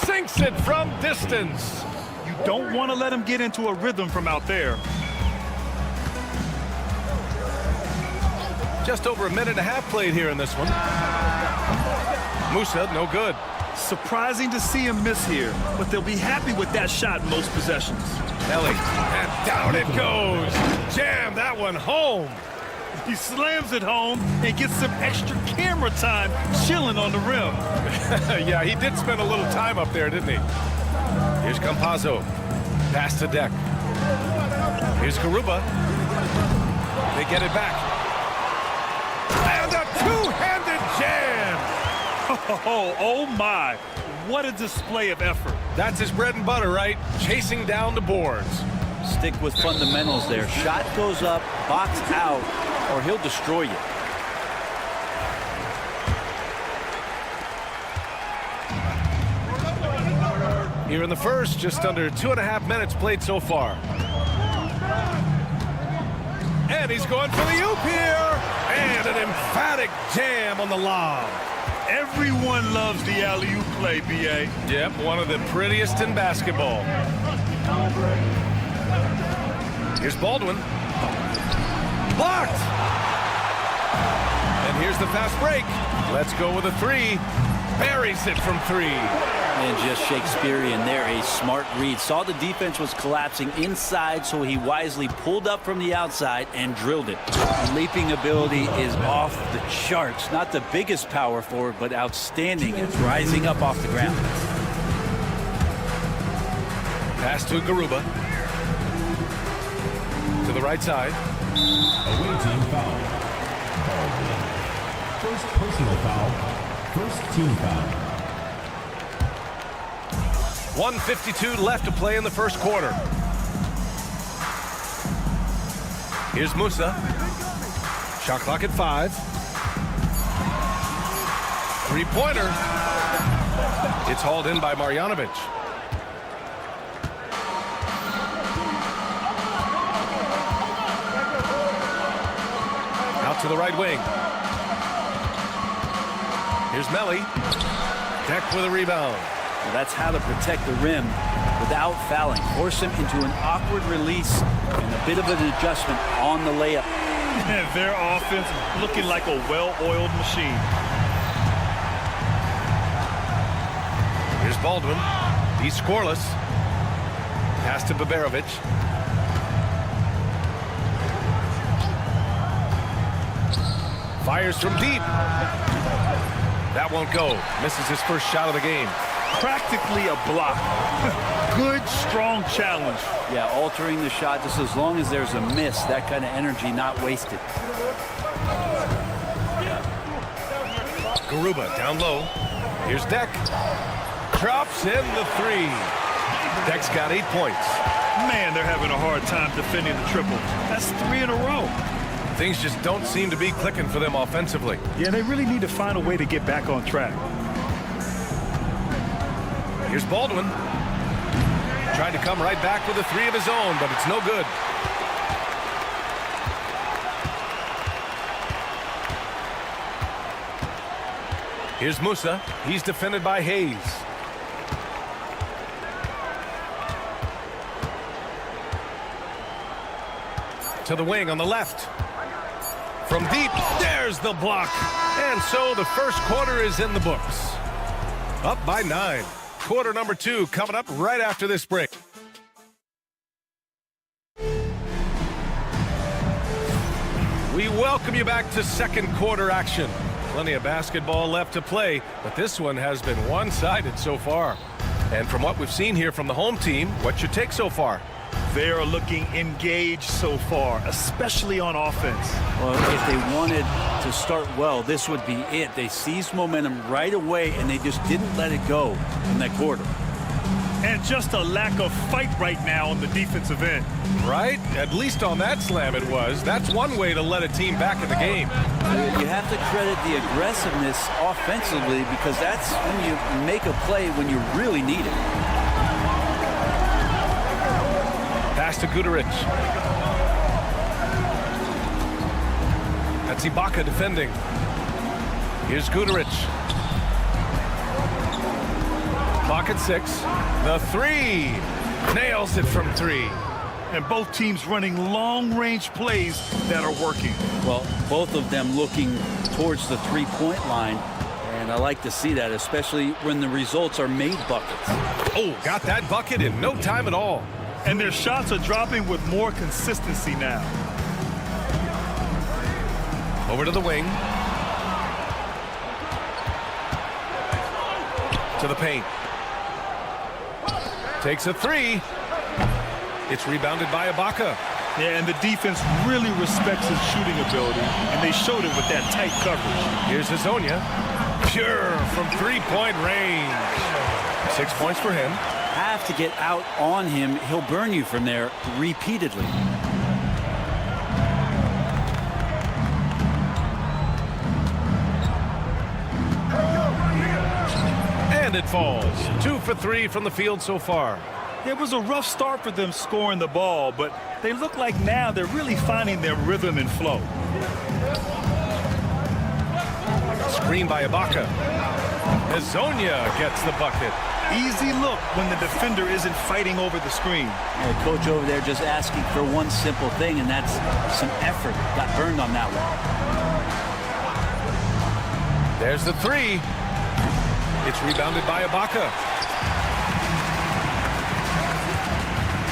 Sinks it from distance. You don't want to let him get into a rhythm from out there. Just over a minute and a half played here in this one. Musa, no good. Surprising to see him miss here, but they'll be happy with that shot in most possessions. Ellie, and down it goes. Jam that one home. He slams it home and gets some extra camera time chilling on the rim. Yeah, he did spend a little time up there, didn't he? Here's Campazzo. Pass to Deck. Here's Garuba. They get it back. And a two-handed jam! Oh my. What a display of effort. That's his bread and butter, right? Chasing down the boards. Stick with fundamentals there. Shot goes up, box out, or he'll destroy you. Here in the first, just under 2.5 minutes played so far. And he's going for the oop here. And an emphatic jam on the lob. Everyone loves the alley-oop play, B.A. Yep, one of the prettiest in basketball. Here's Baldwin. Blocked! And here's the fast break. Let's go with a three. Buries it from three. And just Shakespearean there, a smart read. Saw the defense was collapsing inside, so he wisely pulled up from the outside and drilled it. Leaping ability is off the charts. Not the biggest power forward, but outstanding. It's rising up off the ground. Pass to Garuba. To the right side. Away team foul. Baldwin. First personal foul. First team foul. 1:52 left to play in the first quarter. Here's Musa. Shot clock at 5. Three-pointer. It's hauled in by Marjanovic. Out to the right wing. Here's Melly. Deck with a rebound. Well, that's how to protect the rim without fouling. Force him into an awkward release and a bit of an adjustment on the layup. Their offense looking like a well-oiled machine. Here's Baldwin. He's scoreless. Pass to Baberovic. Fires from deep. That won't go. Misses his first shot of the game. Practically a block. Good, strong challenge. Yeah, altering the shot just as long as there's a miss. That kind of energy not wasted. Garuba down low. Here's Deck. Drops in the three. Deck's got 8 points. Man, they're having a hard time defending the triple. That's 3 in a row. Things just don't seem to be clicking for them offensively. Yeah, they really need to find a way to get back on track. Here's Baldwin. Trying to come right back with a three of his own, but it's no good. Here's Musa. He's defended by Hayes. To the wing on the left. From deep, there's the block. And so the first quarter is in the books. Up by 9. Quarter number 2 coming up right after this break. We welcome you back to second quarter action. Plenty of basketball left to play, but this one has been one-sided so far. And from what we've seen here from the home team, what's your take so far? They are looking engaged so far, especially on offense. Well, if they wanted to start well, this would be it. They seized momentum right away, and they just didn't let it go in that quarter. And just a lack of fight right now on the defensive end. Right? At least on that slam it was. That's one way to let a team back in the game. You have to credit the aggressiveness offensively, because that's when you make a play when you really need it. Pass to Guduric. That's Ibaka defending. Here's Guduric. Clock at 6. The three. Nails it from 3. And both teams running long-range plays that are working. Well, both of them looking towards the three-point line. And I like to see that, especially when the results are made buckets. Oh, got that bucket in no time at all. And their shots are dropping with more consistency now. Over to the wing. To the paint. Takes a 3. It's rebounded by Ibaka. Yeah, and the defense really respects his shooting ability, and they showed it with that tight coverage. Here's Hazonia. Pure from three-point range. 6 points for him. Have to get out on him. He'll burn you from there repeatedly. And it falls. 2 for 3 from the field so far. It was a rough start for them scoring the ball, but they look like now they're really finding their rhythm and flow. Screen by Ibaka. Hazonia gets the bucket. Easy look when the defender isn't fighting over the screen. Yeah, coach over there just asking for one simple thing, and that's some effort. Got burned on that one. There's the 3. It's rebounded by Ibaka.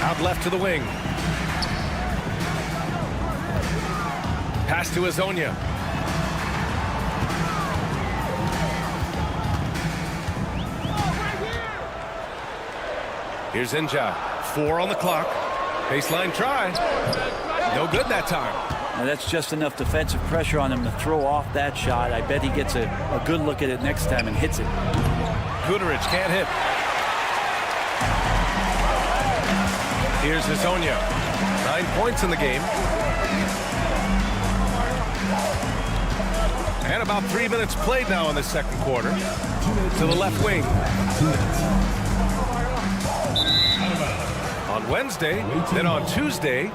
Out left to the wing. Pass to Hazonia. Here's Inja. 4 on the clock. Baseline try. No good that time. Now that's just enough defensive pressure on him to throw off that shot. I bet he gets a good look at it next time and hits it. Guterich can't hit. Here's Hazonia. 9 points in the game. And about 3 minutes played now in the second quarter. To the left wing. On Wednesday, then on Tuesday.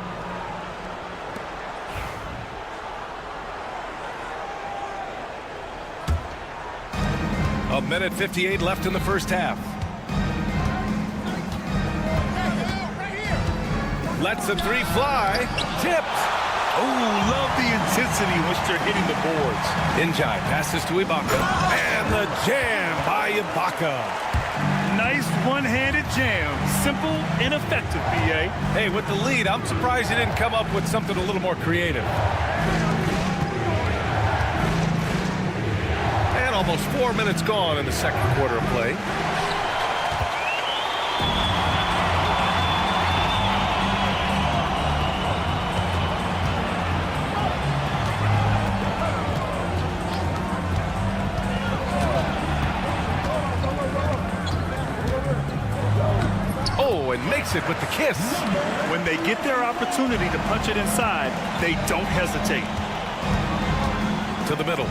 A minute 58 left in the first half. Lets the 3 fly. Tipped. Oh, love the intensity in which they're hitting the boards. Injai passes to Ibaka. And the jam by Ibaka. Nice one-handed jam. Simple and effective, B.A. Hey, with the lead, I'm surprised he didn't come up with something a little more creative. And almost 4 minutes gone in the second quarter of play. And makes it with the kiss. When they get their opportunity to punch it inside, they don't hesitate. To the middle.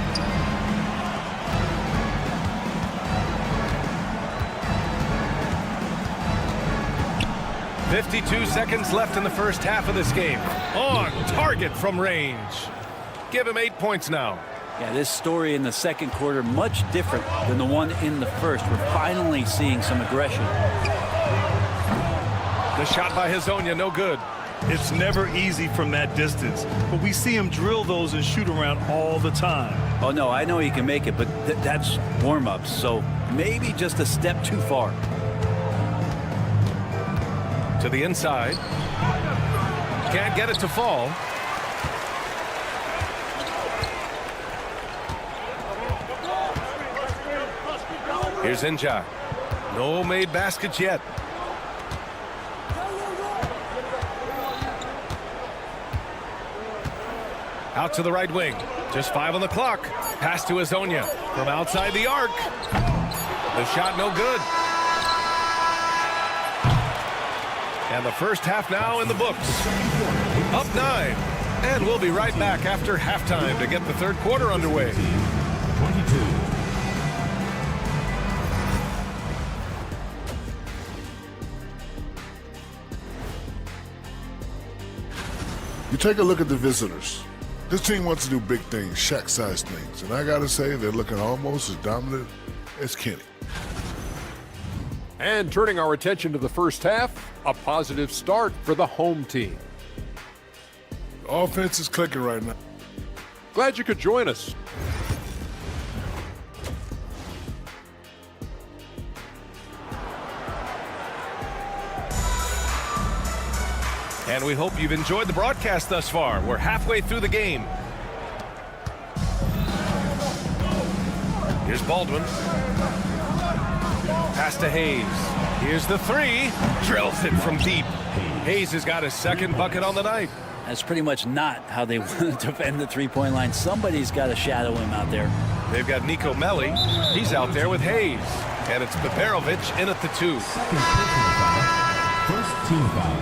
.52 seconds left in the first half of this game. On target from range. Give him 8 points now. Yeah, this story in the second quarter much different than the one in the first. We're finally seeing some aggression. The shot by Hazonia, no good. It's never easy from that distance, but we see him drill those and shoot around all the time. Oh, no, I know he can make it, but that's warm-ups, so maybe just a step too far. To the inside. Can't get it to fall. Here's Inja. No made baskets yet. Out to the right wing. Just 5 on the clock. Pass to Hazonia from outside the arc. The shot no good. And the first half now in the books. Up 9. And we'll be right back after halftime to get the third quarter underway. 22. You take a look at the visitors. This team wants to do big things, Shaq-sized things. And I got to say, they're looking almost as dominant as Kenny. And turning our attention to the first half, a positive start for the home team. The offense is clicking right now. Glad you could join us. And we hope you've enjoyed the broadcast thus far. We're halfway through the game. Here's Baldwin. Pass to Hayes. Here's the three. Drills it from deep. Hayes has got his second bucket on the night. That's pretty much not how they want to defend the three-point line. Somebody's got to shadow him out there. They've got Nico Melli. He's out there with Hayes. And it's Peperovic in at the 2. First team foul.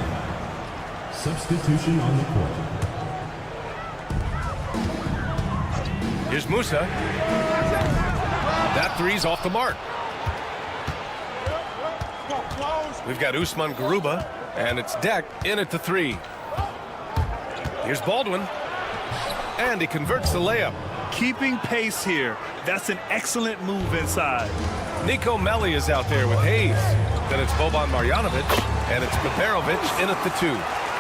Substitution on the court. Here's Musa. That three's off the mark. We've got Usman Garuba, and it's Deck in at the 3. Here's Baldwin, and he converts the layup. Keeping pace here. That's an excellent move inside. Nico Melli is out there with Hayes. Then it's Boban Marjanovic, and it's Peperovic in at the 2.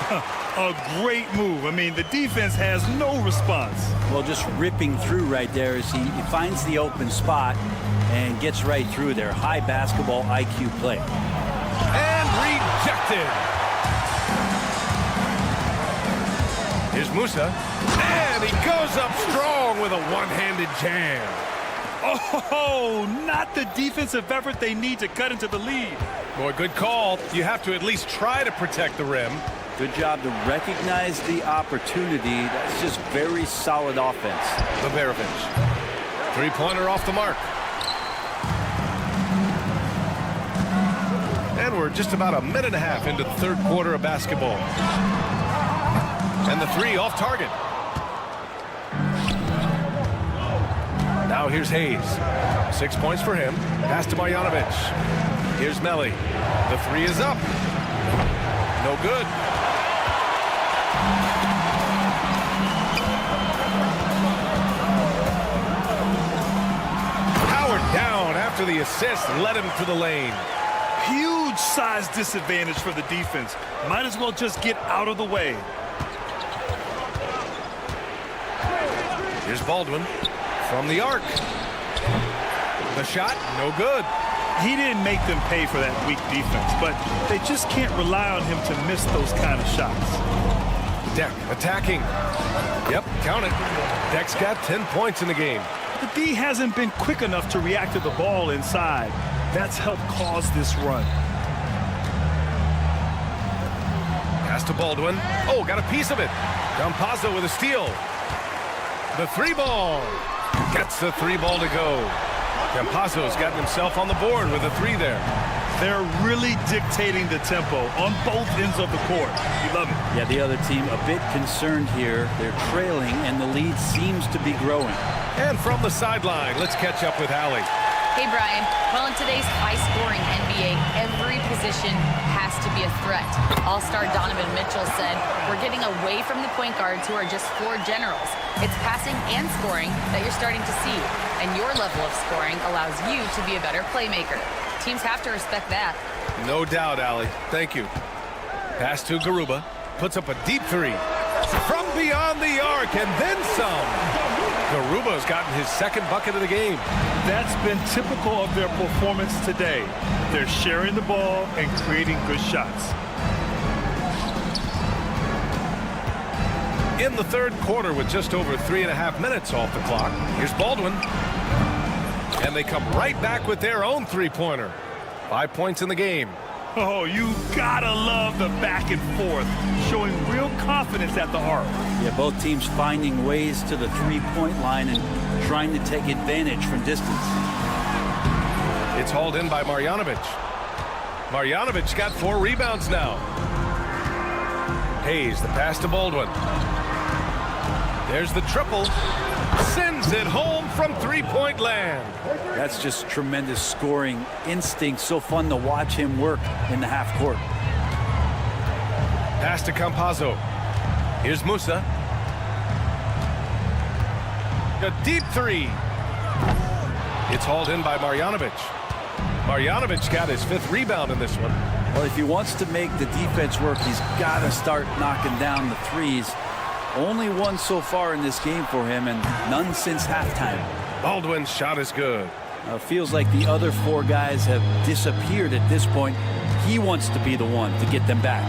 A great move. I mean, the defense has no response. Well, just ripping through right there as he finds the open spot and gets right through there. High basketball IQ play. And rejected. Here's Musa. And he goes up strong with a one-handed jam. Oh, not the defensive effort they need to cut into the lead. Boy, good call. You have to at least try to protect the rim. Good job to recognize the opportunity. That's just very solid offense. Peperovic. Three-pointer off the mark. And we're just about a minute and a half into the third quarter of basketball. And the three off target. Now here's Hayes. 6 points for him. Pass to Marjanovic. Here's Melli. The three is up. No good. Howard down after the assist led him to the lane. Huge size disadvantage for the defense. Might as well just get out of the way. Here's Baldwin from the arc. The shot, no good. He didn't make them pay for that weak defense, but they just can't rely on him to miss those kind of shots. Deck attacking. Yep, count it. Deck's got 10 points in the game. The D hasn't been quick enough to react to the ball inside. That's helped cause this run. Pass to Baldwin. Oh, got a piece of it. Campazzo with a steal. The three ball. Gets the three ball to go. Campazzo's gotten himself on the board with a three there. They're really dictating the tempo on both ends of the court. You love it. Yeah, the other team a bit concerned here. They're trailing, and the lead seems to be growing. And from the sideline, let's catch up with Allie. Hey, Brian. Well, in today's high-scoring NBA, every position has to be a threat. All-star Donovan Mitchell said, "We're getting away from the point guards who are just floor generals. It's passing and scoring that you're starting to see, and your level of scoring allows you to be a better playmaker. Teams have to respect that." No doubt, Allie. Thank you. Pass to Garuba. Puts up a deep three. From beyond the arc, and then some. Garuba's gotten his second bucket of the game. That's been typical of their performance today. They're sharing the ball and creating good shots. In the third quarter with just over 3.5 minutes off the clock, here's Baldwin. And they come right back with their own three-pointer. 5 points in the game. Oh, you gotta love the back and forth, showing real confidence at the arc. Yeah, both teams finding ways to the three-point line and trying to take advantage from distance. It's hauled in by Marjanovic. Marjanovic got 4 rebounds now. Hayes, the pass to Baldwin. There's the triple. Sends it home from three-point land. That's just tremendous scoring instinct. So fun to watch him work in the half court. Pass to Campazzo. Here's Musa. A deep three. It's hauled in by Marjanovic. Marjanovic got his 5th rebound in this one. Well, if he wants to make the defense work, he's got to start knocking down the threes. Only one so far in this game for him, and none since halftime. Baldwin's shot is good. Feels like the other 4 guys have disappeared at this point. He wants to be the one to get them back.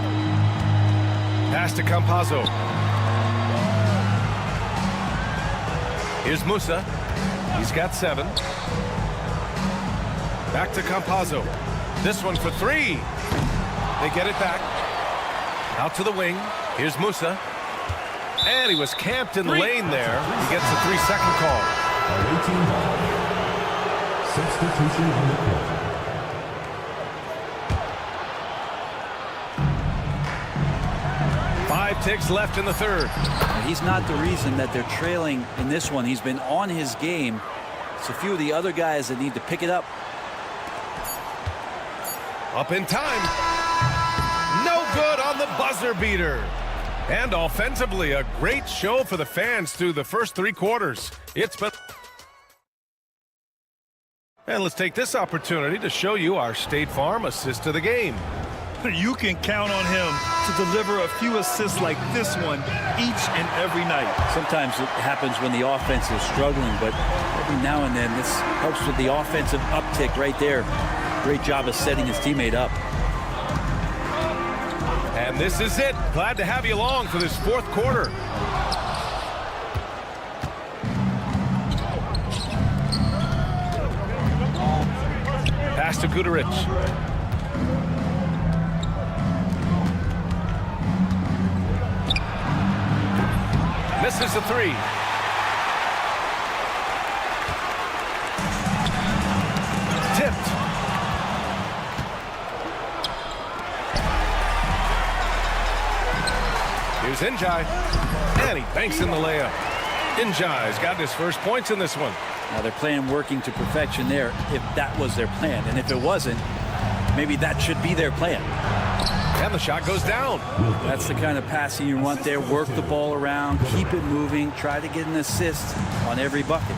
Pass to Campazzo. Here's Musa. He's got 7. Back to Campazzo. This one for 3. They get it back. Out to the wing. Here's Musa. And he was camped in the lane there. He gets a 3-second call. Substitution on the court. Five ticks left in the third. He's not the reason that they're trailing in this one. He's been on his game. It's a few of the other guys that need to pick it up. Up in time. No good on the buzzer beater. And offensively, a great show for the fans through the first 3 quarters. It's been... And let's take this opportunity to show you our State Farm assist of the game. You can count on him to deliver a few assists like this one each and every night. Sometimes it happens when the offense is struggling, but every now and then this helps with the offensive uptick right there. Great job of setting his teammate up. And this is it. Glad to have you along for this 4th quarter. Pass to Guduric. Misses the 3. Tipped. Here's Njai. And he banks in the layup. Njai's got his first points in this one. Now they're playing working to perfection there if that was their plan. And if it wasn't, maybe that should be their plan. And the shot goes down. That's the kind of passing you want there. Work the ball around, keep it moving, try to get an assist on every bucket.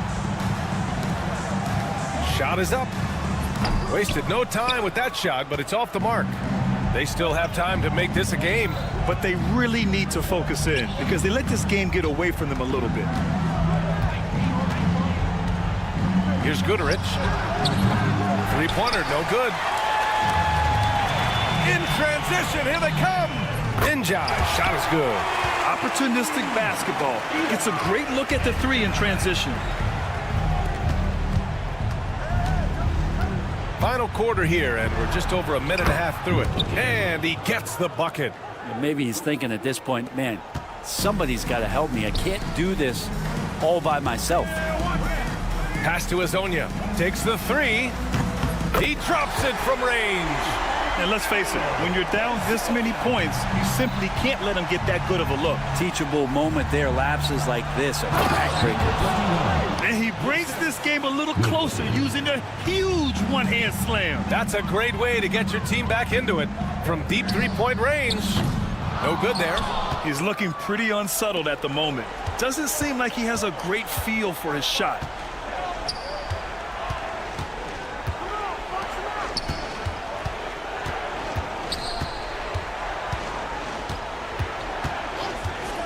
Shot is up. Wasted no time with that shot, but it's off the mark. They still have time to make this a game. But they really need to focus in because they let this game get away from them a little bit. Here's Guduric. 3-pointer, no good. In transition, here they come. Njai, shot is good. Opportunistic basketball. It's a great look at the 3 in transition. Final quarter here, and we're just over a minute and a half through it. And he gets the bucket. Maybe he's thinking at this point, man, somebody's got to help me. I can't do this all by myself. Pass to Azonia. Takes the 3. He drops it from range. And let's face it, when you're down this many points, you simply can't let them get that good of a look. Teachable moment there. Lapses like this are backbreakers. And he brings this game a little closer using a huge one-hand slam. That's a great way to get your team back into it from deep 3-point range. No good there. He's looking pretty unsettled at the moment. Doesn't seem like he has a great feel for his shot.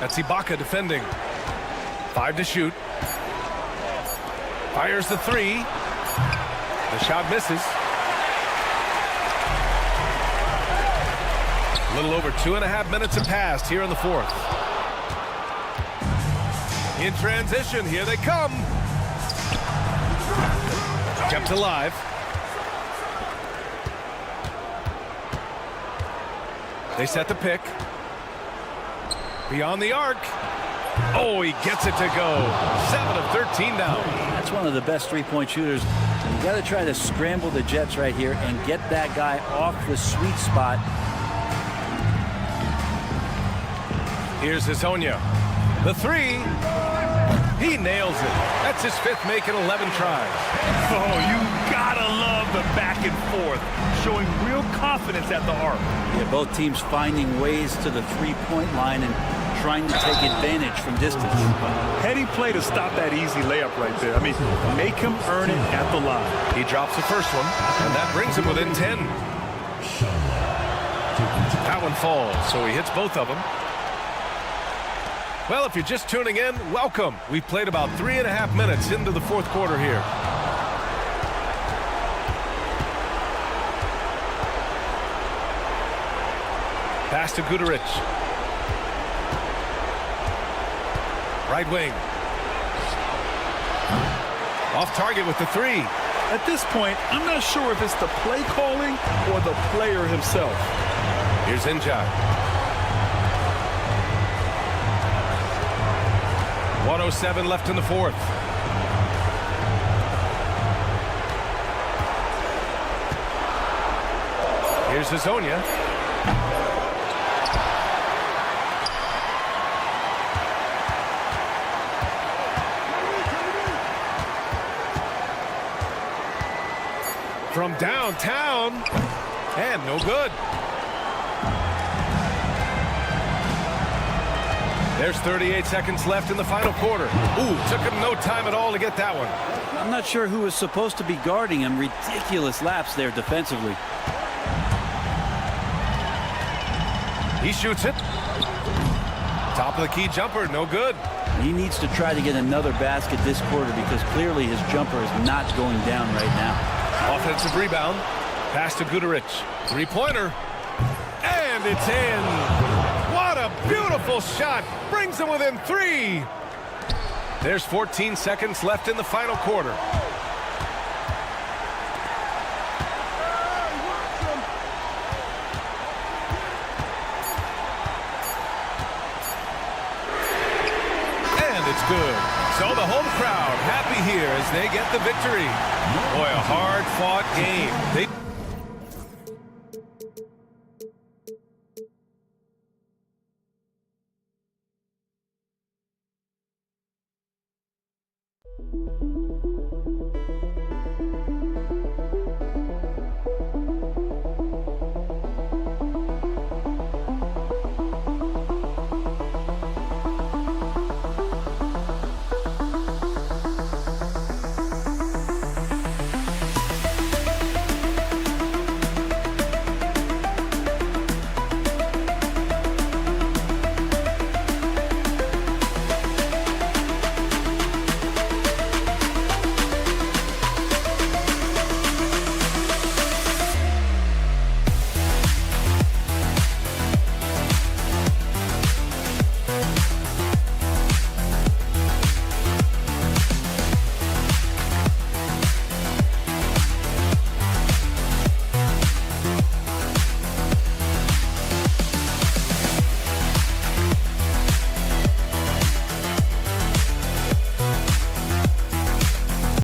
That's Ibaka defending. 5 to shoot. Fires the 3. The shot misses. A little over 2.5 minutes have passed here in the 4th. In transition, here they come. Kept alive. They set the pick. Beyond the arc. Oh, he gets it to go. 7 of 13 down. That's one of the best 3-point shooters. You got to try to scramble the Jets right here and get that guy off the sweet spot. Here's Azonia. The 3. He nails it. That's his 5th make in 11 tries. Oh, you gotta love the back and forth, showing real confidence at the arc. Yeah, both teams finding ways to the 3-point line and trying to take advantage from distance. Heady play to stop that easy layup right there. I mean, make him earn it at the line. He drops the first one, and that brings him within 10. That one falls, so he hits both of them. Well, if you're just tuning in, welcome. We've played about 3.5 minutes into the fourth quarter here. Pass to Guduric. Right wing. Off target with the three. At this point, I'm not sure if it's the play calling or the player himself. Here's Injak. 1:07 left in the fourth. Here's Hazonia. From downtown, and no good. There's 38 seconds left in the final quarter. Ooh, took him no time at all to get that one. I'm not sure who was supposed to be guarding him. Ridiculous lapse there defensively. He shoots it. Top of the key jumper, no good. He needs to try to get another basket this quarter because clearly his jumper is not going down right now. Offensive rebound. Pass to Guduric. Three-pointer. And it's in. What a beautiful shot. Brings him within 3. There's 14 seconds left in the final quarter. And it's good. So the home crowd happy here as they get the victory. Boy, a hard-fought game. They